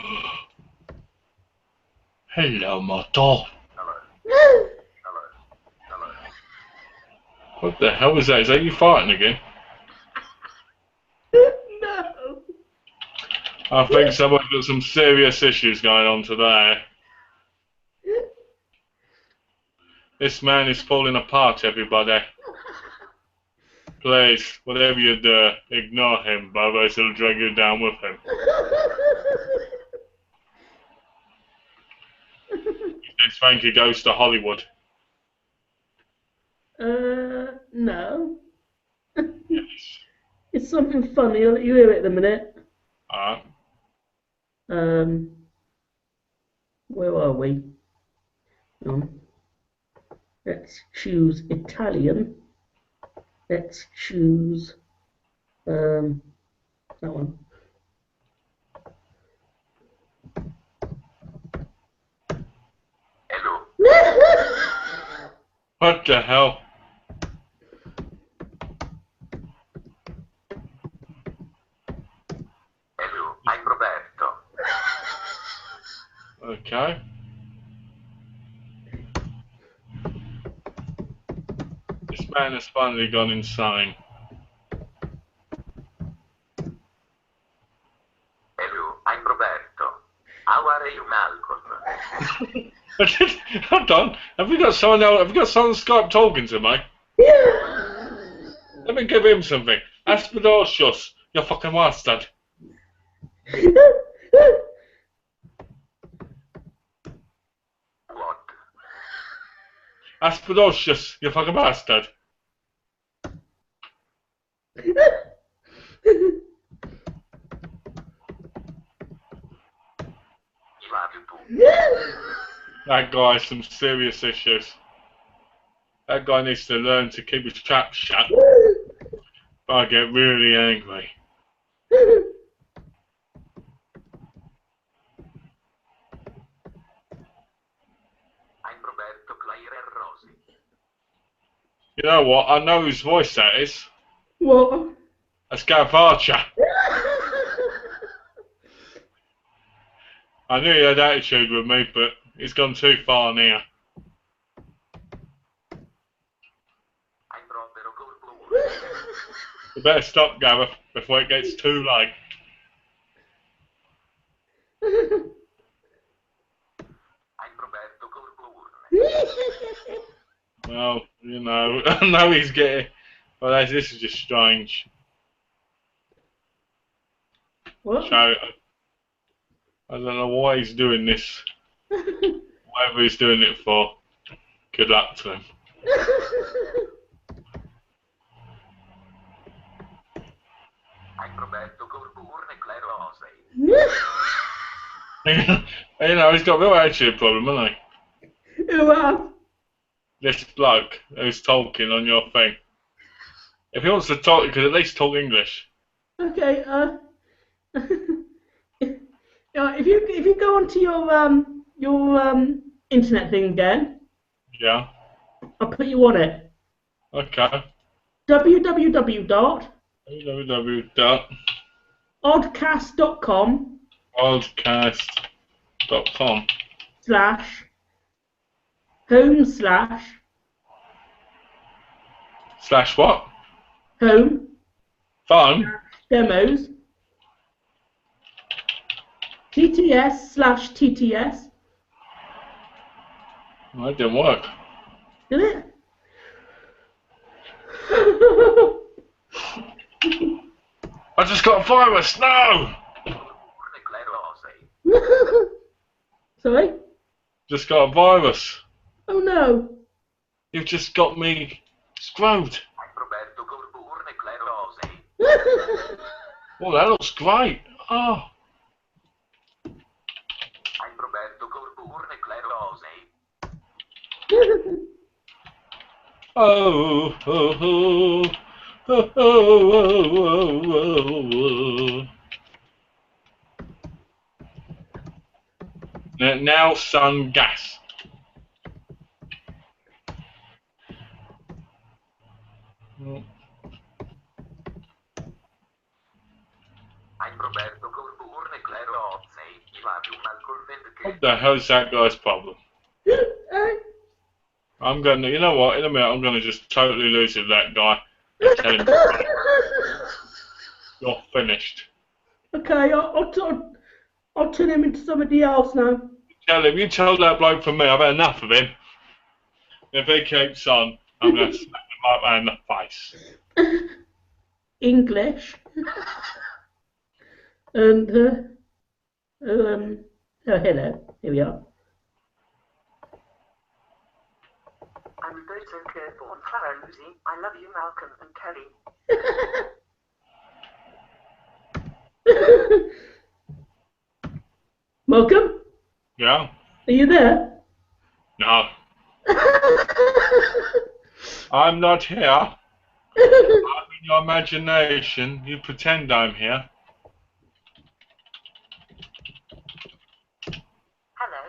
Hello, Motto. What the hell was that? Is that you farting again? No. I think someone's got some serious issues going on today. This man is falling apart, everybody. Please, whatever you do, ignore him, otherwise he'll drag you down with him. It's Frankie goes to Hollywood. No. Yes. It's something funny. I'll let you hear it in a minute. Alright. Where are we? Let's choose Italian. Let's choose that one. What the hell? Hello, I'm Roberto. Okay. This man has finally gone insane. Hello, I'm Roberto. How are you, Malcolm? Hold on. Have we got someone else? Have we got someone on Skype talking to me? Let me give him something. Aspidocious, you fucking bastard. What? Aspidocious, you fucking bastard. That guy has some serious issues. That guy needs to learn to keep his trap shut. I get really angry. Rosie. You know what? I know whose voice that is. What? That's Gav Archer. I knew he had attitude with me, but he's gone too far now. I'm Robert Goldblum. You better stop, Gavin, before it gets too late. I'm Roberto Goldblum. Well, you know, I know he's getting... Well, this is just strange. What? So, I don't know why he's doing this. Whatever he's doing it for. Good luck to him. I'm Roberto Goldblum e Claire Rosie. You know, he's got a real attitude problem, hasn't he? Who are? This bloke who's talking on your thing. If he wants to talk, he could at least talk English. Okay. If you go onto your internet thing again, Yeah. I'll put you on it. Okay. www.oddcast.com www.podcast.com /home / what? home Phone? demos TTS/TTS. Well, that didn't work. Did it? I just got a virus. No! Goldblum e Claire Rosie. Sorry? Just got a virus. Oh no. You've just got me screwed. I'm Roberto Goldblum e Claire Rosie. Oh, that looks great. Oh. I'm Roberto Goldblum e Claire Rosie. Oh, oh, oh, oh, oh, oh, oh. Now, sun gas. I'm Roberto Goldblum e Claire Rosie. I love you, Malcolm and What the hell's that guy's problem? I'm gonna, you know what? In a minute, I'm gonna just totally lose it with that guy and tell him you're finished. Okay, I'll turn him into somebody else now. Tell him, you tell that bloke from me, I've had enough of him. If he keeps on, I'm gonna slap him right in the face. English. And oh, hello. Here we are. I'm Bozo Kerborn Rosie. I love you, Malcolm and Kelly. Malcolm, Yeah? are you there? No. I'm not here. I'm in your imagination. You pretend I'm here. Hello.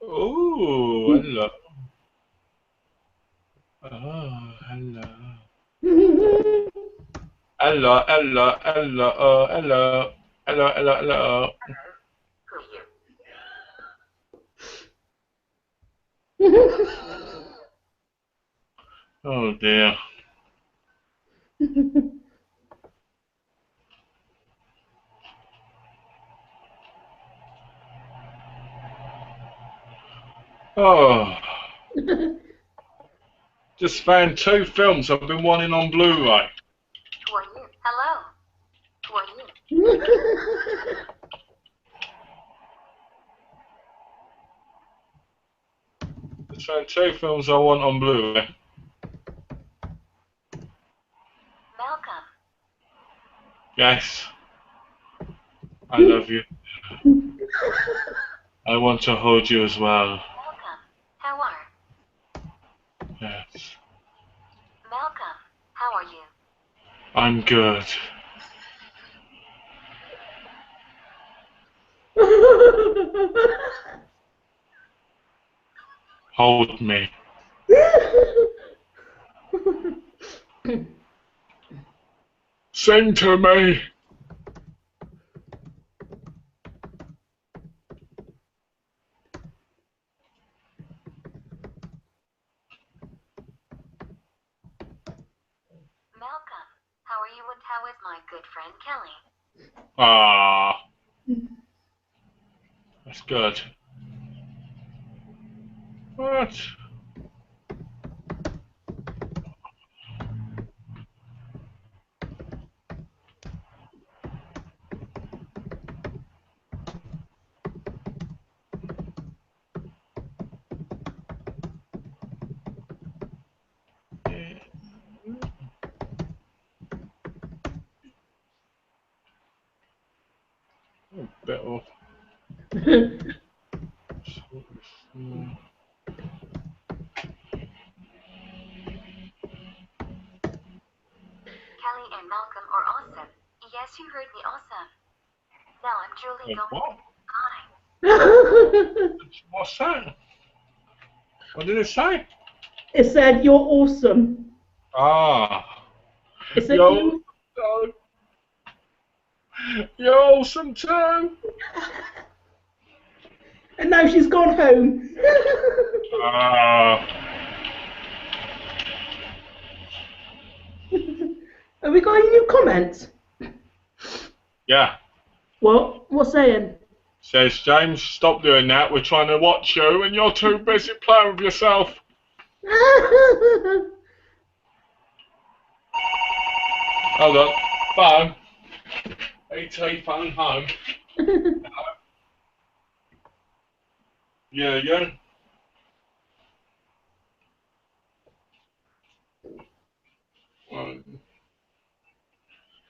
Oh, hello. Oh, hello. Hello, hello, hello, oh, hello. Hello, hello, hello. Who are you? Oh dear. Oh. Just found 2 films I've been wanting on Blu-ray. Who are you? Hello. Who are you? Just found 2 films I want on Blu-ray. Malcolm. Yes. I love you. I want to hold you as well. Malcolm. How are? Yes. Malcolm. How are you? I'm good. Hold me. Sing to me. Malcolm, how are you and how is my good friend Kelly? Ah, that's good. What? Bit off. Kelly and Malcolm are awesome. Yes, you heard me, awesome. Now I'm truly going What? to die. What's that? What did it say? It said you're awesome. Ah. It said Yo, you're awesome too. and now she's gone home. Ah. Have we got any new comments? Yeah. What? What's saying? Says James, stop doing that. We're trying to watch you, and you're too busy playing with yourself. Hold on. Phone. ET phone home. Hello? Yeah, yeah. Well,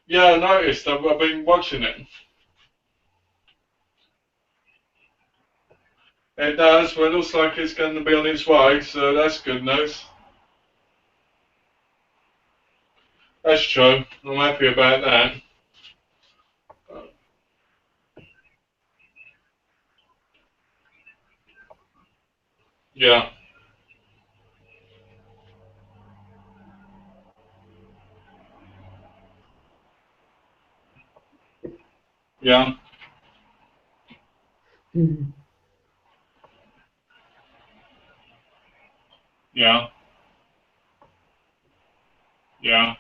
yeah, I noticed. I've been watching it. It does. Well, it looks like it's going to be on its way, so that's good news. That's true. I'm happy about that. Yeah. Yeah. Yeah. Yeah.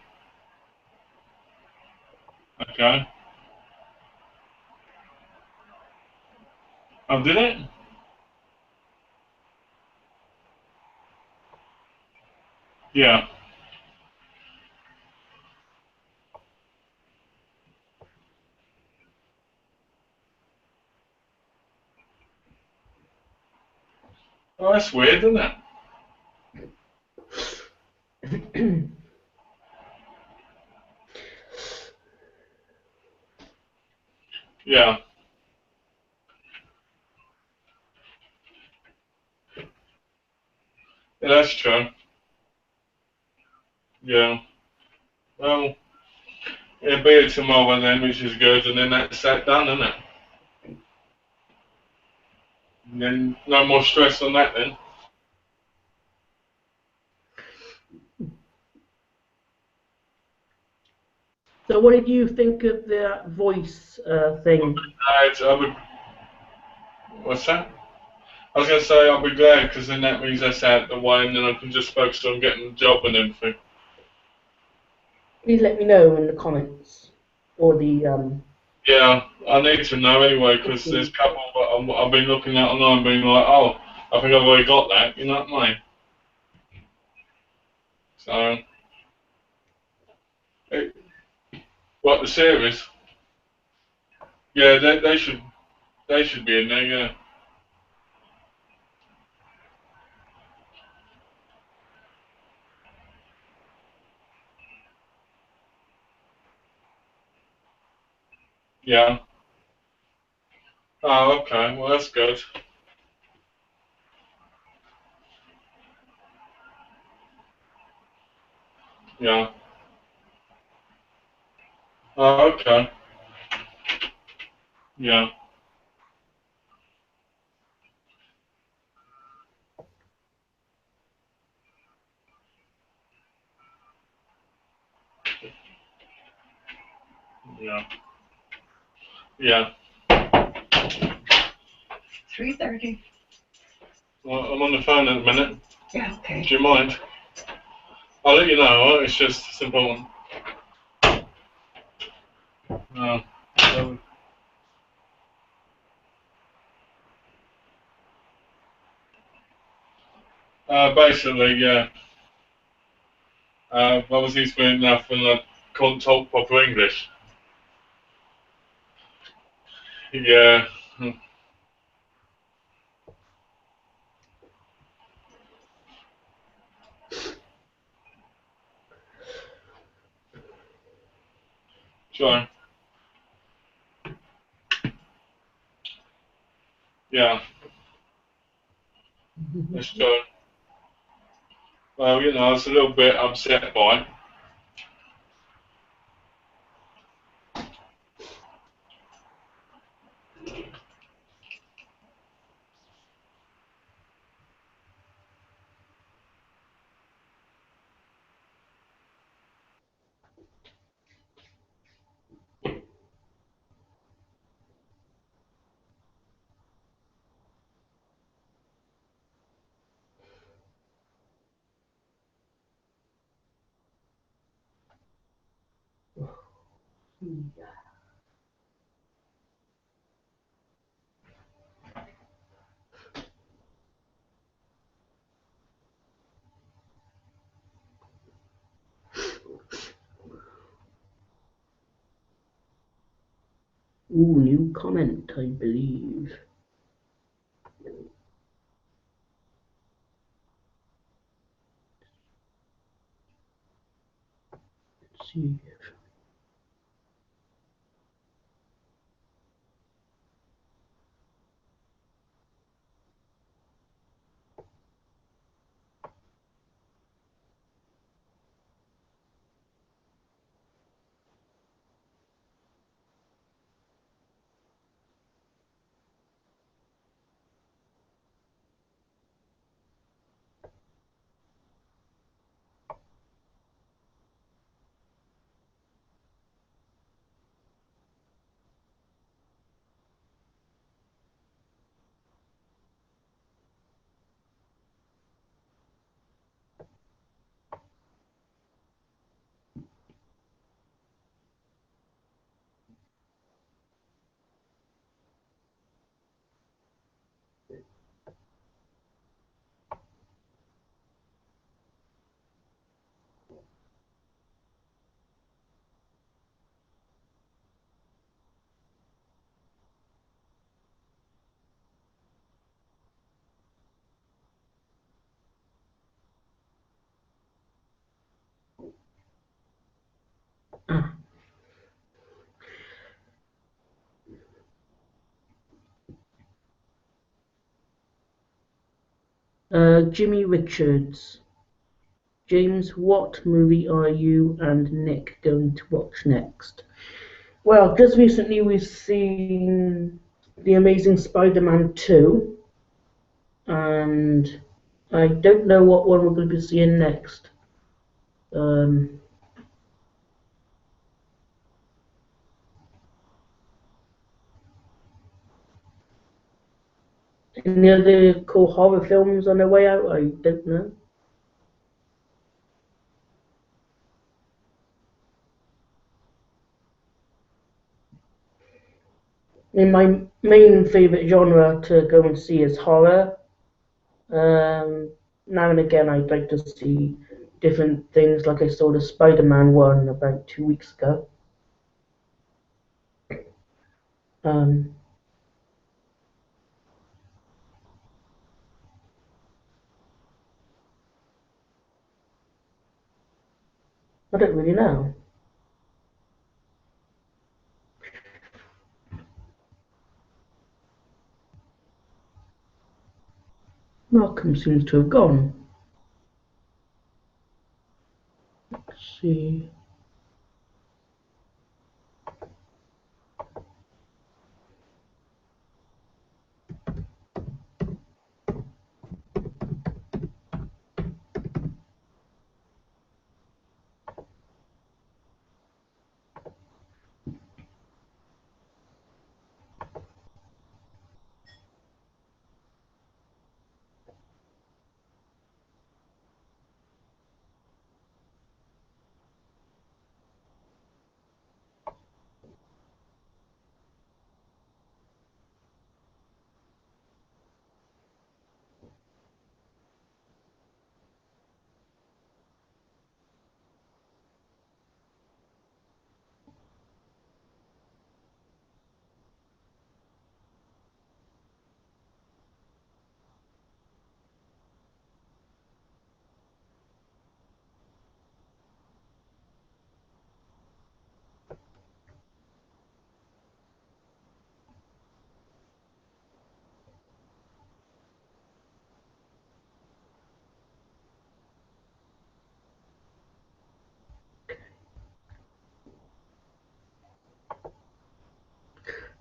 Okay. Oh, did it? Yeah. Oh, that's weird, isn't it? Yeah. Yeah, that's true. Yeah. Well, it'll be a tomorrow then, which is good, and then that's that done, isn't it? And then no more stress on that then. So what did you think of the voice thing? I would. What's that? I was going to say I'll be glad because then that means that's out the way and then I can just focus on getting the job and everything. Please let me know in the comments or the Yeah, I need to know anyway because there's a couple that I've been looking at online being like, oh, I think I've already got that, you know what I mean? So, it, what, the series? Yeah, they should be in there, yeah. Yeah. Oh, okay, well that's good. Yeah. Oh, okay. Yeah. Yeah. Yeah. 3:30. Well, I'm on the phone at the minute. Yeah, okay. Do you mind? I'll let you know, alright? It's important. No. Basically, yeah. I was used to enough and I couldn't talk proper English. Yeah. Sure. Yeah. That's true. Well, I was a little bit upset by it. Ooh, new comment, I believe. Let's see. Jimmy Richards. James, what movie are you and Nick going to watch next? Well, just recently we've seen The Amazing Spider-Man 2, and I don't know what one we're going to be seeing next. Any other cool horror films on their way out? I don't know. My main favourite genre to go and see is horror. Now and again, I'd like to see different things, like I saw the Spider-Man one about 2 weeks ago. Um, I don't really know. Malcolm seems to have gone. Let's see.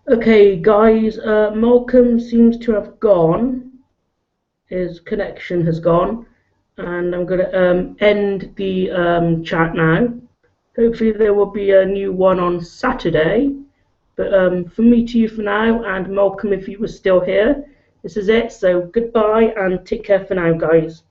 Okay, guys, Malcolm seems to have gone. His connection has gone, and I'm going to end the chat now. Hopefully there will be a new one on Saturday. But from me to you for now, and Malcolm, if you were still here, this is it. So goodbye and take care for now, guys.